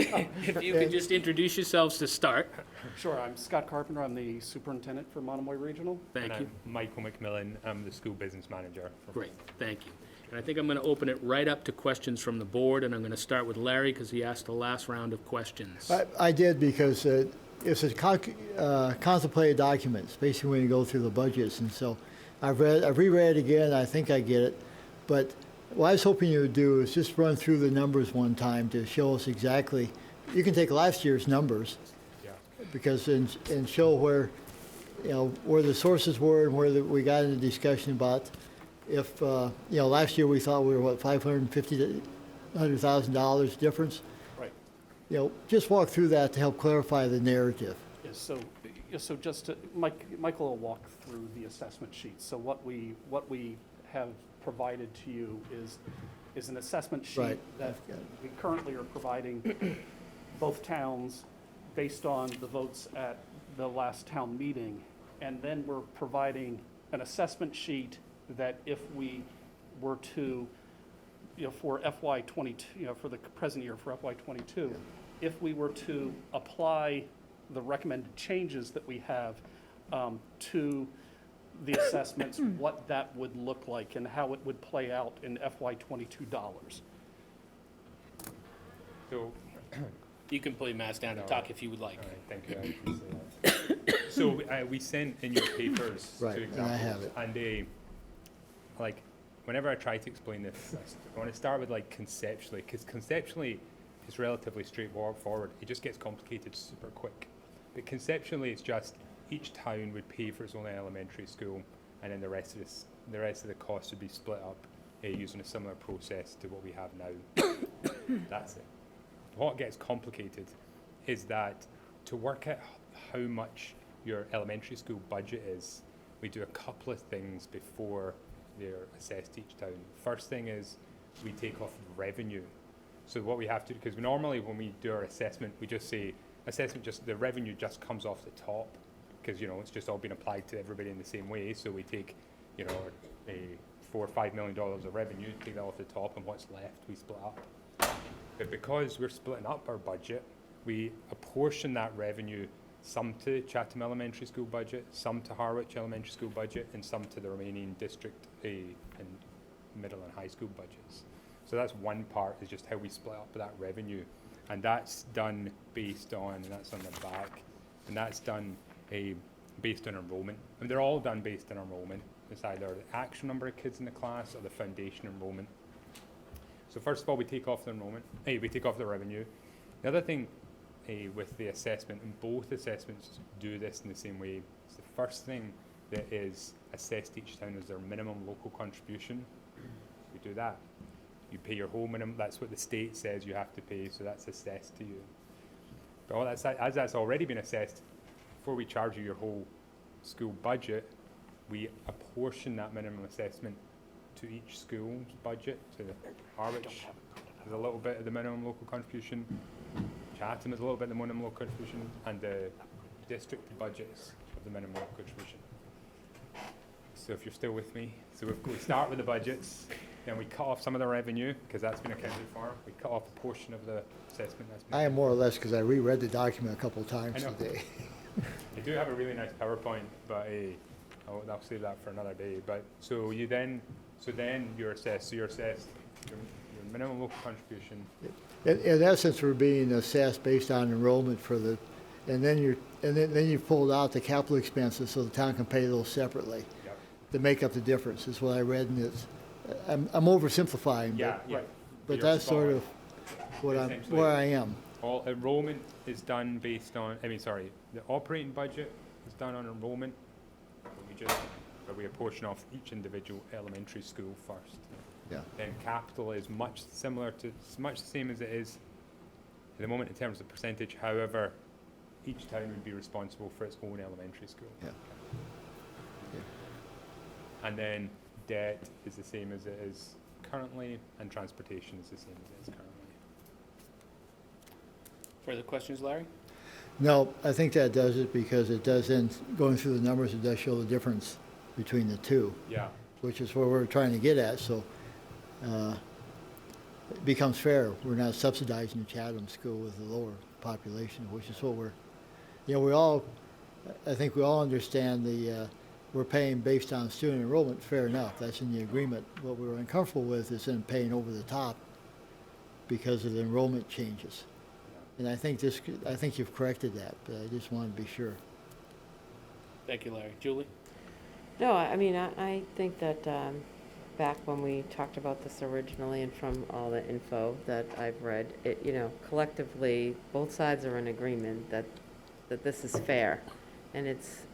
just introduce yourselves to start. Sure, I'm Scott Carpenter. I'm the superintendent for Monomoy Regional. Thank you. I'm Michael McMillan. I'm the school business manager. Great, thank you. And I think I'm going to open it right up to questions from the board, and I'm going to start with Larry because he asked the last round of questions. I did because it's a contemplated document. It's basically when you go through the budgets, and so I've reread it again. I think I get it, but what I was hoping you would do is just run through the numbers one time to show us exactly. You can take last year's numbers, because and show where the sources were and where we got into discussion about. If, last year we thought we were, $550,000 difference? Right. Just walk through that to help clarify the narrative. Yes, so just to, Michael will walk through the assessment sheet. So what we have provided to you is an assessment sheet Right. that we currently are providing both towns based on the votes at the last town meeting. And then we're providing an assessment sheet that if we were to, for FY '22, for the present year, for FY '22, if we were to apply the recommended changes that we have to the assessments, what that would look like and how it would play out in FY '22 dollars. So, you can play Matt's down to talk if you would like. All right, thank you, I appreciate that. So, we sent in your papers Right, two and examples. I have it. And like, whenever I try to explain this, I want to start with like conceptually, because conceptually, it's relatively straightforward. It just gets complicated super quick. But conceptually, it's just each town would pay for its own elementary school, and then the rest of the cost would be split up using a similar process to what we have now. That's it. What gets complicated is that to work out how much your elementary school budget is, we do a couple of things before they're assessed each town. First thing is we take off revenue. So what we have to do, because normally when we do our assessment, we just say, the revenue just comes off the top, because it's just all been applied to everybody in the same way. So we take, a $4 or $5 million of revenue, take that off the top, and what's left we split up. But because we're splitting up our budget, we apportion that revenue, some to Chatham Elementary School budget, some to Harwich Elementary School budget, and some to the remaining district and middle and high school budgets. So that's one part, is just how we split up that revenue. And that's done based on, and that's on the back, and that's done based on enrollment. And they're all done based on enrollment. It's either the actual number of kids in the class or the foundation enrollment. So first of all, we take off the enrollment, we take off the revenue. The other thing with the assessment, and both assessments do this in the same way, is the first thing that is assessed each town is their minimum local contribution. We do that. You pay your whole minimum, that's what the state says you have to pay, so that's assessed to you. But as that's already been assessed, before we charge you your whole school budget, we apportion that minimum assessment to each school's budget. To Harwich is a little bit of the minimum local contribution, Chatham is a little bit of the minimum local contribution, and the district budgets of the minimum local contribution. So if you're still with me, so we start with the budgets, then we cut off some of the revenue, because that's been accounted for. We cut off a portion of the assessment that's been. I am more or less, because I reread the document a couple of times I know. today. I do have a really nice PowerPoint, but I'll save that for another day. But so then you're assessed. So you're assessed your minimum local contribution. In essence, we're being assessed based on enrollment and then you pulled out the capital expenses so the town can pay those separately. Yep. To make up the difference, is what I read, and I'm oversimplifying, Yeah, yeah. but You're that's spot sort on. of Essentially, where I am. All enrollment is done based on, the operating budget is done on enrollment. But we apportion off each individual elementary school first. Yeah. Then capital is much the same as it is at the moment in terms of percentage. However, each town would be responsible for its own elementary school. Yeah. And then debt is the same as it is currently, and transportation is the same as it is currently. Further questions, Larry? No, I think that does it, because it does going through the numbers, it does show the difference between the two. Yeah. Which is where we're trying to get at, so it becomes fair. We're not subsidizing the Chatham school with a lower population, which is what I think we all understand we're paying based on student enrollment, fair enough, that's in the agreement. What we're uncomfortable with is then paying over the top because of the enrollment changes. And I think you've corrected that, but I just wanted to be sure. Thank you, Larry. Julie? No, I think that back when we talked about this originally, and from all the info that I've read, collectively, both sides are in agreement that this is fair. And it's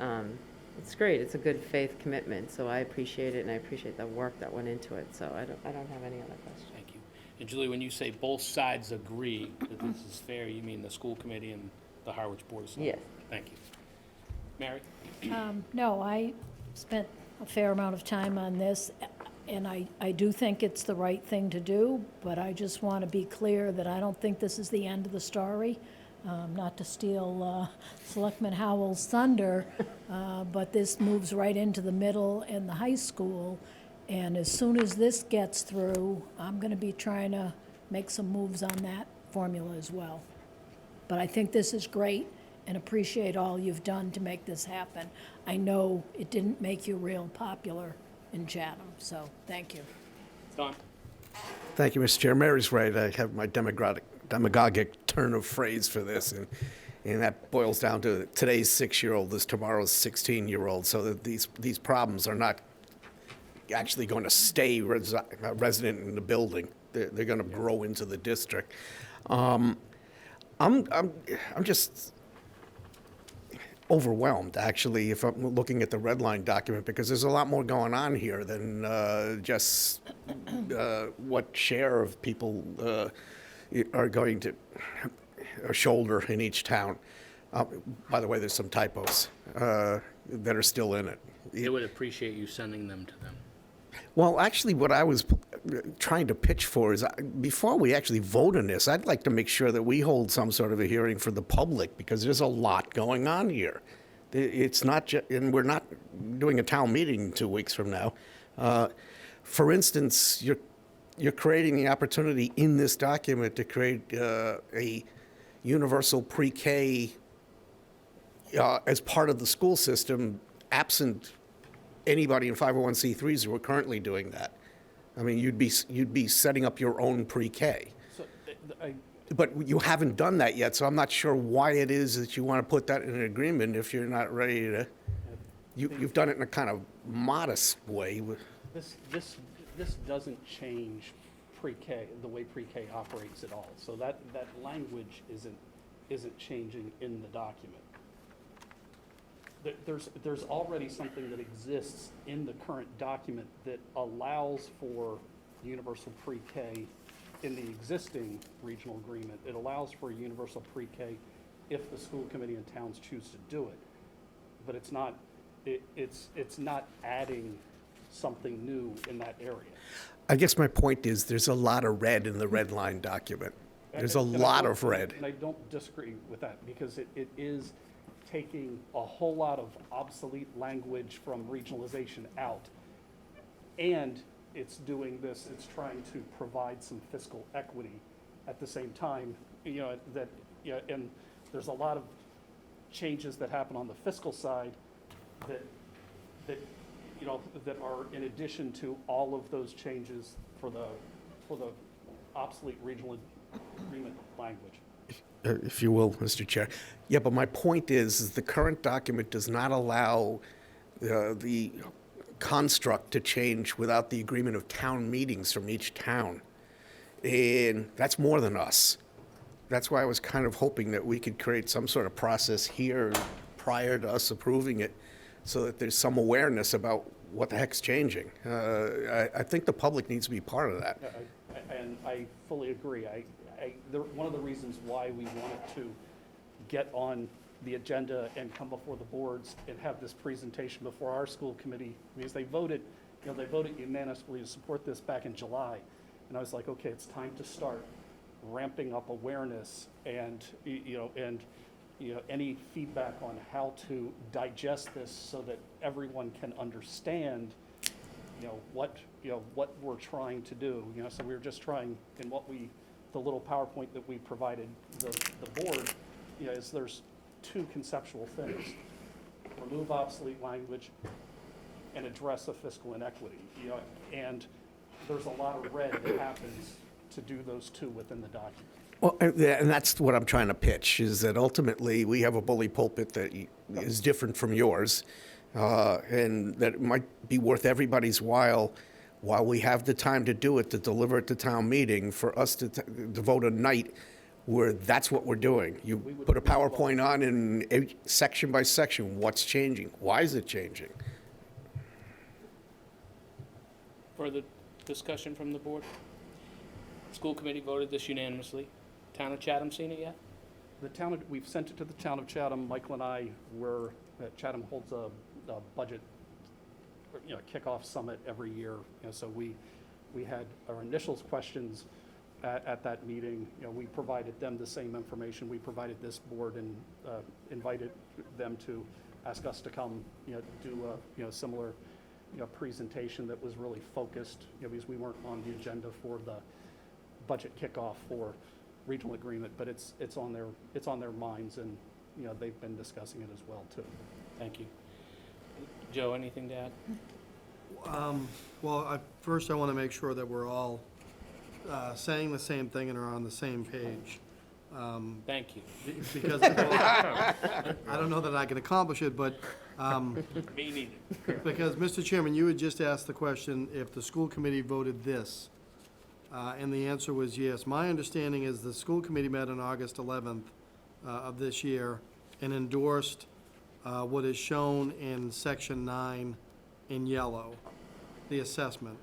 great. It's a good faith commitment, so I appreciate it, and I appreciate the work that went into it. So I don't have any other questions. Thank you. And Julie, when you say both sides agree that this is fair, you mean the school committee and the Harwich Board of Selectmen? Yes. Thank you. Mary? No, I spent a fair amount of time on this. And I do think it's the right thing to do, but I just want to be clear that I don't think this is the end of the story. Not to steal Selectman Howell's thunder, but this moves right into the middle and the high school. And as soon as this gets through, I'm going to be trying to make some moves on that formula as well. But I think this is great and appreciate all you've done to make this happen. I know it didn't make you real popular in Chatham, so thank you. Don? Thank you, Mr. Chair. Mary's right. I have my demagogic turn of phrase for this, and that boils down to today's 6-year-old is tomorrow's 16-year-old, so that these problems are not actually going to stay resident in the building. They're going to grow into the district. I'm just overwhelmed, actually, if I'm looking at the red line document, because there's a lot more going on here than just what share of people are going to shoulder in each town. By the way, there's some typos that are still in it. They would appreciate you sending them to them. Well, actually, what I was trying to pitch for is, before we actually vote on this, I'd like to make sure that we hold some sort of a hearing for the public, because there's a lot going on here. It's not just, and we're not doing a town meeting 2 weeks from now. For instance, you're creating the opportunity in this document to create a universal pre-K as part of the school system, absent anybody in 501c3s who are currently doing that. I mean, you'd be setting up your own pre-K. So, But you haven't done that yet, so I'm not sure why it is that you want to put that in an agreement if you're not ready to. You've done it in a kind of modest way. This doesn't change pre-K, the way pre-K operates at all. So that language isn't changing in the document. There's already something that exists in the current document that allows for universal pre-K in the existing regional agreement. It allows for a universal pre-K if the school committee and towns choose to do it. But it's not adding something new in that area. I guess my point is there's a lot of red in the red line document. There's a lot of red. And I don't disagree with that, because it is taking a whole lot of obsolete language from regionalization out. And it's doing this, it's trying to provide some fiscal equity at the same time, and there's a lot of changes that happen on the fiscal side that are in addition to all of those changes for the obsolete regional agreement language. If you will, Mr. Chair. Yeah, but my point is the current document does not allow the construct to change without the agreement of town meetings from each town. And that's more than us. That's why I was kind of hoping that we could create some sort of process here prior to us approving it, so that there's some awareness about what the heck's changing. I think the public needs to be part of that. And I fully agree. One of the reasons why we wanted to get on the agenda and come before the boards and have this presentation before our school committee, because they voted unanimously to support this back in July. And I was like, okay, it's time to start ramping up awareness and any feedback on how to digest this so that everyone can understand what we're trying to do. So we were just trying, in the little PowerPoint that we provided the board, is there's two conceptual things: remove obsolete language and address a fiscal inequity. And there's a lot of red that happens to do those two within the document. Well, and that's what I'm trying to pitch, is that ultimately we have a bully pulpit that is different from yours, and that it might be worth everybody's while we have the time to do it, to deliver it to town meeting, for us to devote a night where that's what we're doing. You put a PowerPoint on, and section by section, what's changing? Why is it changing? Further discussion from the board? School committee voted this unanimously. Town of Chatham seen it yet? We've sent it to the town of Chatham. Michael and I Chatham holds a budget kickoff summit every year. So we had our initial questions at that meeting. We provided them the same information we provided this board, and invited them to ask us to come, do a, similar, presentation that was really focused, because we weren't on the agenda for the budget kickoff for regional agreement, but it's on their minds, and, they've been discussing it as well, too. Thank you. Joe, anything to add? Well, first I want to make sure that we're all saying the same thing and are on the same page. Thank you. Because I don't know that I can accomplish it, but Me neither. because, Mr. Chairman, you had just asked the question if the school committee voted this, and the answer was yes. My understanding is the school committee met on August 11th of this year and endorsed what is shown in Section 9 in yellow, the assessment.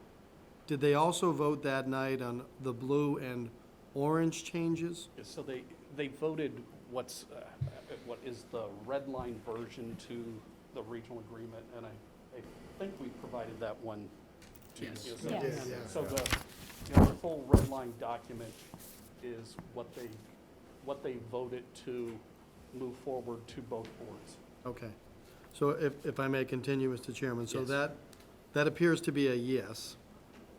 Did they also vote that night on the blue and orange changes? So they voted what is the red line version to the regional agreement, and I think we provided that one to you. Yes. So- Yes. So the full red line document is what they voted to move forward to both boards. Okay. So if I may continue, Mr. Chairman, so Yes. that appears to be a yes,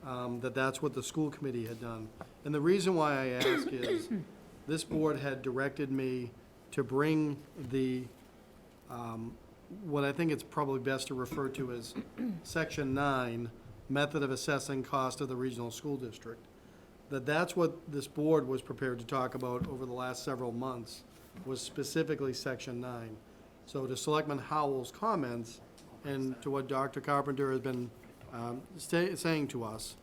that's what the school committee had done. And the reason why I ask is, this board had directed me to bring the, what I think it's probably best to refer to as Section 9, Method of Assessing Cost of the Regional School District. That's what this board was prepared to talk about over the last several months, was specifically Section 9. So to Selectman Howell's comments, and to what Dr. Carpenter has been saying to us,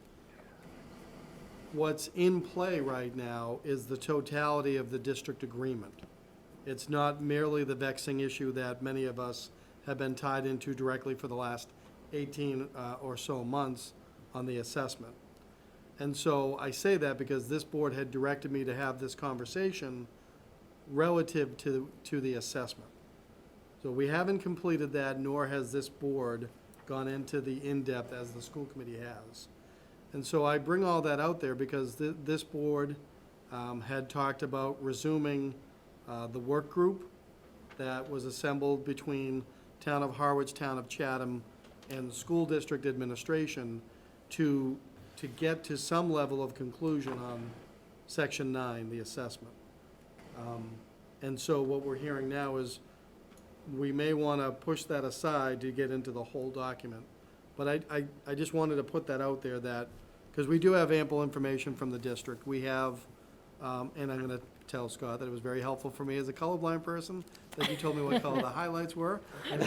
what's in play right now is the totality of the district agreement. It's not merely the vexing issue that many of us have been tied into directly for the last 18 or so months on the assessment. And so I say that because this board had directed me to have this conversation relative to the assessment. So we haven't completed that, nor has this board gone into the in-depth as the school committee has. And so I bring all that out there because this board had talked about resuming the work group that was assembled between Town of Harwich, Town of Chatham, and the school district administration to get to some level of conclusion on Section 9, the assessment. And so what we're hearing now is we may want to push that aside to get into the whole document. But I just wanted to put that out there that, because we do have ample information from the district. We have, and I'm going to tell Scott that it was very helpful for me as a colorblind person, that you told me what color the highlights were, and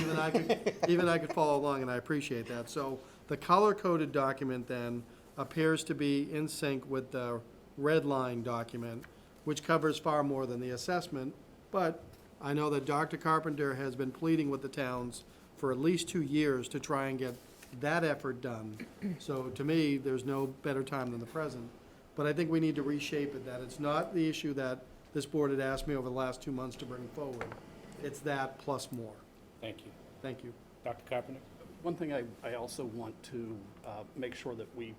even I could follow along, and I appreciate that. So the color-coded document then appears to be in sync with the red line document, which covers far more than the assessment, but I know that Dr. Carpenter has been pleading with the towns for at least 2 years to try and get that effort done. So to me, there's no better time than the present. But I think we need to reshape it, that it's not the issue that this board had asked me over the last 2 months to bring forward. It's that plus more. Thank you. Thank you. Dr. Carpenter? One thing I also want to make sure that we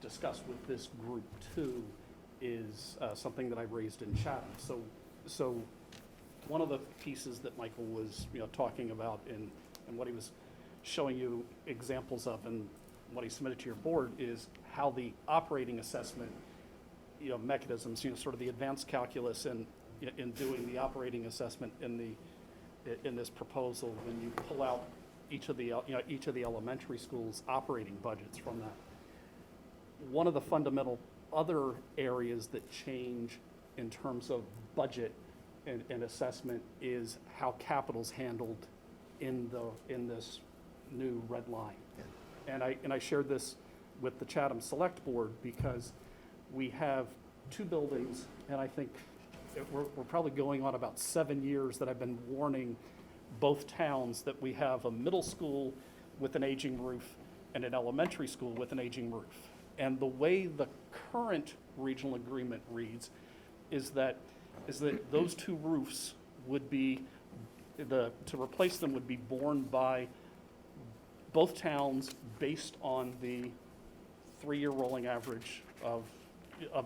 discuss with this group too is something that I raised in Chatham. So one of the pieces that Michael was talking about and what he was showing you examples of and what he submitted to your board is how the operating assessment mechanisms, sort of the advanced calculus in doing the operating assessment in this proposal, when you pull out each of the elementary schools' operating budgets from that. One of the fundamental other areas that change in terms of budget and assessment is how capital's handled in this new red line. And I shared this with the Chatham Select Board because we have 2 buildings, and I think we're probably going on about 7 years that I've been warning both towns that we have a middle school with an aging roof and an elementary school with an aging roof. And the way the current regional agreement reads is that those 2 roofs would be, to replace them would be borne by both towns based on the 3-year rolling average of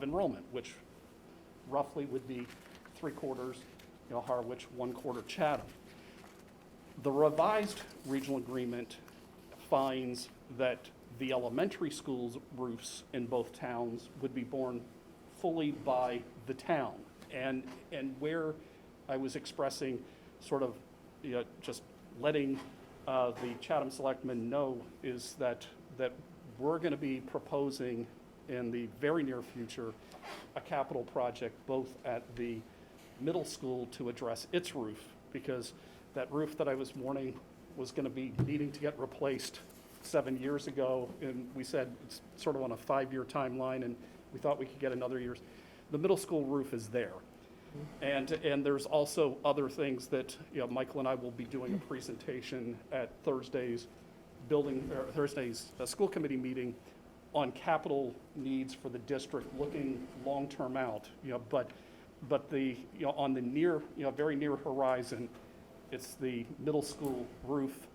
enrollment, which roughly would be 3/4, Harwich, 1/4 Chatham. The revised regional agreement finds that the elementary schools' roofs in both towns would be borne fully by the town. And where I was expressing sort of, just letting the Chatham Selectmen know is that we're going to be proposing in the very near future a capital project both at the middle school to address its roof, because that roof that I was warning was going to be needing to get replaced 7 years ago, and we said it's sort of on a 5-year timeline, and we thought we could get another year's. The middle school roof is there. And there's also other things that, Michael and I will be doing a presentation at Thursday's school committee meeting on capital needs for the district, looking long-term out, but the, on the very near horizon, it's the middle school roof,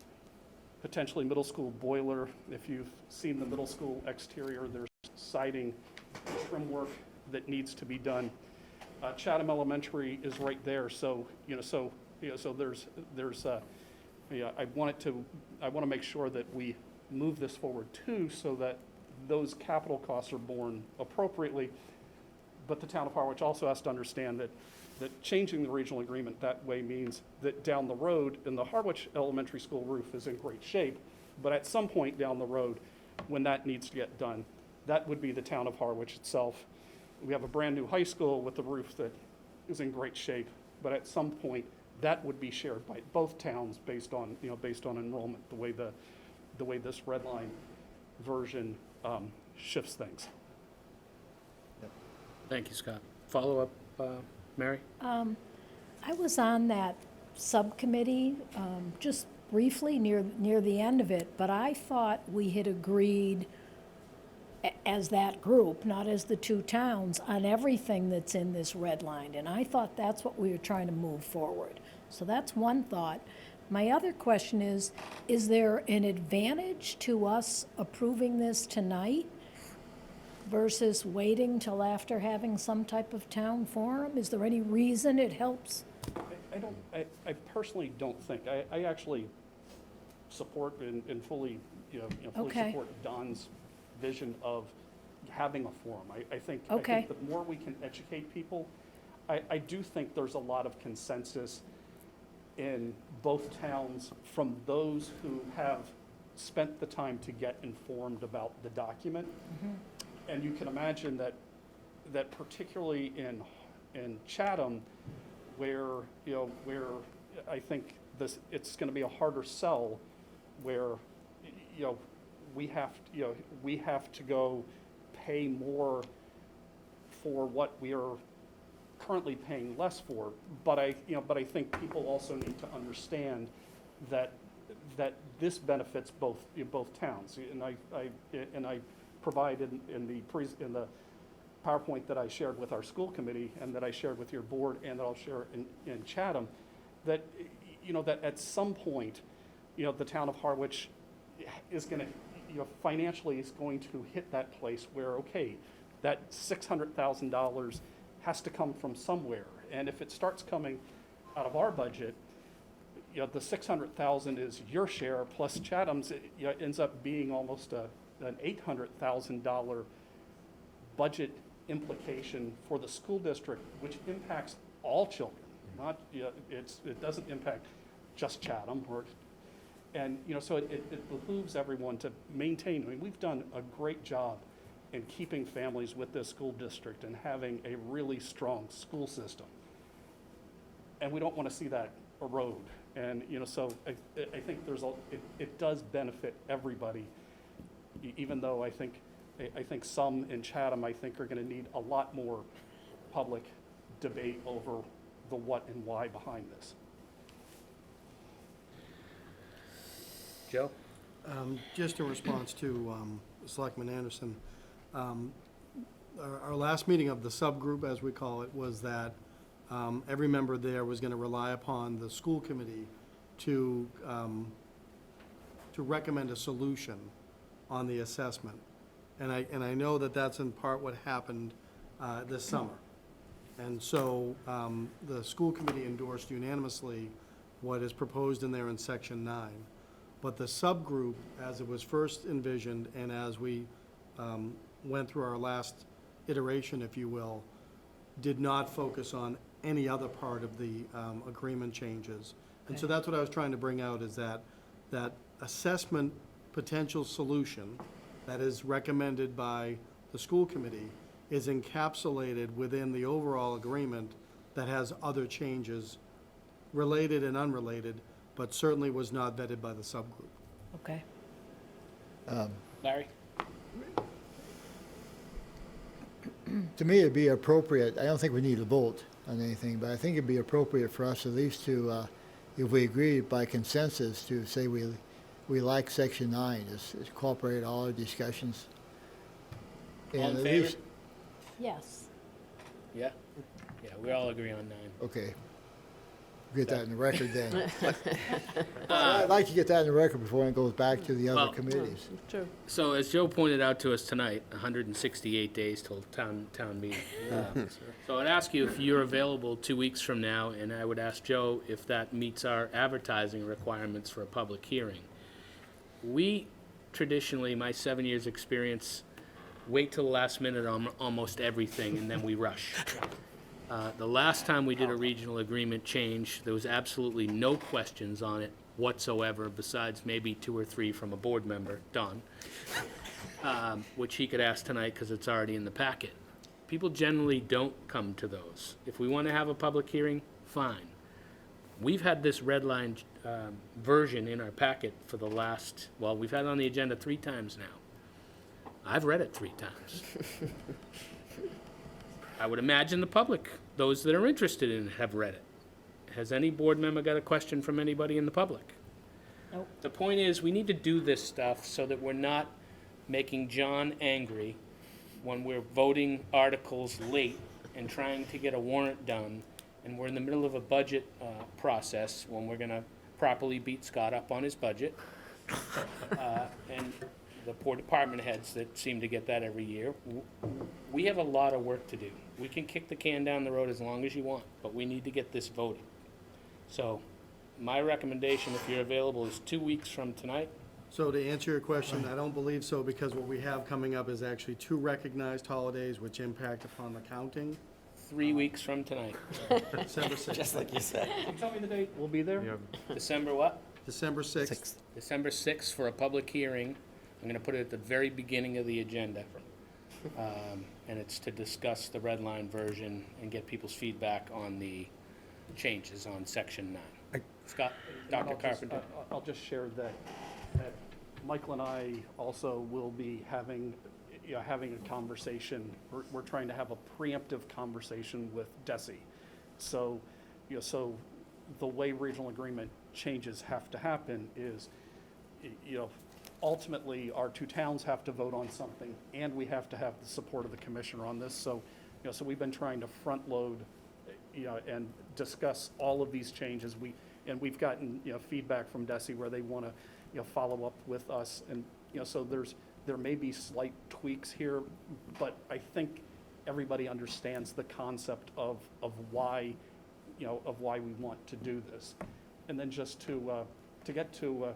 potentially middle school boiler. If you've seen the middle school exterior, there's siding, trim work that needs to be done. Chatham Elementary is right there, so there's I want to make sure that we move this forward too, so that those capital costs are borne appropriately. But the town of Harwich also has to understand that changing the regional agreement that way means that down the road, and the Harwich Elementary School roof is in great shape, but at some point down the road, when that needs to get done, that would be the town of Harwich itself. We have a brand-new high school with a roof that is in great shape, but at some point, that would be shared by both towns based on enrollment, the way this red line version shifts things. Thank you, Scott. Follow-up, Mary? I was on that subcommittee, just briefly near the end of it, but I thought we had agreed as that group, not as the two towns, on everything that's in this red line. And I thought that's what we were trying to move forward. So that's one thought. My other question is there an advantage to us approving this tonight versus waiting till after having some type of town forum? Is there any reason it helps? I personally don't think. I actually support and fully, fully support Don's vision of having a forum. I think the more we can educate people, I do think there's a lot of consensus in both towns from those who have spent the time to get informed about the document. Mm-hmm. And you can imagine that particularly in Chatham, where I think it's going to be a harder sell, where we have to go pay more for what we are currently paying less for. But I think people also need to understand that this benefits both towns. And I provided in the PowerPoint that I shared with our school committee and that I shared with your board and that I'll share in Chatham, that that at some point, the town of Harwich is going to, financially is going to hit that place where, okay, that $600,000 has to come from somewhere. And if it starts coming out of our budget, the $600,000 is your share plus Chatham's, ends up being almost an $800,000 budget implication for the school district, which impacts all children. Not, it doesn't impact just Chatham, so it behooves everyone to maintain. I mean, we've done a great job in keeping families with this school district and having a really strong school system. And we don't want to see that erode. And, so I think it does benefit everybody, even though I think some in Chatham, are going to need a lot more public debate over the what and why behind this. Joe? Just in response to Selectman Anderson, our last meeting of the subgroup, as we call it, was that every member there was going to rely upon the school committee to to recommend a solution on the assessment. And I know that that's in part what happened this summer. And so the school committee endorsed unanimously what is proposed in there in section 9. But the subgroup, as it was first envisioned and as we went through our last iteration, if you will, did not focus on any other part of the agreement changes. And so that's what I was trying to bring out, is that assessment potential solution that is recommended by the school committee is encapsulated within the overall agreement that has other changes, related and unrelated, but certainly was not vetted by the subgroup. Okay. Larry? To me, it'd be appropriate, I don't think we need a vote on anything, but I think it'd be appropriate for us at least to, if we agree by consensus, to say we like section 9, is incorporate all our discussions. All in And at favor? least- Yes. Yeah? Yeah, we all agree on 9. Okay. Get that in the record then. I'd like to get that in the record before it goes back to the Well- other committees. True. So as Joe pointed out to us tonight, 168 days till town meeting. So I'd ask you if you're available 2 weeks from now, and I would ask Joe if that meets our advertising requirements for a public hearing. We traditionally, my 7 years' experience, wait till the last minute on almost everything, and then we rush. The last time we did a regional agreement change, there was absolutely no questions on it whatsoever, besides maybe 2 or 3 from a board member, Don, which he could ask tonight because it's already in the packet. People generally don't come to those. If we want to have a public hearing, fine. We've had this red line version in our packet for the last, well, we've had it on the agenda 3 times now. I've read it 3 times. I would imagine the public, those that are interested in it, have read it. Has any board member got a question from anybody in the public? Nope. The point is, we need to do this stuff so that we're not making John angry when we're voting articles late and trying to get a warrant done, and we're in the middle of a budget process when we're gonna properly beat Scott up on his budget. And the poor department heads that seem to get that every year. We have a lot of work to do. We can kick the can down the road as long as you want, but we need to get this voted. So my recommendation, if you're available, is 2 weeks from tonight. So to answer your question, I don't believe so, because what we have coming up is actually 2 recognized holidays which impact upon the counting. 3 weeks from tonight. December 6th. Just like you said. Can you tell me the date? We'll be there? December what? December 6th. December 6th for a public hearing. I'm gonna put it at the very beginning of the agenda. And it's to discuss the red line version and get people's feedback on the changes on section 9. Scott, Dr. Carpenter? I'll just share that Michael and I also will be having a conversation. We're trying to have a preemptive conversation with DESI. So, so the way regional agreement changes have to happen is, ultimately, our 2 towns have to vote on something, and we have to have the support of the commissioner on this. So, so we've been trying to front load, and discuss all of these changes. And we've gotten, feedback from DESI where they want to, follow up with us. And, so there may be slight tweaks here, but I think everybody understands the concept of why, of why we want to do this. And then just to get to,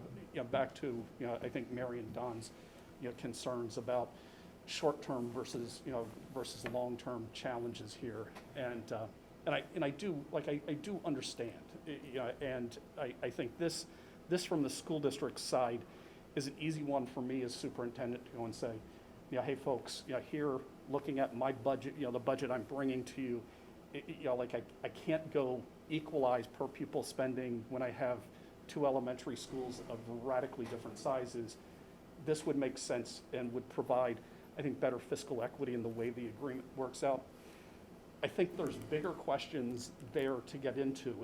back to, I think Mary and Don's, concerns about short-term versus, versus long-term challenges here. And I do, I do understand, and I think this from the school district side is an easy one for me as superintendent to go and say, hey folks, here, looking at my budget, the budget I'm bringing to you, I can't go equalize per pupil spending when I have 2 elementary schools of radically different sizes. This would make sense and would provide, I think, better fiscal equity in the way the agreement works out. I think there's bigger questions there to get into,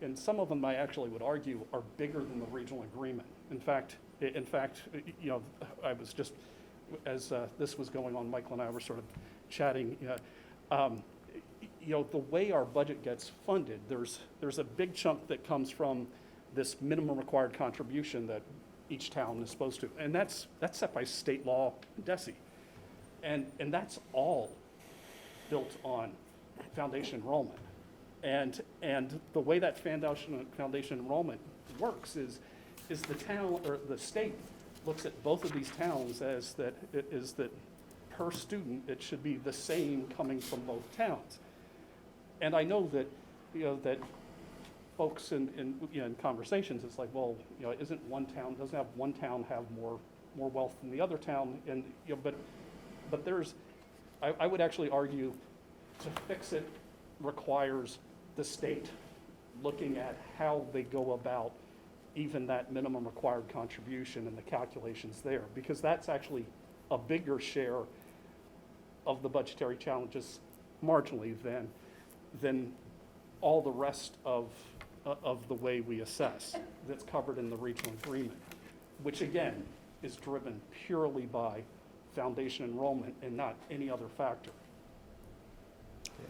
and some of them I actually would argue are bigger than the regional agreement. In fact, I was just, as this was going on, Michael and I were sort of chatting. The way our budget gets funded, there's a big chunk that comes from this minimum required contribution that each town is supposed to. And that's set by state law and DESI. And that's all built on foundation enrollment. And the way that foundation enrollment works is the town, or the state looks at both of these towns as that, it is that per student, it should be the same coming from both towns. And I know that, that folks in conversations, it's like, well, doesn't have one town have more wealth than the other town? And, but there's, I would actually argue to fix it requires the state looking at how they go about even that minimum required contribution and the calculations there, because that's actually a bigger share of the budgetary challenges marginally than all the rest of the way we assess that's covered in the regional agreement, which again is driven purely by foundation enrollment and not any other factor.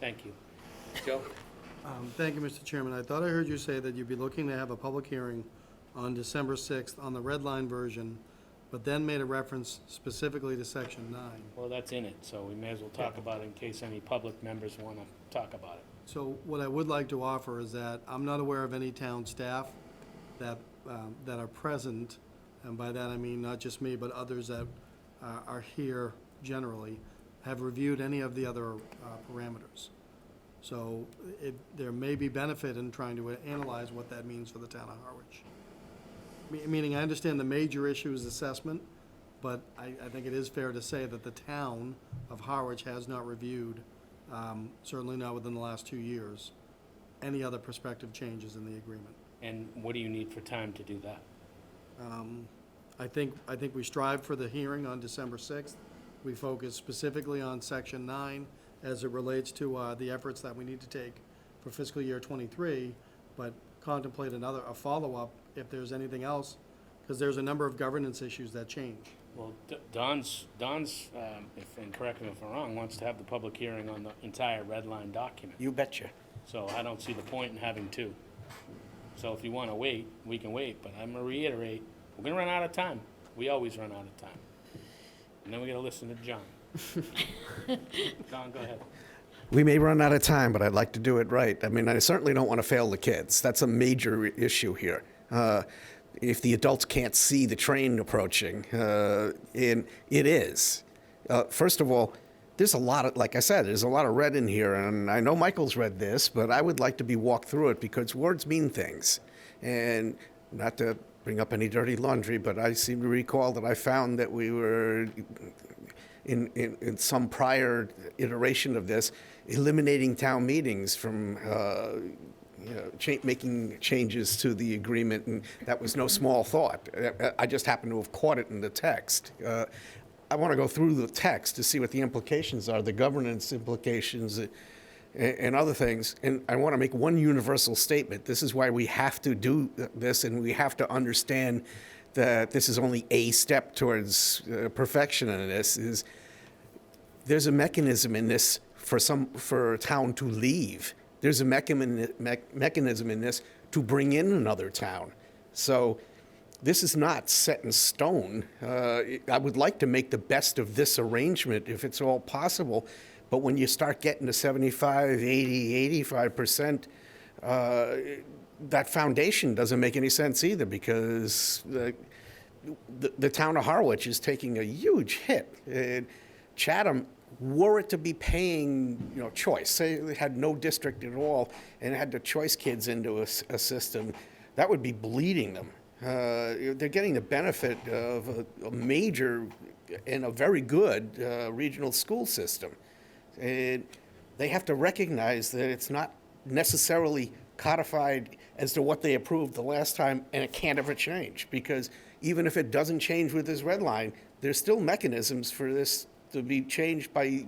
Thank you. Joe? Thank you, Mr. Chairman. I thought I heard you say that you'd be looking to have a public hearing on December 6th on the red line version, but then made a reference specifically to Section 9. Well, that's in it, so we may as well talk about it in case any public members want to talk about it. So what I would like to offer is that I'm not aware of any town staff that are present, and by that I mean not just me, but others that are here generally, have reviewed any of the other parameters. So there may be benefit in trying to analyze what that means for the town of Harwich. Meaning, I understand the major issue is assessment, but I think it is fair to say that the town of Harwich has not reviewed, certainly not within the last 2 years, any other prospective changes in the agreement. And what do you need for time to do that? I think we strive for the hearing on December 6th. We focus specifically on Section 9 as it relates to the efforts that we need to take for fiscal year & but contemplate a follow-up if there's anything else, because there's a number of governance issues that change. Well, Don's, and correct me if I'm wrong, wants to have the public hearing on the entire red line document. You betcha. So I don't see the point in having two. So if you want to wait, we can wait, but I'm going to reiterate, we're going to run out of time. We always run out of time. And then we got to listen to John. John, go ahead. We may run out of time, but I'd like to do it right. I mean, I certainly don't want to fail the kids. That's a major issue here. If the adults can't see the train approaching, and it is. First of all, there's a lot of, like I said, there's a lot of red in here, and I know Michael's read this, but I would like to be walked through it because words mean things. And not to bring up any dirty laundry, but I seem to recall that I found that we were, in some prior iteration of this, eliminating town meetings from making changes to the agreement, and that was no small thought. I just happened to have caught it in the text. I want to go through the text to see what the implications are, the governance implications and other things, and I want to make one universal statement. This is why we have to do this, and we have to understand that this is only a step towards perfection in this. There's a mechanism in this for a town to leave. There's a mechanism in this to bring in another town. So this is not set in stone. I would like to make the best of this arrangement if it's all possible, but when you start getting to 75, 80, 85%, that foundation doesn't make any sense either, because the town of Harwich is taking a huge hit. Chatham, were it to be paying, choice, say they had no district at all and had to choice kids into a system, that would be bleeding them. They're getting the benefit of a major and a very good regional school system. And they have to recognize that it's not necessarily codified as to what they approved the last time, and it can't ever change, because even if it doesn't change with this red line, there's still mechanisms for this to be changed by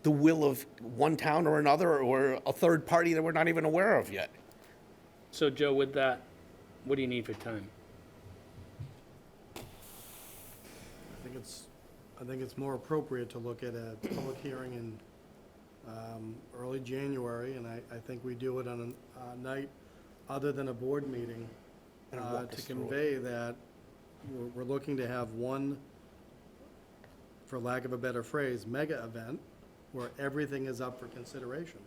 the will of one town or another, or a third party that we're not even aware of yet. So Joe, with that, what do you need for time? I think it's more appropriate to look at a public hearing in early January, and I think we do it on a night other than a board meeting to convey that we're looking to have one, for lack of a better phrase, mega event where everything is up for consideration.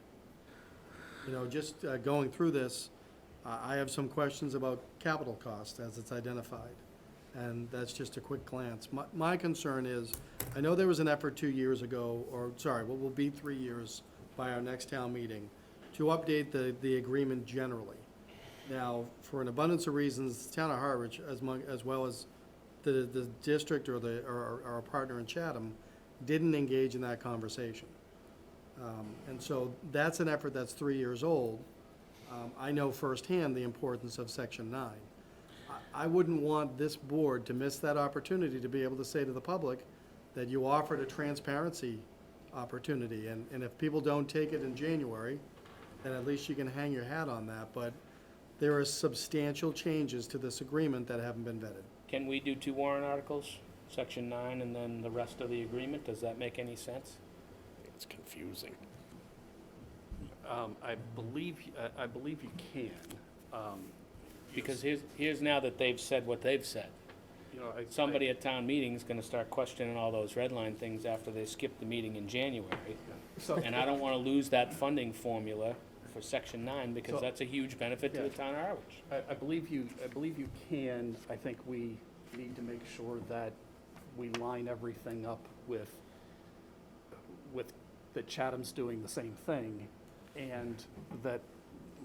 You know, just going through this, I have some questions about capital cost as it's identified, and that's just a quick glance. My concern is, I know there was an effort 2 years ago, or sorry, what will be 3 years by our next town meeting, to update the agreement generally. Now, for an abundance of reasons, the town of Harwich, as well as the district or our partner in Chatham, didn't engage in that conversation. And so that's an effort that's 3 years old. I know firsthand the importance of Section 9. I wouldn't want this board to miss that opportunity to be able to say to the public that you offered a transparency opportunity. And if people don't take it in January, then at least you can hang your hat on that. But there are substantial changes to this agreement that haven't been vetted. Can we do 2 warrant articles, Section 9, and then the rest of the agreement? Does that make any sense? It's confusing. I believe you can. Because here's now that they've said what they've said. You know, Somebody at town meeting is gonna start questioning all those red line things after they skip the meeting in January. And I don't wanna lose that funding formula for Section 9, because that's a huge benefit to the town of Harwich. I believe you can. I think we need to make sure that we line everything up with that Chatham's doing the same thing, and that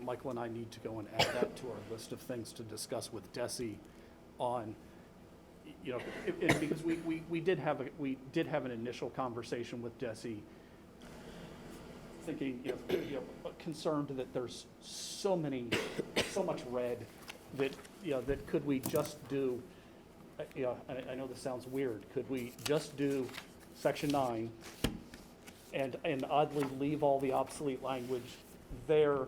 Michael and I need to go and add that to our list of things to discuss with Desi on, you know, because we did have an initial conversation with Desi, thinking, concerned that there's so much red that, that could we just do, I know this sounds weird, could we just do Section 9 and oddly leave all the obsolete language there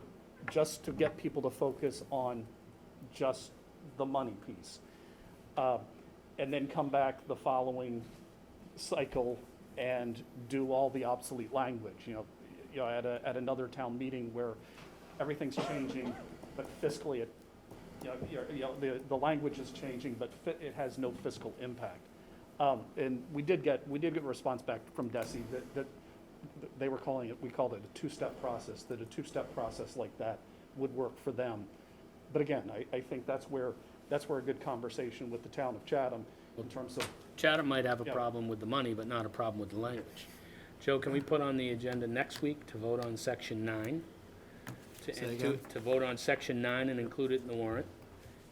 just to get people to focus on just the money piece? And then come back the following cycle and do all the obsolete language, at another town meeting where everything's changing, but fiscally the language is changing, but it has no fiscal impact. And we did get a response back from Desi that they were calling it, we called it a 2-step process, that a 2-step process like that would work for them. But again, I think that's where a good conversation with the town of Chatham in terms of. Chatham might have a problem with the money, but not a problem with the language. Joe, can we put on the agenda next week to vote on Section 9? To vote on Section 9 and include it in the warrant,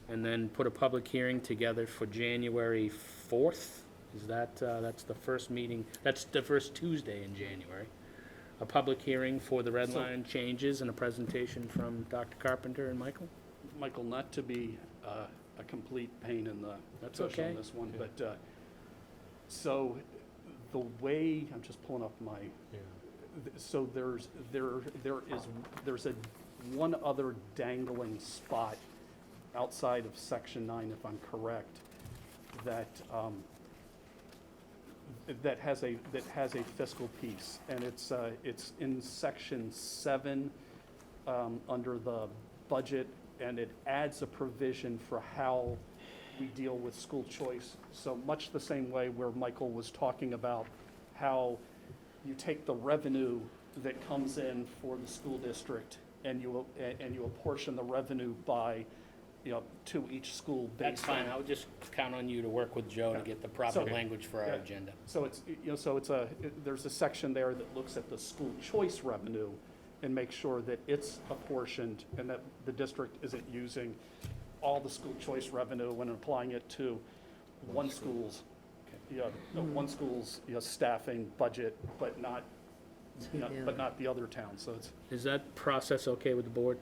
and then put a public hearing together for January 4th? Is that, that's the first meeting, that's the first Tuesday in January. A public hearing for the red line changes and a presentation from Dr. Carpenter and Michael? Michael, not to be a complete pain in the tush on this one, but so the way, I'm just pulling up my, so there's one other dangling spot outside of Section 9, if I'm correct, that that has a fiscal piece, and it's in Section 7 under the budget, and it adds a provision for how we deal with school choice. So much the same way where Michael was talking about how you take the revenue that comes in for the school district and you apportion the revenue by, to each school based. That's fine, I would just count on you to work with Joe to get the proper language for our agenda. So it's, there's a section there that looks at the school choice revenue and make sure that it's apportioned and that the district isn't using all the school choice revenue when applying it to one school's, one school's staffing budget, but not the other town. So it's. Is that process okay with the board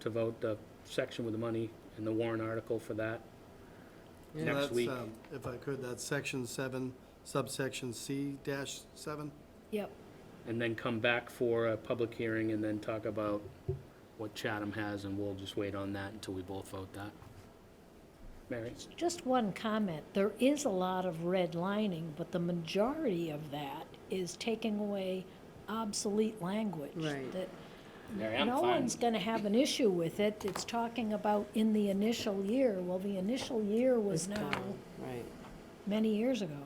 to vote the section with the money and the warrant article for that next week? If I could, that's Section 7, subsection C-7. Yep. And then come back for a public hearing and then talk about what Chatham has, and we'll just wait on that until we both vote that. Mary? Just one comment. There is a lot of redlining, but the majority of that is taking away obsolete language. Right. That Mary, I'm no fine. one's gonna have an issue with it. It's talking about in the initial year. Well, the initial year was now Right. many years ago.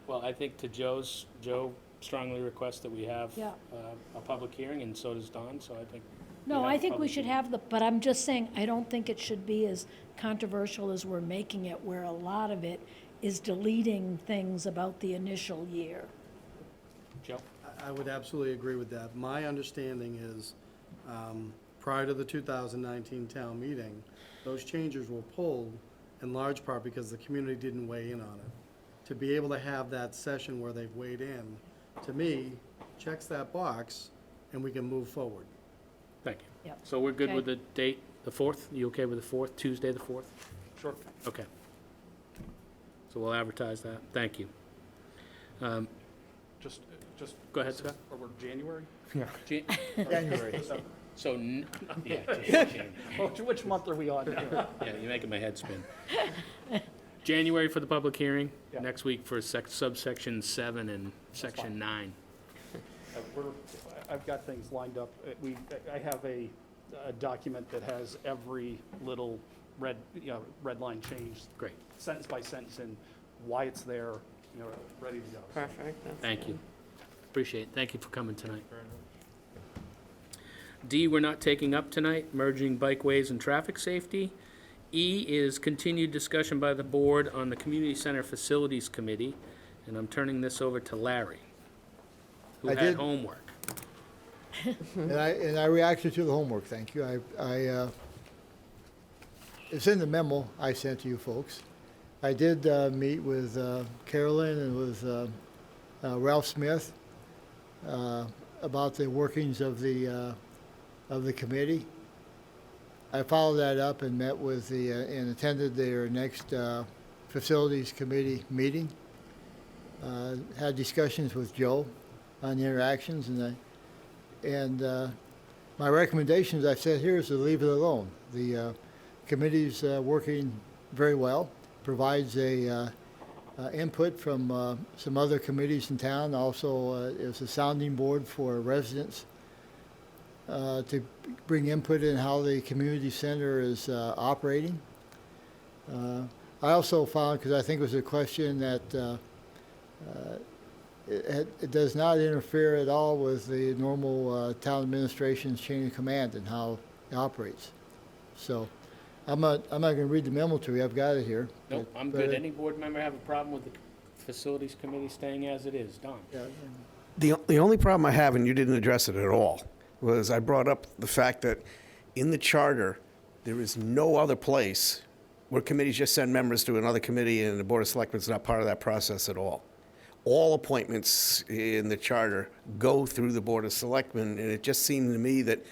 Well, I think to Joe strongly requests that we have Yeah. a public hearing, and so does Don, so I think. No, have I a think we public should hearing. have but I'm just saying, I don't think it should be as controversial as we're making it, where a lot of it is deleting things about the initial year. Joe? I would absolutely agree with that. My understanding is, prior to the 2019 town meeting, those changes were pulled in large part because the community didn't weigh in on it. To be able to have that session where they've weighed in, to me, checks that box, and we can move forward. Thank you. Yep. So we're good Okay. with the date, the 4th? You okay with the 4th, Tuesday, the 4th? Sure. Okay. So we'll advertise that. Thank you. Just, Go ahead, Scott. or we're January? January. So, yeah, just January. Which month are we on now? Yeah, you're making my head spin. January for the public hearing, Yeah. next week for subsection 7 and section 9. I've got things lined up. I have a document that has every little red line changed. Great. Sentence by sentence and why it's there, ready to go. Perfect. That's Thank good. you. Appreciate it. Thank you for coming tonight. D, we're not taking up tonight, merging bikeways and traffic safety. E is continued discussion by the board on the Community Center Facilities Committee, and I'm turning this over to Larry, who I had did- homework. And I reacted to the homework, thank you. It's in the memo I sent to you folks. I did meet with Carolyn and with Ralph Smith about the workings of the committee. I followed that up and met with and attended their next facilities committee meeting. Had discussions with Joe on the interactions, and my recommendations I've said here is to leave it alone. The committee's working very well, provides a input from some other committees in town. Also, is a sounding board for residents to bring input in how the community center is operating. I also found, because I think it was a question that it does not interfere at all with the normal town administration's chain of command and how it operates. So I'm not going to read the memo to you. I've got it here. Nope, I'm But good. Any board member have a problem with the Facilities Committee staying as it is? Don? The only problem I have, and you didn't address it at all, was I brought up the fact that in the charter, there is no other place where committees just send members to another committee and the Board of Selectmen is not part of that process at all. All appointments in the charter go through the Board of Selectmen, and it just seemed to me that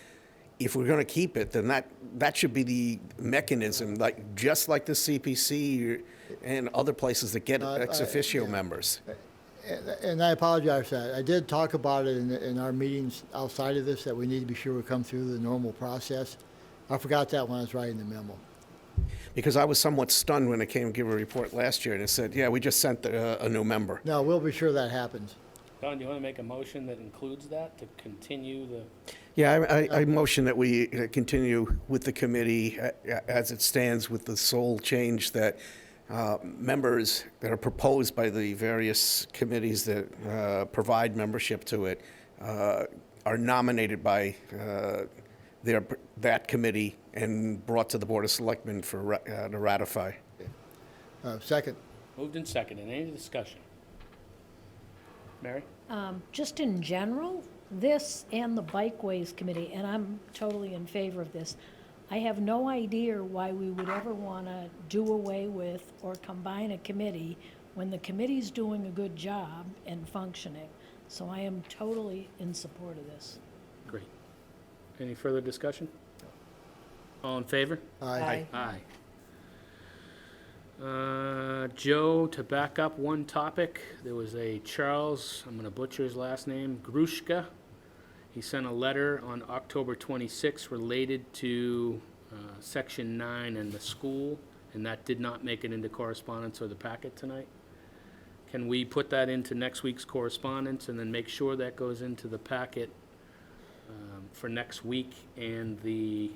if we're going to keep it, then that should be the mechanism, just like the CPC and other places that get ex officio members. And I apologize for that. I did talk about it in our meetings outside of this, that we need to be sure we come through the normal process. I forgot that when I was writing the memo. Because I was somewhat stunned when it came to give a report last year, and it said, yeah, we just sent a new member. No, we'll be sure that happens. Don, do you want to make a motion that includes that, to continue the? Yeah, I motion that we continue with the committee as it stands, with the sole change that members that are proposed by the various committees that provide membership to it are nominated by that committee and brought to the Board of Selectmen for to ratify. Second. Moved and seconded. Any discussion? Mary? Just in general, this and the Bikeways Committee, and I'm totally in favor of this, I have no idea why we would ever want to do away with or combine a committee when the committee's doing a good job and functioning. So I am totally in support of this. Great. Any further discussion? All in favor? Aye. Aye. Joe, to back up one topic, there was a Charles, I'm going to butcher his last name, Grushka. He sent a letter on October 26th related to Section 9 and the school, and that did not make it into correspondence or the packet tonight. Can we put that into next week's correspondence and then make sure that goes into the packet for next week and the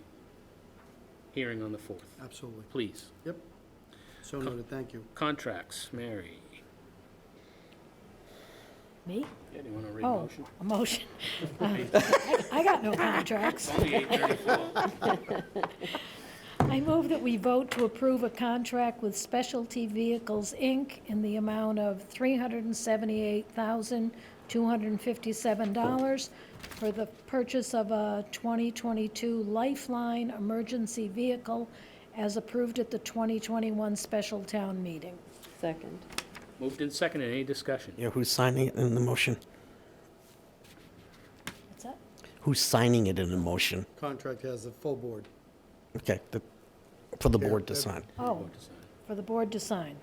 hearing on the 4th? Absolutely. Please. Yep. So noted, thank you. Contracts, Mary. Me? Yeah, do you want to read Oh, motion? a motion. I got no contracts. It's only 8:34. I move that we vote to approve a contract with Specialty Vehicles, Inc. in the amount of $378,257 for the purchase of a 2022 Lifeline emergency vehicle as approved at the 2021 special town meeting. Second. Moved and seconded. Any discussion? Yeah, who's signing it in the motion? What's that? Who's signing it in the motion? Contract has a full board. Okay, for the board to sign. Oh, for the board to sign.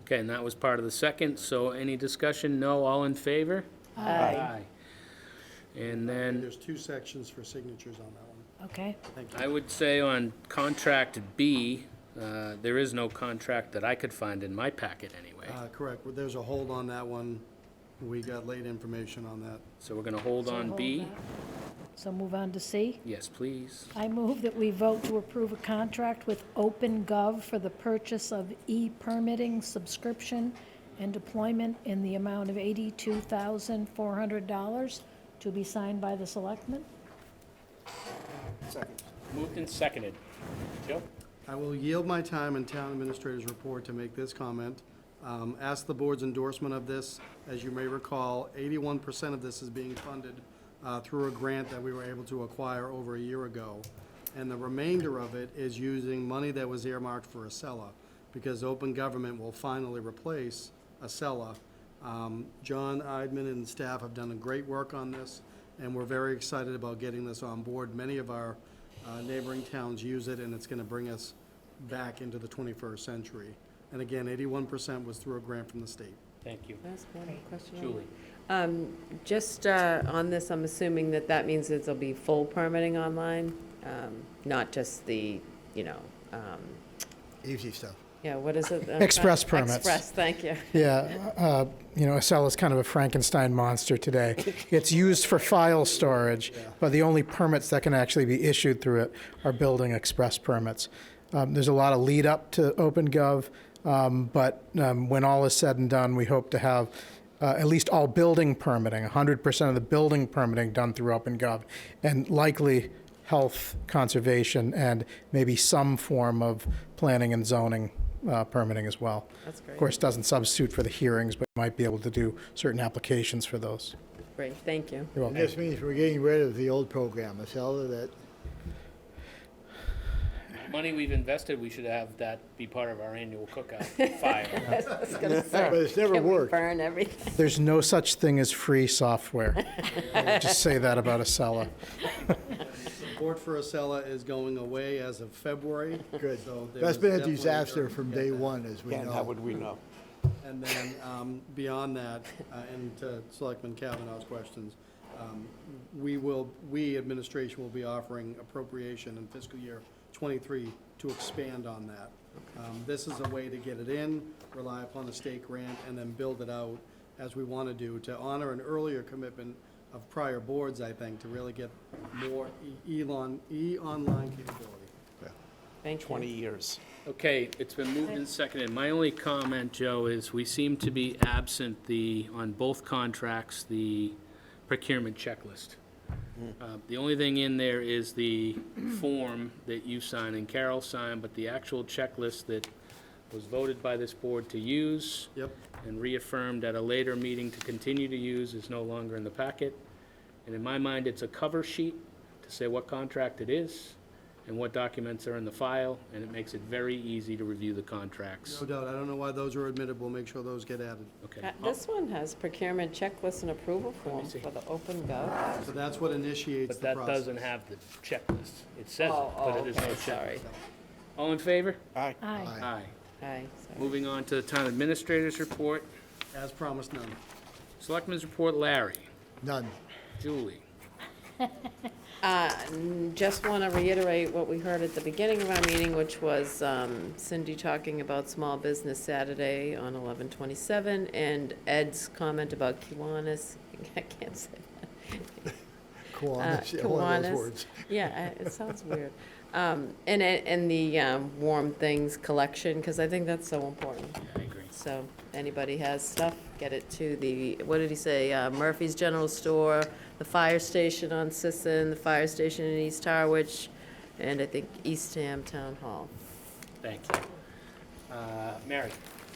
Okay, and that was part of the second, so any discussion? No, all in favor? Aye. And then There's 2 sections for signatures on that one. Okay. Thank you. I would say on contract B, there is no contract that I could find in my packet anyway. Correct. Well, there's a hold on that one. We got late information on that. So we're going to hold So on hold B. that. So move on to C. Yes, please. I move that we vote to approve a contract with OpenGov for the purchase of e-permitting subscription and deployment in the amount of $82,400 to be signed by the selectmen. Second. Moved and seconded. Joe? I will yield my time in town administrator's report to make this comment. Ask the board's endorsement of this. As you may recall, 81% of this is being funded through a grant that we were able to acquire over a year ago. And the remainder of it is using money that was earmarked for Acela, because open government will finally replace Acela. John Eidman and staff have done a great work on this, and we're very excited about getting this on board. Many of our neighboring towns use it, and it's going to bring us back into the 21st century. And again, 81% was through a grant from the state. Thank you. That's one question. Julie? Just on this, I'm assuming that that means it'll be full permitting online, not just the, Easy stuff. yeah, what is it? Express permits. Express, thank you. Yeah, Acela is kind of a Frankenstein monster today. It's used for file storage, but the only permits that can actually be issued through it are building express permits. There's a lot of lead up to OpenGov, but when all is said and done, we hope to have at least all building permitting, 100% of the building permitting done through OpenGov, and likely health, conservation, and maybe some form of planning and zoning permitting as well. That's great. Of course, it doesn't substitute for the hearings, but you might be able to do certain applications for those. Great, thank you. You're And welcome. this means we're getting rid of the old program, Acela, that, Money we've invested, we should have that be part of our annual cookout fire. I was gonna say, but it's never can we worked. burn everything? There's no such thing as free software. Just say that about Acela. Support for Acela is going away as of February. Good. So That's there's been a definitely disaster urge to from get day that. one, as we Yeah, know. how would we know? And then, beyond that, and to Selectman Kavanaugh's questions, we, administration, will be offering appropriation in fiscal year '23 to expand on that. This is a way to get it in, rely upon the state grant, and then build it out as we want to do, to honor an earlier commitment of prior boards, I think, to really get more online capability. Thank you. 20 years. Okay, it's been moved and seconded. My only comment, Joe, is we seem to be absent on both contracts, the procurement checklist. The only thing in there is the form that you sign and Carol signed, but the actual checklist that was voted by this board to use Yep. and reaffirmed at a later meeting to continue to use is no longer in the packet. And in my mind, it's a cover sheet to say what contract it is and what documents are in the file, and it makes it very easy to review the contracts. No doubt. I don't know why those are omitted. We'll make sure those get added. Okay. This one has procurement checklist and approval form see. for the OpenGov. So that's what initiates But the that process. doesn't have the checklist. It says it, Oh, but it is no okay, checklist. sorry. All in favor? Aye. Aye. Aye. Aye, sorry. Moving on to the town administrator's report. As promised, none. Selectmen's report, Larry. None. Julie. Just want to reiterate what we heard at the beginning of our meeting, which was Cindy talking about Small Business Saturday on 11/27, and Ed's comment about Kiwanis. I can't say that. Kiwanis, yeah, one of those Kiwanis. words. Yeah, it sounds weird. And the warm things collection, because I think that's so important. I agree. So anybody has stuff, get it to the, what did he say, Murphy's General Store, the fire station on Sisson, the fire station in East Harwich, and I think Eastham Town Hall. Thank you. Mary?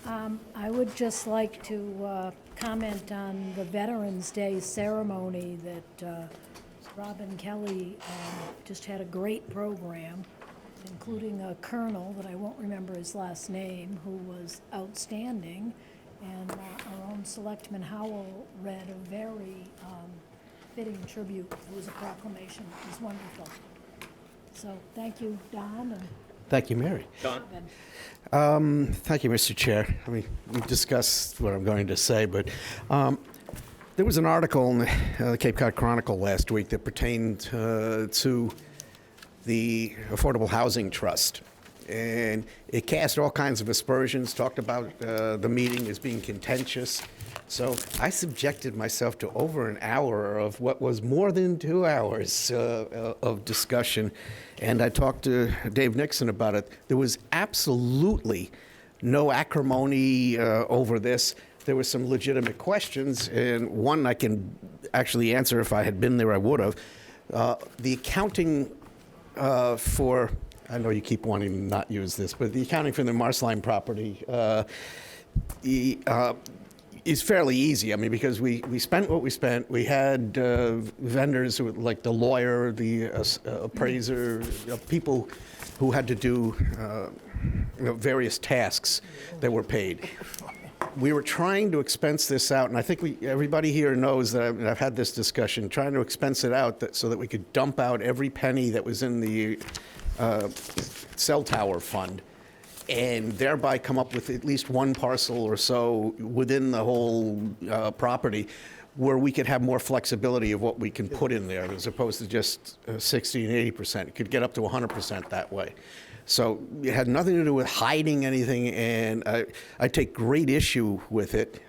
I would just like to comment on the Veterans Day ceremony that Robin Kelly just had a great program, including a colonel that I won't remember his last name, who was outstanding. And our own Selectman Howell read a very fitting tribute. It was a proclamation. It was wonderful. So thank you, Don, and Thank you, Mary. Don? Thank you, Mr. Chair. I mean, we've discussed what I'm going to say, but there was an article in the Cape Cod Chronicle last week that pertained to the Affordable Housing Trust. And it cast all kinds of aspersions, talked about the meeting as being contentious. So I subjected myself to over an hour of what was more than 2 hours of discussion. And I talked to Dave Nixon about it. There was absolutely no acrimony over this. There were some legitimate questions, and one I can actually answer. If I had been there, I would have. The accounting for, I know you keep wanting to not use this, but the accounting for the Marsline property is fairly easy. I mean, because we spent what we spent. We had vendors like the lawyer, the appraiser, people who had to do various tasks that were paid. We were trying to expense this out, and I think everybody here knows that I've had this discussion, trying to expense it out so that we could dump out every penny that was in the cell tower fund, and thereby come up with at least one parcel or so within the whole property where we could have more flexibility of what we can put in there as opposed to just 60 and 80%. It could get up to 100% that way. So it had nothing to do with hiding anything, and I take great issue with it.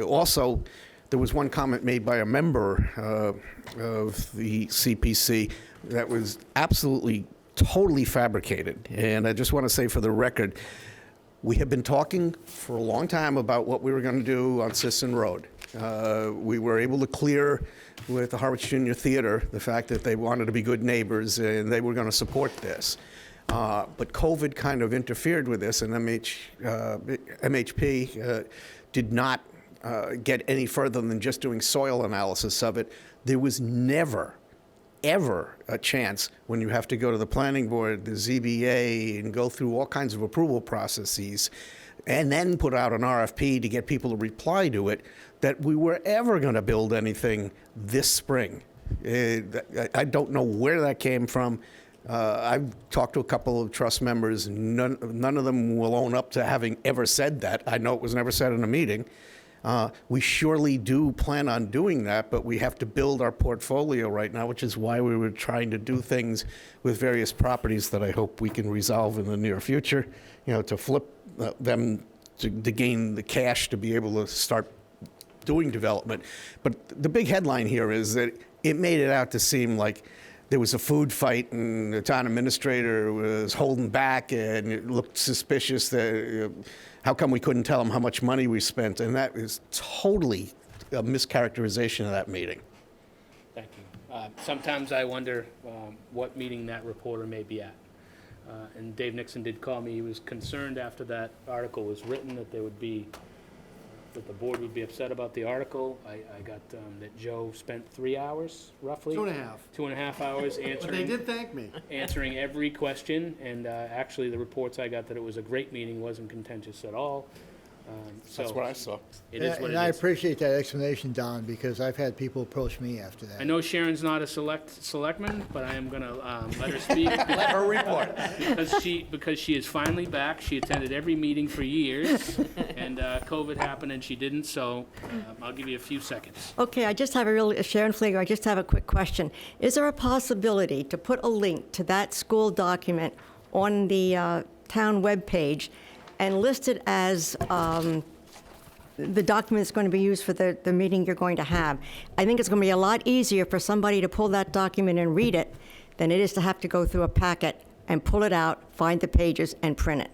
Also, there was one comment made by a member of the CPC that was absolutely totally fabricated. And I just want to say for the record, we have been talking for a long time about what we were going to do on Sisson Road. We were able to clear with the Harwich Junior Theater the fact that they wanted to be good neighbors and they were going to support this. But COVID kind of interfered with this, and MHP did not get any further than just doing soil analysis of it. There was never, ever a chance when you have to go to the planning board, the ZBA, and go through all kinds of approval processes, and then put out an RFP to get people to reply to it, that we were ever going to build anything this spring. I don't know where that came from. I've talked to a couple of trust members, and none of them will own up to having ever said that. I know it was never said in a meeting. We surely do plan on doing that, but we have to build our portfolio right now, which is why we were trying to do things with various properties that I hope we can resolve in the near future, to flip them to gain the cash to be able to start doing development. But the big headline here is that it made it out to seem like there was a food fight and the town administrator was holding back, and it looked suspicious that how come we couldn't tell him how much money we spent? And that is totally a mischaracterization of that meeting. Thank you. Sometimes I wonder what meeting that reporter may be at. And Dave Nixon did call me. He was concerned after that article was written that there would be, that the board would be upset about the article. I got that Joe spent 3 hours, roughly. 2.5. 2.5 hours answering. But they did thank me. Answering every question, and actually the reports I got that it was a great meeting, wasn't contentious at all. That's what I saw. It is what And it I is. appreciate that explanation, Don, because I've had people approach me after that. I know Sharon's not a selectman, but I am gonna let her speak. Let her report. Because she is finally back. She attended every meeting for years, and COVID happened and she didn't, so I'll give you a few seconds. Okay, I just have Sharon Fleeger, I just have a quick question. Is there a possibility to put a link to that school document on the town webpage and list it as the document that's going to be used for the meeting you're going to have. I think it's going to be a lot easier for somebody to pull that document and read it than it is to have to go through a packet and pull it out, find the pages, and print it.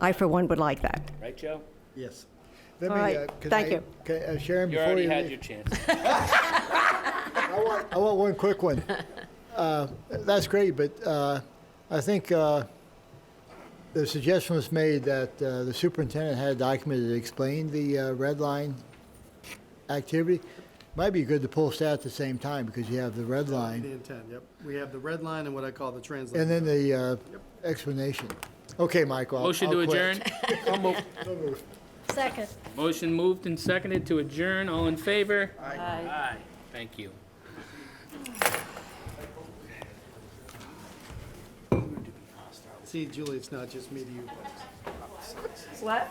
I, for one, would like that. Right, Joe? Yes. All right, thank you. Sharon, You before already you had leave, your chance. I want one quick one. That's great, but I think the suggestion was made that the superintendent had a document that explained the red line activity. Might be good to post that at the same time, because you have the red The line intent, yep. We have the red line and what I call the translation. and then the explanation. Okay, Michael, Motion I'll to quit. adjourn? Second. Motion moved and seconded to adjourn. All in favor? Aye. Aye. Thank you. See, Julie, it's not just me to you. What?